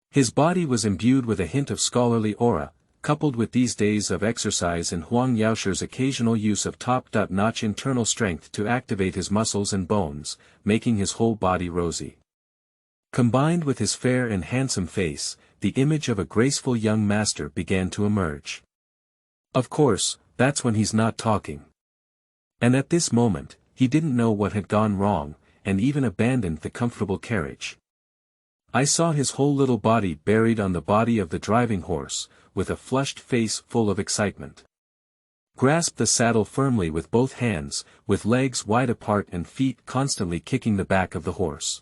His body was imbued with a hint of scholarly aura, coupled with these days of exercise and Huang Laoxie's occasional use of top-notch internal strength to activate his muscles and bones, making his whole body rosy. Combined with his fair and handsome face, the image of a graceful young master began to emerge. Of course, that's when he's not talking. And at this moment, he didn't know what had gone wrong, and even abandoned the comfortable carriage. I saw his whole little body buried on the body of the driving horse, with a flushed face full of excitement. Grasped the saddle firmly with both hands, with legs wide apart and feet constantly kicking the back of the horse.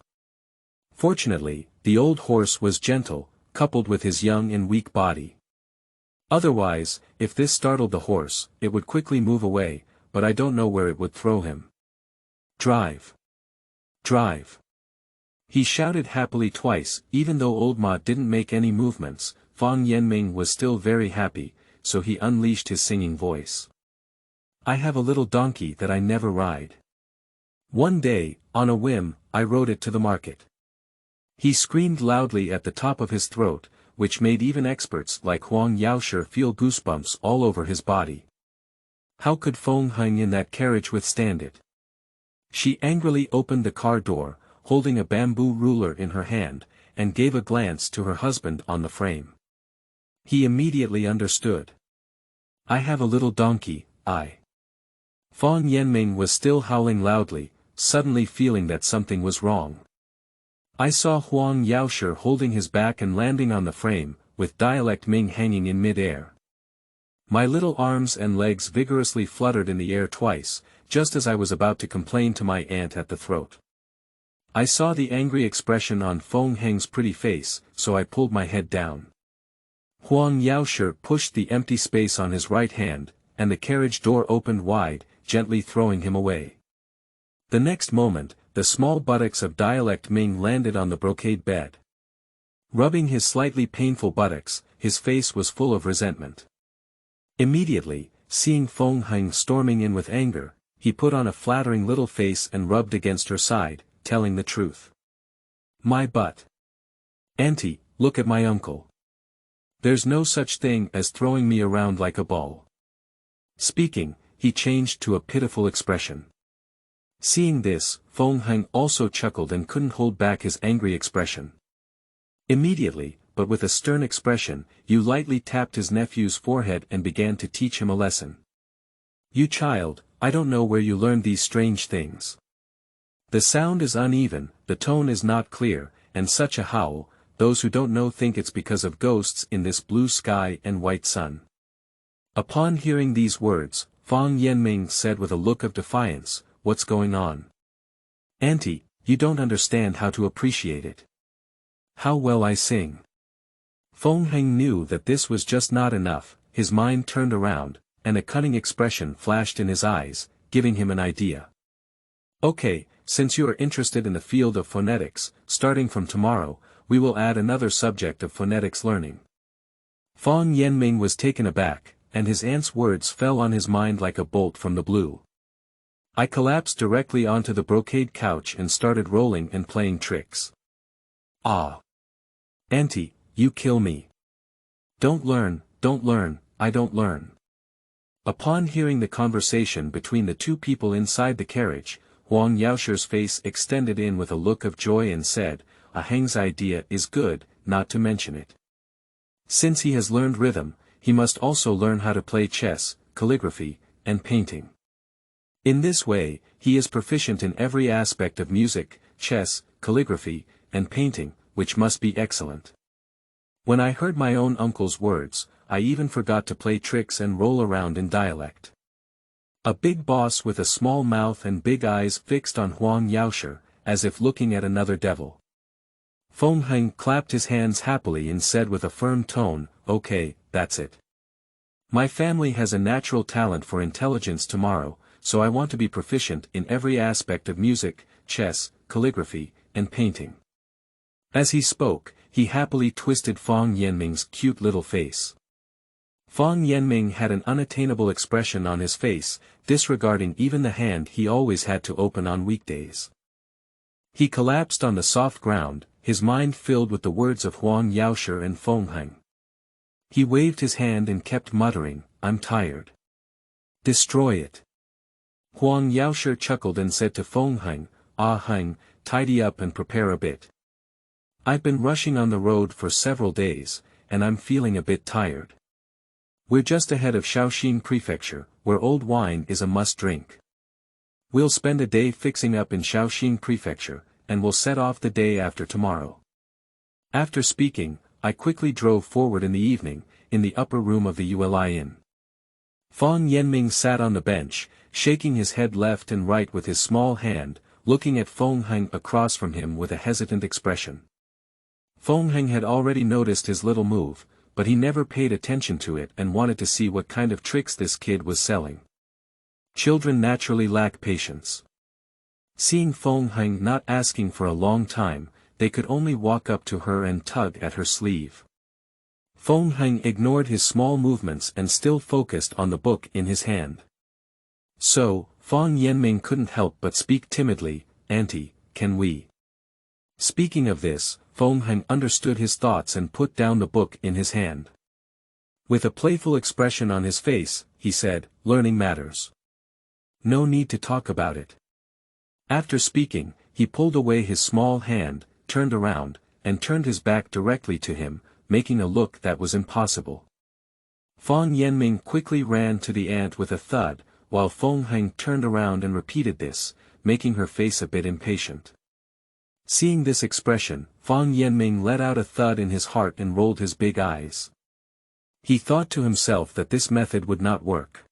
Fortunately, the old horse was gentle, coupled with his young and weak body. Otherwise, if this startled the horse, it would quickly move away, but I don't know where it would throw him. Drive! Drive! He shouted happily twice. Even though old Ma didn't make any movements, Fang Yanming was still very happy, so he unleashed his singing voice. I have a little donkey that I never ride. One day, on a whim, I rode it to the market. He screamed loudly at the top of his throat, which made even experts like Huang Laoxie feel goosebumps all over his body. How could Feng Heng in that carriage withstand it? She angrily opened the car door, holding a bamboo ruler in her hand, and gave a glance to her husband on the frame. He immediately understood. I have a little donkey, I. Fang Yanming was still howling loudly, suddenly feeling that something was wrong. I saw Huang Laoxie holding his back and landing on the frame, with Dialect Ming hanging in mid-air. My little arms and legs vigorously fluttered in the air twice, just as I was about to complain to my aunt at the throat. I saw the angry expression on Feng Heng's pretty face, so I pulled my head down. Huang Laoxie pushed the empty space on his right hand, and the carriage door opened wide, gently throwing him away. The next moment, the small buttocks of Dialect Ming landed on the brocade bed. Rubbing his slightly painful buttocks, his face was full of resentment. Immediately, seeing Feng Heng storming in with anger, he put on a flattering little face and rubbed against her side, telling the truth. My butt. Auntie, look at my uncle. There's no such thing as throwing me around like a ball. Speaking, he changed to a pitiful expression. Seeing this, Feng Heng also chuckled and couldn't hold back his angry expression. Immediately, but with a stern expression, you lightly tapped his nephew's forehead and began to teach him a lesson. You child, I don't know where you learned these strange things. The sound is uneven, the tone is not clear, and such a howl, those who don't know think it's because of ghosts in this blue sky and white sun. Upon hearing these words, Fang Yanming said with a look of defiance, what's going on? Auntie, you don't understand how to appreciate it. How well I sing. Feng Heng knew that this was just not enough, his mind turned around, and a cunning expression flashed in his eyes, giving him an idea. Okay, since you are interested in the field of phonetics, starting from tomorrow, we will add another subject of phonetics learning. Fang Yanming was taken aback, and his aunt's words fell on his mind like a bolt from the blue. I collapsed directly onto the brocade couch and started rolling and playing tricks. Ah! Auntie, you kill me. Don't learn, I don't learn. Upon hearing the conversation between the two people inside the carriage, Huang Laoxie's face extended in with a look of joy and said, "A Heng's idea is good, not to mention it. Since he has learned rhythm, he must also learn how to play chess, calligraphy, and painting. In this way, he is proficient in every aspect of music, chess, calligraphy, and painting, which must be excellent." When I heard my own uncle's words, I even forgot to play tricks and roll around in dialect. A big boss with a small mouth and big eyes fixed on Huang Laoxie, as if looking at another devil. Feng Heng clapped his hands happily and said with a firm tone, "Okay, that's it. My family has a natural talent for intelligence tomorrow, so I want to be proficient in every aspect of music, chess, calligraphy, and painting." As he spoke, he happily twisted Fang Yanming's cute little face. Fang Yanming had an unattainable expression on his face, disregarding even the hand he always had to open on weekdays. He collapsed on the soft ground, his mind filled with the words of Huang Laoxie and Feng Heng. He waved his hand and kept muttering, "I'm tired. Destroy it." Huang Laoxie chuckled and said to Feng Heng, "Ah Heng, tidy up and prepare a bit. I've been rushing on the road for several days, and I'm feeling a bit tired. We're just ahead of Shaoxing Prefecture, where old wine is a must-drink. We'll spend a day fixing up in Shaoxing Prefecture, and we'll set off the day after tomorrow." After speaking, I quickly drove forward in the evening, in the upper room of the Uli Inn. Fang Yanming sat on the bench, shaking his head left and right with his small hand, looking at Feng Heng across from him with a hesitant expression. Feng Heng had already noticed his little move, but he never paid attention to it and wanted to see what kind of tricks this kid was selling. Children naturally lack patience. Seeing Feng Heng not asking for a long time, they could only walk up to her and tug at her sleeve. Feng Heng ignored his small movements and still focused on the book in his hand. So, Fang Yanming couldn't help but speak timidly, "Auntie, can we?" Speaking of this, Feng Heng understood his thoughts and put down the book in his hand. With a playful expression on his face, he said, "Learning matters. No need to talk about it." After speaking, he pulled away his small hand, turned around, and turned his back directly to him, making a look that was impossible. Fang Yanming quickly ran to the aunt with a thud, while Feng Heng turned around and repeated this, making her face a bit impatient. Seeing this expression, Fang Yanming let out a thud in his heart and rolled his big eyes. He thought to himself that this method would not work.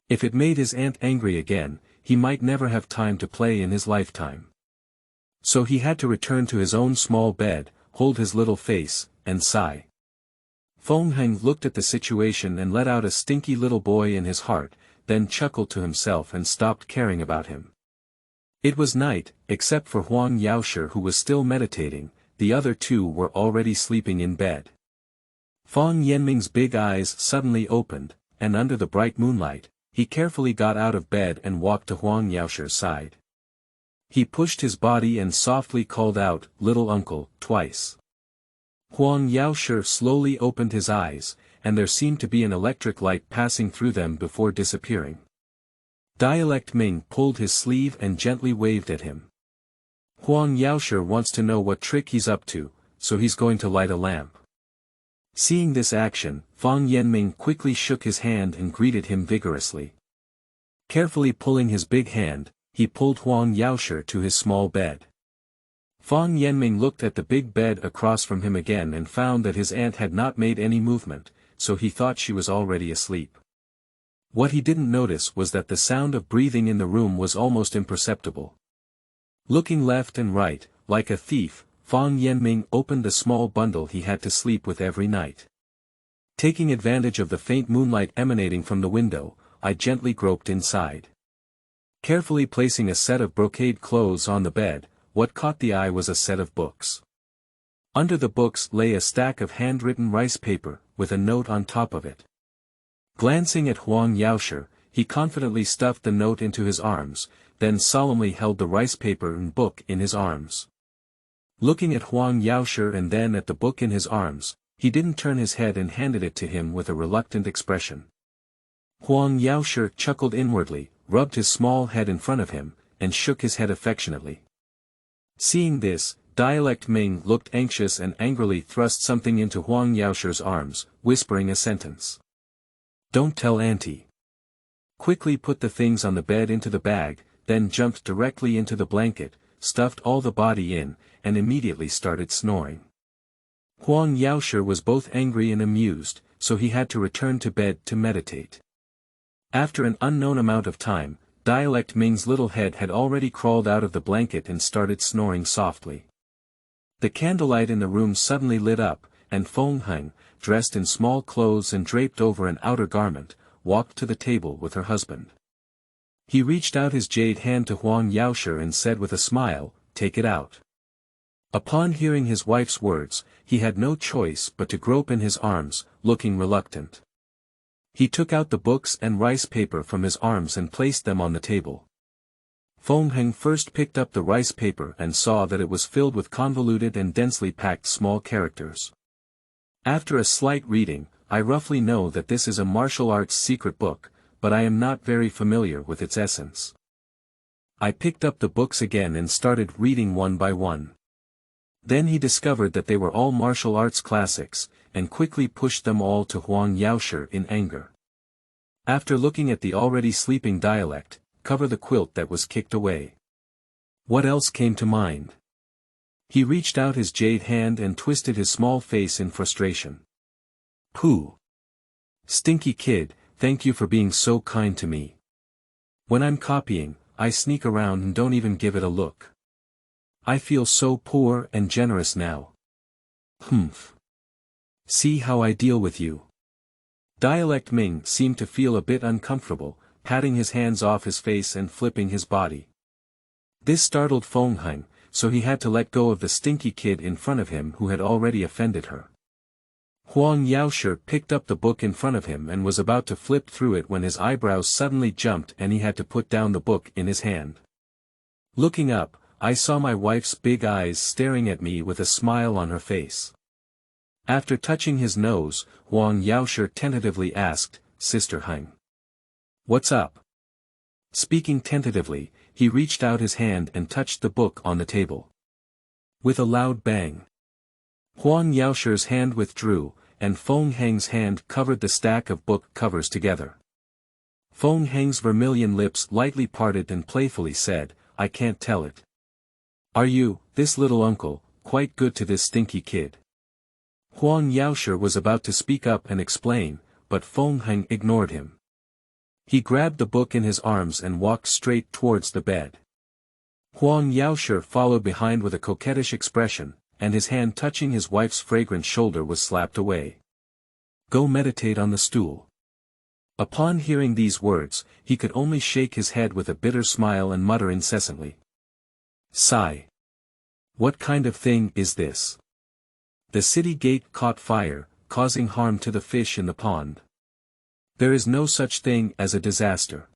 If it made his aunt angry again, he might never have time to play in his lifetime. So he had to return to his own small bed, hold his little face, and sigh. Feng Heng looked at the situation and let out a stinky little boy in his heart, then chuckled to himself and stopped caring about him. It was night, except for Huang Laoxie who was still meditating, the other two were already sleeping in bed. Fang Yanming's big eyes suddenly opened, and under the bright moonlight, he carefully got out of bed and walked to Huang Laoxie's side. He pushed his body and softly called out, "Little uncle," twice. Huang Laoxie slowly opened his eyes, and there seemed to be an electric light passing through them before disappearing. Dialect Ming pulled his sleeve and gently waved at him. Huang Laoxie wants to know what trick he's up to, so he's going to light a lamp. Seeing this action, Fang Yanming quickly shook his hand and greeted him vigorously. Carefully pulling his big hand, he pulled Huang Laoxie to his small bed. Fang Yanming looked at the big bed across from him again and found that his aunt had not made any movement, so he thought she was already asleep. What he didn't notice was that the sound of breathing in the room was almost imperceptible. Looking left and right, like a thief, Fang Yanming opened the small bundle he had to sleep with every night. Taking advantage of the faint moonlight emanating from the window, I gently groped inside. Carefully placing a set of brocade clothes on the bed, what caught the eye was a set of books. Under the books lay a stack of handwritten rice paper, with a note on top of it. Glancing at Huang Laoxie, he confidently stuffed the note into his arms, then solemnly held the rice paper and book in his arms. Looking at Huang Laoxie and then at the book in his arms, he didn't turn his head and handed it to him with a reluctant expression. Huang Laoxie chuckled inwardly, rubbed his small head in front of him, and shook his head affectionately. Seeing this, Dialect Ming looked anxious and angrily thrust something into Huang Laoxie's arms, whispering a sentence. "Don't tell Auntie." Quickly put the things on the bed into the bag, then jumped directly into the blanket, stuffed all the body in, and immediately started snoring. Huang Laoxie was both angry and amused, so he had to return to bed to meditate. After an unknown amount of time, Dialect Ming's little head had already crawled out of the blanket and started snoring softly. The candlelight in the room suddenly lit up, and Feng Heng, dressed in small clothes and draped over an outer garment, walked to the table with her husband. He reached out his jade hand to Huang Laoxie and said with a smile, "Take it out." Upon hearing his wife's words, he had no choice but to grope in his arms, looking reluctant. He took out the books and rice paper from his arms and placed them on the table. Feng Heng first picked up the rice paper and saw that it was filled with convoluted and densely packed small characters. After a slight reading, I roughly know that this is a martial arts secret book, but I am not very familiar with its essence. I picked up the books again and started reading one by one. Then he discovered that they were all martial arts classics, and quickly pushed them all to Huang Laoxie in anger. After looking at the already sleeping dialect, cover the quilt that was kicked away. What else came to mind? He reached out his jade hand and twisted his small face in frustration. "Pooh! Stinky kid, thank you for being so kind to me. When I'm copying, I sneak around and don't even give it a look. I feel so poor and generous now. Humph. See how I deal with you." Dialect Ming seemed to feel a bit uncomfortable, patting his hands off his face and flipping his body. This startled Feng Heng, so he had to let go of the stinky kid in front of him who had already offended her. Huang Laoxie picked up the book in front of him and was about to flip through it when his eyebrows suddenly jumped and he had to put down the book in his hand. Looking up, I saw my wife's big eyes staring at me with a smile on her face. After touching his nose, Huang Laoxie tentatively asked, "Sister Heng. What's up?" Speaking tentatively, he reached out his hand and touched the book on the table. With a loud bang, Huang Laoxie's hand withdrew, and Feng Heng's hand covered the stack of book covers together. Feng Heng's vermilion lips lightly parted and playfully said, "I can't tell it. Are you, this little uncle, quite good to this stinky kid?" Huang Laoxie was about to speak up and explain, but Feng Heng ignored him. He grabbed the book in his arms and walked straight towards the bed. Huang Laoxie followed behind with a coquettish expression, and his hand touching his wife's fragrant shoulder was slapped away. "Go meditate on the stool." Upon hearing these words, he could only shake his head with a bitter smile and mutter incessantly. "Sigh. What kind of thing is this? The city gate caught fire, causing harm to the fish in the pond. There is no such thing as a disaster."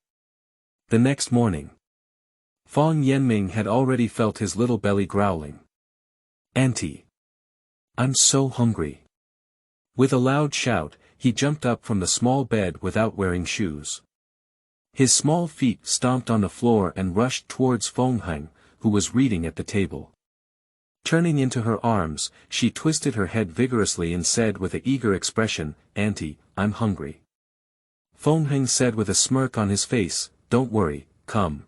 The next morning, Fang Yanming had already felt his little belly growling. "Auntie. I'm so hungry. With a loud shout, he jumped up from the small bed without wearing shoes. His small feet stomped on the floor and rushed towards Feng Heng, who was reading at the table. Turning into her arms, she twisted her head vigorously and said with an eager expression, "Auntie, I'm hungry." Feng Heng said with a smirk on his face, "Don't worry, come.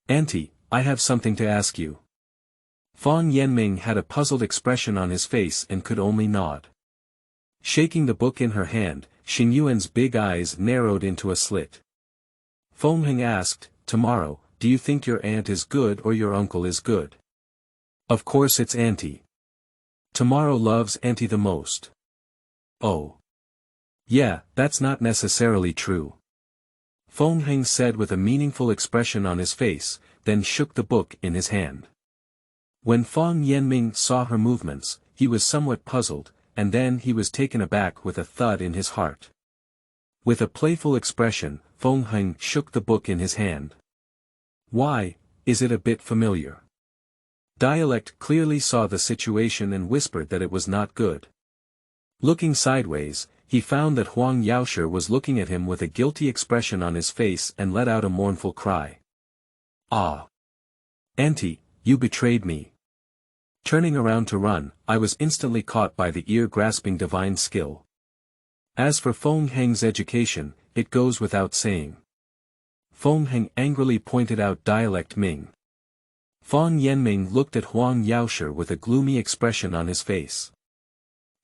Auntie, I have something to ask you." Fan Yanming had a puzzled expression on his face and could only nod. Shaking the book in her hand, Xing Yuan's big eyes narrowed into a slit. Feng Heng asked, "Tomorrow, do you think your aunt is good or your uncle is good?" "Of course it's Auntie. Tomorrow loves Auntie the most." "Oh. Yeah, that's not necessarily true." Feng Heng said with a meaningful expression on his face, then shook the book in his hand. When Fan Yanming saw her movements, he was somewhat puzzled, and then he was taken aback with a thud in his heart. With a playful expression, Feng Heng shook the book in his hand. "Why, is it a bit familiar?" Dialect clearly saw the situation and whispered that it was not good. Looking sideways, he found that Huang Laoxie was looking at him with a guilty expression on his face and let out a mournful cry. "Ah! Auntie, you betrayed me." Turning around to run, I was instantly caught by the ear-grasping divine skill. As for Feng Heng's education, it goes without saying. Feng Heng angrily pointed out Dialect Ming. Fan Yanming looked at Huang Laoxie with a gloomy expression on his face.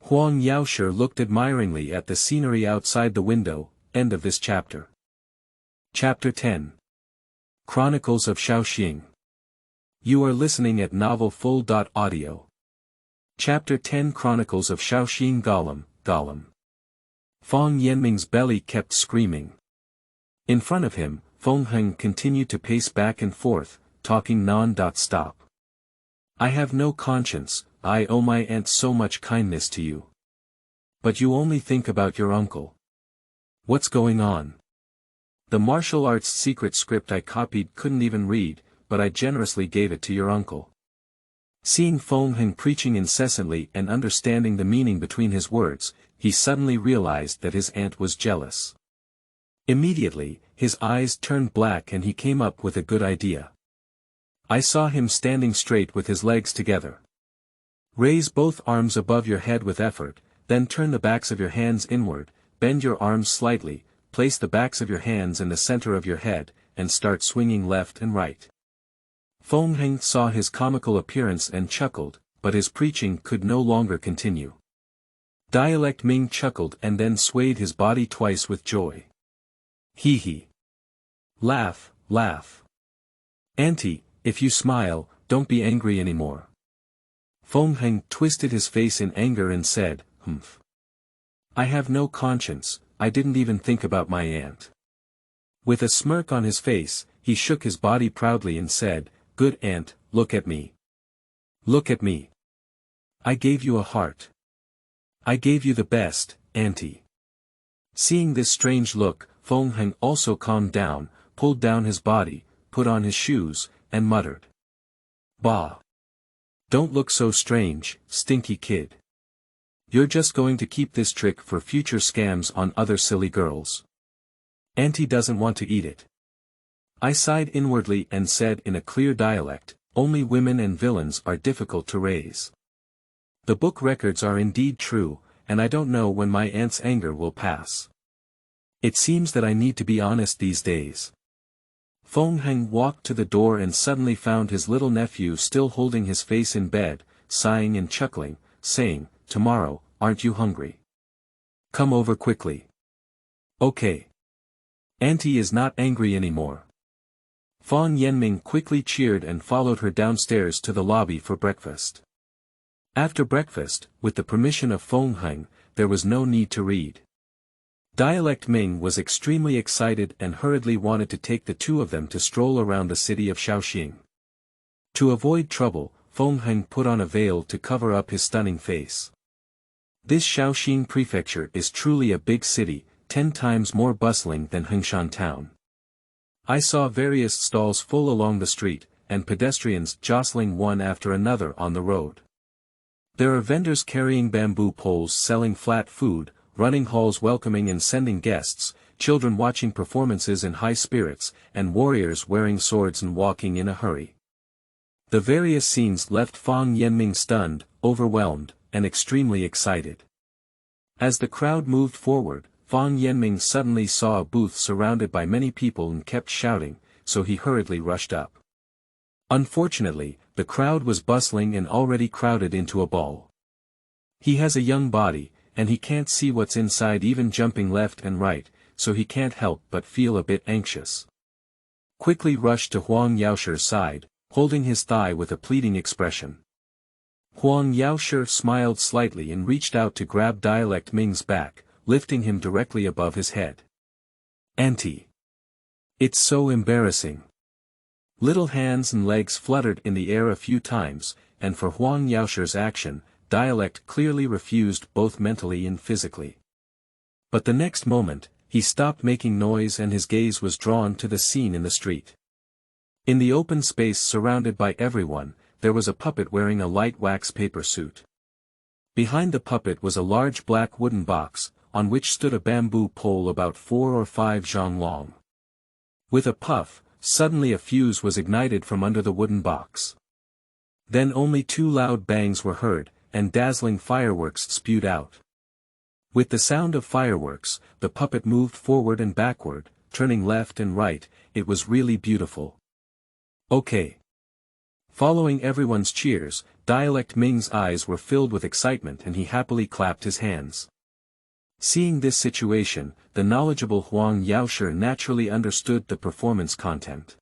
Huang Laoxie looked admiringly at the scenery outside the window. End of this chapter. Chapter 10. Chronicles of Shaoxing. You are listening at novelfull.audio. Chapter 10 Chronicles of Shaoxing Golem. Fan Yanming's belly kept screaming. In front of him, Feng Heng continued to pace back and forth, talking non-stop. "I have no conscience, I owe my aunt so much kindness to you. But you only think about your uncle. What's going on? The martial arts secret script I copied couldn't even read, but I generously gave it to your uncle." Seeing Feng Heng preaching incessantly and understanding the meaning between his words, he suddenly realized that his aunt was jealous. Immediately, his eyes turned black and he came up with a good idea. I saw him standing straight with his legs together. Raise both arms above your head with effort, then turn the backs of your hands inward, bend your arms slightly, place the backs of your hands in the center of your head, and start swinging left and right. Feng Heng saw his comical appearance and chuckled, but his preaching could no longer continue. Dialect Ming chuckled and then swayed his body twice with joy. "Hee hee. Laugh, laugh. Auntie, if you smile, don't be angry anymore." Feng Heng twisted his face in anger and said, "Humph. I have no conscience, I didn't even think about my aunt." With a smirk on his face, he shook his body proudly and said, "Good aunt, look at me. Look at me. I gave you a heart. I gave you the best, Auntie." Seeing this strange look, Feng Heng also calmed down, pulled down his body, put on his shoes, and muttered. "Bah! Don't look so strange, stinky kid. You're just going to keep this trick for future scams on other silly girls. Auntie doesn't want to eat it." I sighed inwardly and said in a clear dialect, "Only women and villains are difficult to raise. The book records are indeed true, and I don't know when my aunt's anger will pass. It seems that I need to be honest these days." Feng Heng walked to the door and suddenly found his little nephew still holding his face in bed, sighing and chuckling, saying, "Tomorrow, aren't you hungry? Come over quickly." "Okay. Auntie is not angry anymore." Fan Yanming quickly cheered and followed her downstairs to the lobby for breakfast. After breakfast, with the permission of Feng Heng, there was no need to read. Dialect Ming was extremely excited and hurriedly wanted to take the two of them to stroll around the city of Shaoxing. To avoid trouble, Feng Heng put on a veil to cover up his stunning face. This Shaoxing prefecture is truly a big city, 10 times more bustling than Hengshan town. I saw various stalls full along the street, and pedestrians jostling one after another on the road. There are vendors carrying bamboo poles selling flat food, running halls welcoming and sending guests, children watching performances in high spirits, and warriors wearing swords and walking in a hurry. The various scenes left Fang Yanming stunned, overwhelmed, and extremely excited. As the crowd moved forward, Fang Yanming suddenly saw a booth surrounded by many people and kept shouting, so he hurriedly rushed up. Unfortunately, the crowd was bustling and already crowded into a ball. He has a young body, and he can't see what's inside even jumping left and right, so he can't help but feel a bit anxious. Quickly rushed to Huang Laoxie's side, holding his thigh with a pleading expression. Huang Laoxie smiled slightly and reached out to grab Dialect Ming's back, lifting him directly above his head. Auntie. It's so embarrassing. Little hands and legs fluttered in the air a few times, and for Huang Laoxie's action, Dialect clearly refused both mentally and physically. But the next moment, he stopped making noise and his gaze was drawn to the scene in the street. In the open space surrounded by everyone, there was a puppet wearing a light wax paper suit. Behind the puppet was a large black wooden box, on which stood a bamboo pole about 4 or 5 zhang long. With a puff, suddenly a fuse was ignited from under the wooden box. Then only 2 loud bangs were heard, and dazzling fireworks spewed out. With the sound of fireworks, the puppet moved forward and backward, turning left and right. It was really beautiful. Okay. Following everyone's cheers, Dialect Ming's eyes were filled with excitement and he happily clapped his hands. Seeing this situation, the knowledgeable Huang Laoxie naturally understood the performance content.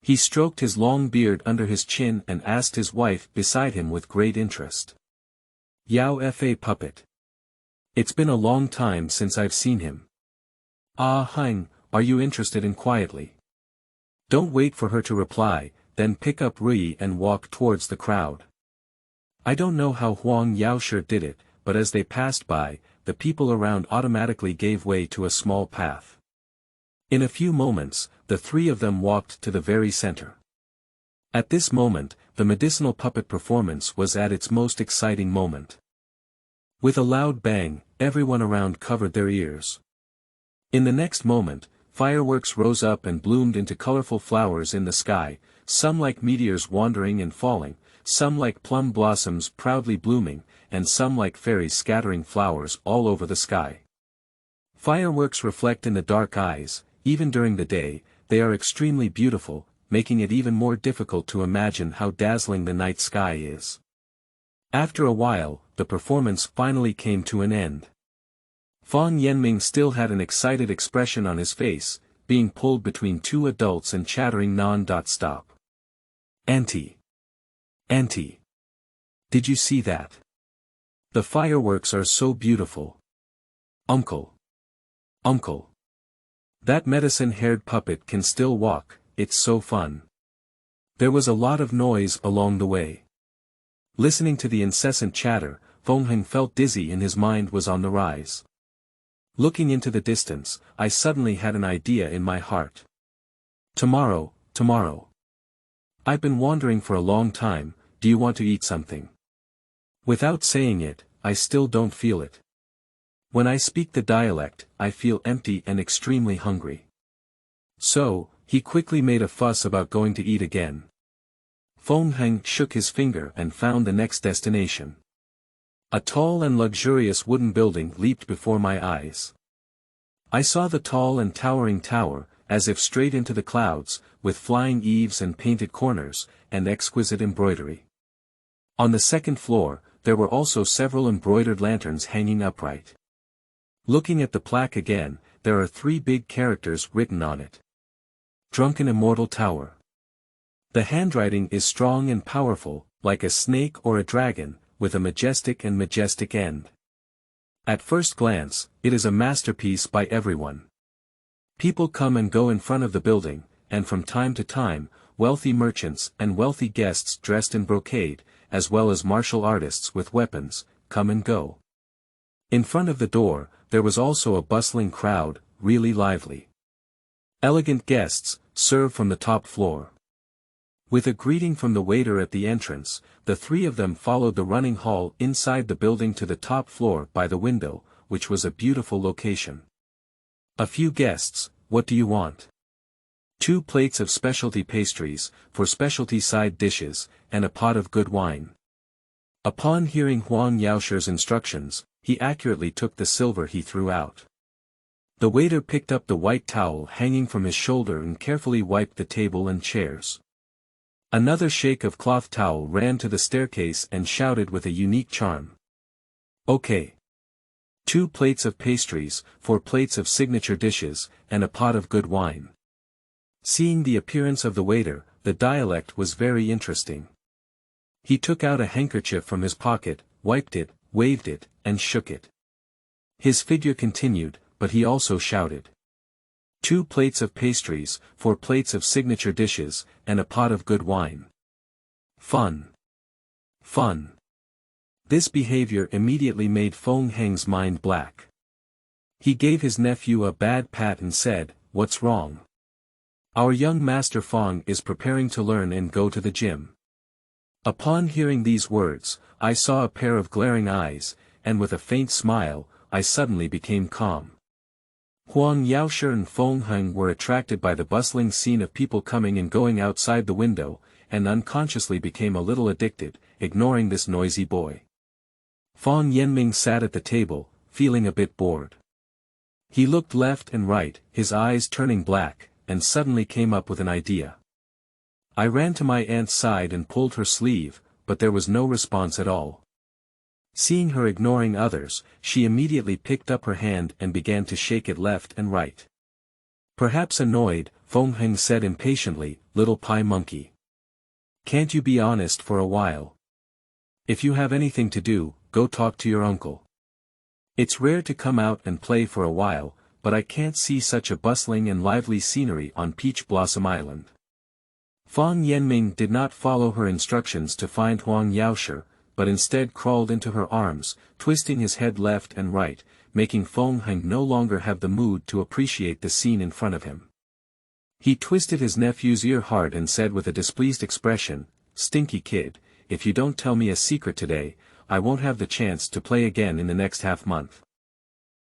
He stroked his long beard under his chin and asked his wife beside him with great interest. Yao Fa puppet. It's been a long time since I've seen him. Ah Hang, are you interested in quietly? Don't wait for her to reply, then pick up Rui and walk towards the crowd. I don't know how Huang Laoxie did it, but as they passed by, the people around automatically gave way to a small path. In a few moments, the 3 of them walked to the very center. At this moment, the medicinal puppet performance was at its most exciting moment. With a loud bang, everyone around covered their ears. In the next moment, fireworks rose up and bloomed into colorful flowers in the sky, some like meteors wandering and falling, some like plum blossoms proudly blooming, and some like fairies scattering flowers all over the sky. Fireworks reflect in the dark eyes. Even during the day, they are extremely beautiful, making it even more difficult to imagine how dazzling the night sky is. After a while, the performance finally came to an end. Fang Yanming still had an excited expression on his face, being pulled between 2 adults and chattering non-stop. Auntie. Auntie. Did you see that? The fireworks are so beautiful. Uncle. Uncle. That medicine-haired puppet can still walk, it's so fun. There was a lot of noise along the way. Listening to the incessant chatter, Feng Heng felt dizzy and his mind was on the rise. Looking into the distance, I suddenly had an idea in my heart. Tomorrow. I've been wandering for a long time, do you want to eat something? Without saying it, I still don't feel it. When I speak the dialect, I feel empty and extremely hungry. So, he quickly made a fuss about going to eat again. Feng Heng shook his finger and found the next destination. A tall and luxurious wooden building leaped before my eyes. I saw the tall and towering tower, as if straight into the clouds, with flying eaves and painted corners, and exquisite embroidery. On the second floor, there were also several embroidered lanterns hanging upright. Looking at the plaque again, there are 3 big characters written on it. Drunken Immortal Tower. The handwriting is strong and powerful, like a snake or a dragon, with a majestic end. At first glance, it is a masterpiece by everyone. People come and go in front of the building, and from time to time, wealthy merchants and wealthy guests dressed in brocade, as well as martial artists with weapons, come and go. In front of the door, there was also a bustling crowd, really lively. Elegant guests, serve from the top floor. With a greeting from the waiter at the entrance, the three of them followed the running hall inside the building to the top floor by the window, which was a beautiful location. A few guests, what do you want? 2 plates of specialty pastries, for specialty side dishes, and a pot of good wine. Upon hearing Huang Laoxie's instructions, he accurately took the silver he threw out. The waiter picked up the white towel hanging from his shoulder and carefully wiped the table and chairs. Another shake of cloth towel ran to the staircase and shouted with a unique charm. Okay. 2 plates of pastries, 4 plates of signature dishes, and a pot of good wine. Seeing the appearance of the waiter, the dialect was very interesting. He took out a handkerchief from his pocket, wiped it, waved it, and shook it. His figure continued, but he also shouted. 2 plates of pastries, 4 plates of signature dishes, and a pot of good wine. Fun. Fun. This behavior immediately made Feng Heng's mind black. He gave his nephew a bad pat and said, "What's wrong? Our young master Feng is preparing to learn and go to the gym." Upon hearing these words, I saw a pair of glaring eyes, and with a faint smile, I suddenly became calm. Huang Laoxie and Feng Heng were attracted by the bustling scene of people coming and going outside the window, and unconsciously became a little addicted, ignoring this noisy boy. Feng Yanming sat at the table, feeling a bit bored. He looked left and right, his eyes turning black, and suddenly came up with an idea. I ran to my aunt's side and pulled her sleeve, but there was no response at all. Seeing her ignoring others, she immediately picked up her hand and began to shake it left and right. Perhaps annoyed, Feng Heng said impatiently, "Little pie monkey. Can't you be honest for a while? If you have anything to do, go talk to your uncle. It's rare to come out and play for a while, but I can't see such a bustling and lively scenery on Peach Blossom Island." Feng Yanming did not follow her instructions to find Huang Laoxie, but instead crawled into her arms, twisting his head left and right, making Feng Heng no longer have the mood to appreciate the scene in front of him. He twisted his nephew's ear hard and said with a displeased expression, "Stinky kid, if you don't tell me a secret today, I won't have the chance to play again in the next half-month."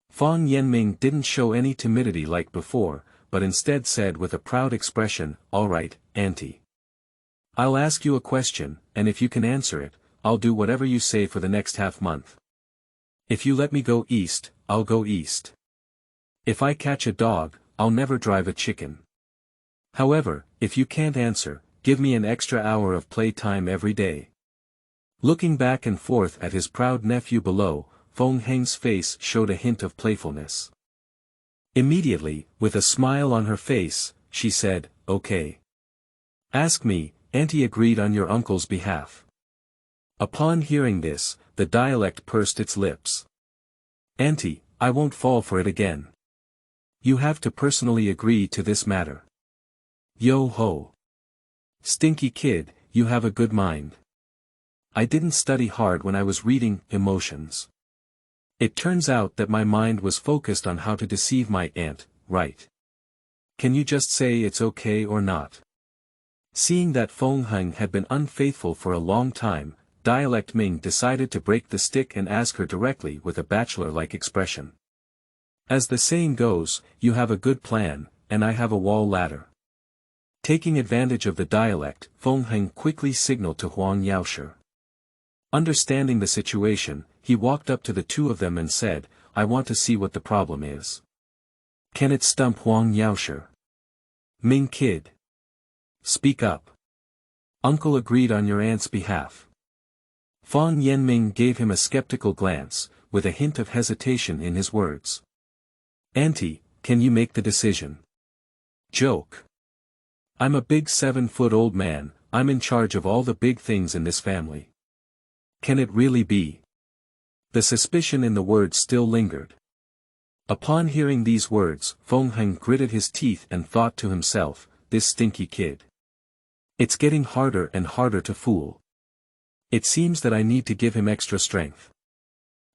Feng Yanming didn't show any timidity like before, but instead said with a proud expression, "All right, Auntie. I'll ask you a question, and if you can answer it, I'll do whatever you say for the next half-month. If you let me go east, I'll go east. If I catch a dog, I'll never drive a chicken. However, if you can't answer, give me an extra hour of playtime every day." Looking back and forth at his proud nephew below, Feng Heng's face showed a hint of playfulness. Immediately, with a smile on her face, she said, "Okay. Ask me," Auntie agreed on your uncle's behalf. Upon hearing this, the dialect pursed its lips. "Auntie, I won't fall for it again. You have to personally agree to this matter." "Yo ho. Stinky kid, you have a good mind. I didn't study hard when I was reading Emotions. It turns out that my mind was focused on how to deceive my aunt, right? Can you just say it's okay or not?" Seeing that Feng Heng had been unfaithful for a long time, Dialect Ming decided to break the stick and ask her directly with a bachelor-like expression. "As the saying goes, you have a good plan, and I have a wall ladder." Taking advantage of the dialect, Feng Heng quickly signaled to Huang Laoxie. Understanding the situation, he walked up to the two of them and said, "I want to see what the problem is. Can it stump Huang Laoxie? Ming kid. Speak up. Uncle agreed on your aunt's behalf." Feng Yanming gave him a skeptical glance, with a hint of hesitation in his words. "Auntie, can you make the decision?" "Joke. I'm a big 7-foot-old man, I'm in charge of all the big things in this family. Can it really be?" The suspicion in the words still lingered. Upon hearing these words, Feng Heng gritted his teeth and thought to himself, "This stinky kid. It's getting harder and harder to fool. It seems that I need to give him extra strength.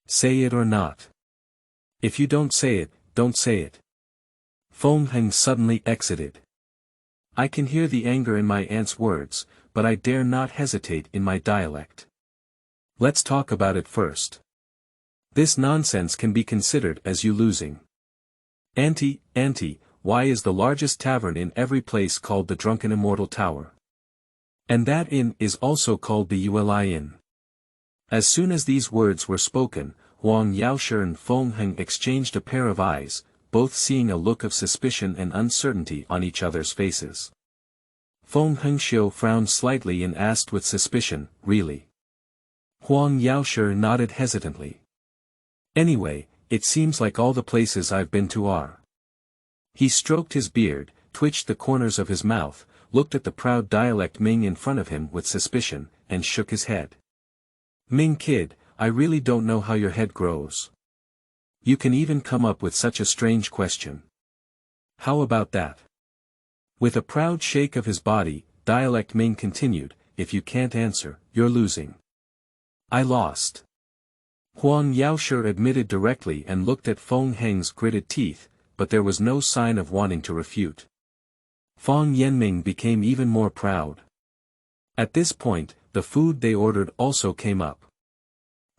Say it or not. If you don't say it, don't say it." Feng Heng suddenly exited. I can hear the anger in my aunt's words, but I dare not hesitate in my dialect. Let's talk about it first. This nonsense can be considered as you losing. Auntie, why is the largest tavern in every place called the Drunken Immortal Tower? And that inn is also called the Uli Inn. As soon as these words were spoken, Huang Laoxie and Feng Heng exchanged a pair of eyes, both seeing a look of suspicion and uncertainty on each other's faces. Feng Hengxiu frowned slightly and asked with suspicion, really? Huang Laoxie nodded hesitantly. Anyway, it seems like all the places I've been to are. He stroked his beard, twitched the corners of his mouth, looked at the proud dialect Ming in front of him with suspicion, and shook his head. Ming kid, I really don't know how your head grows. You can even come up with such a strange question. How about that? With a proud shake of his body, dialect Ming continued, if you can't answer, you're losing. I lost. Huang Laoxie admitted directly and looked at Feng Heng's gritted teeth, but there was no sign of wanting to refute. Feng Yanming became even more proud. At this point, the food they ordered also came up.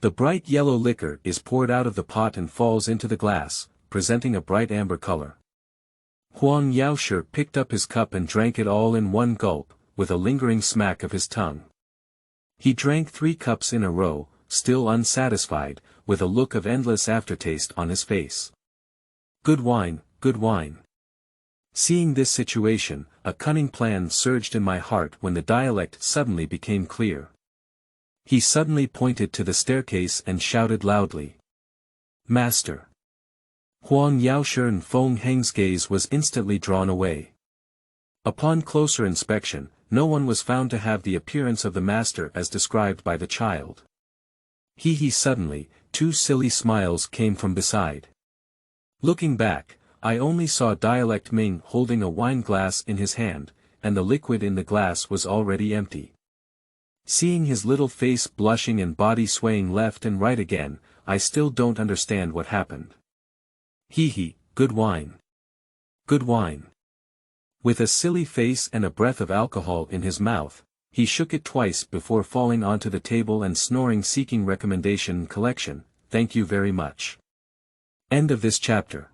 The bright yellow liquor is poured out of the pot and falls into the glass, presenting a bright amber color. Huang Laoxie picked up his cup and drank it all in one gulp, with a lingering smack of his tongue. He drank 3 cups in a row, still unsatisfied, with a look of endless aftertaste on his face. Good wine, good wine. Seeing this situation, a cunning plan surged in my heart when the dialect suddenly became clear. He suddenly pointed to the staircase and shouted loudly. Master! Huang Laoxie and Feng Heng's gaze was instantly drawn away. Upon closer inspection, no one was found to have the appearance of the master as described by the child. Suddenly, 2 silly smiles came from beside. Looking back, I only saw dialect Ming holding a wine glass in his hand, and the liquid in the glass was already empty. Seeing his little face blushing and body swaying left and right again, I still don't understand what happened. Good wine. Good wine. With a silly face and a breath of alcohol in his mouth, he shook it twice before falling onto the table and snoring seeking recommendation collection, thank you very much. End of this chapter.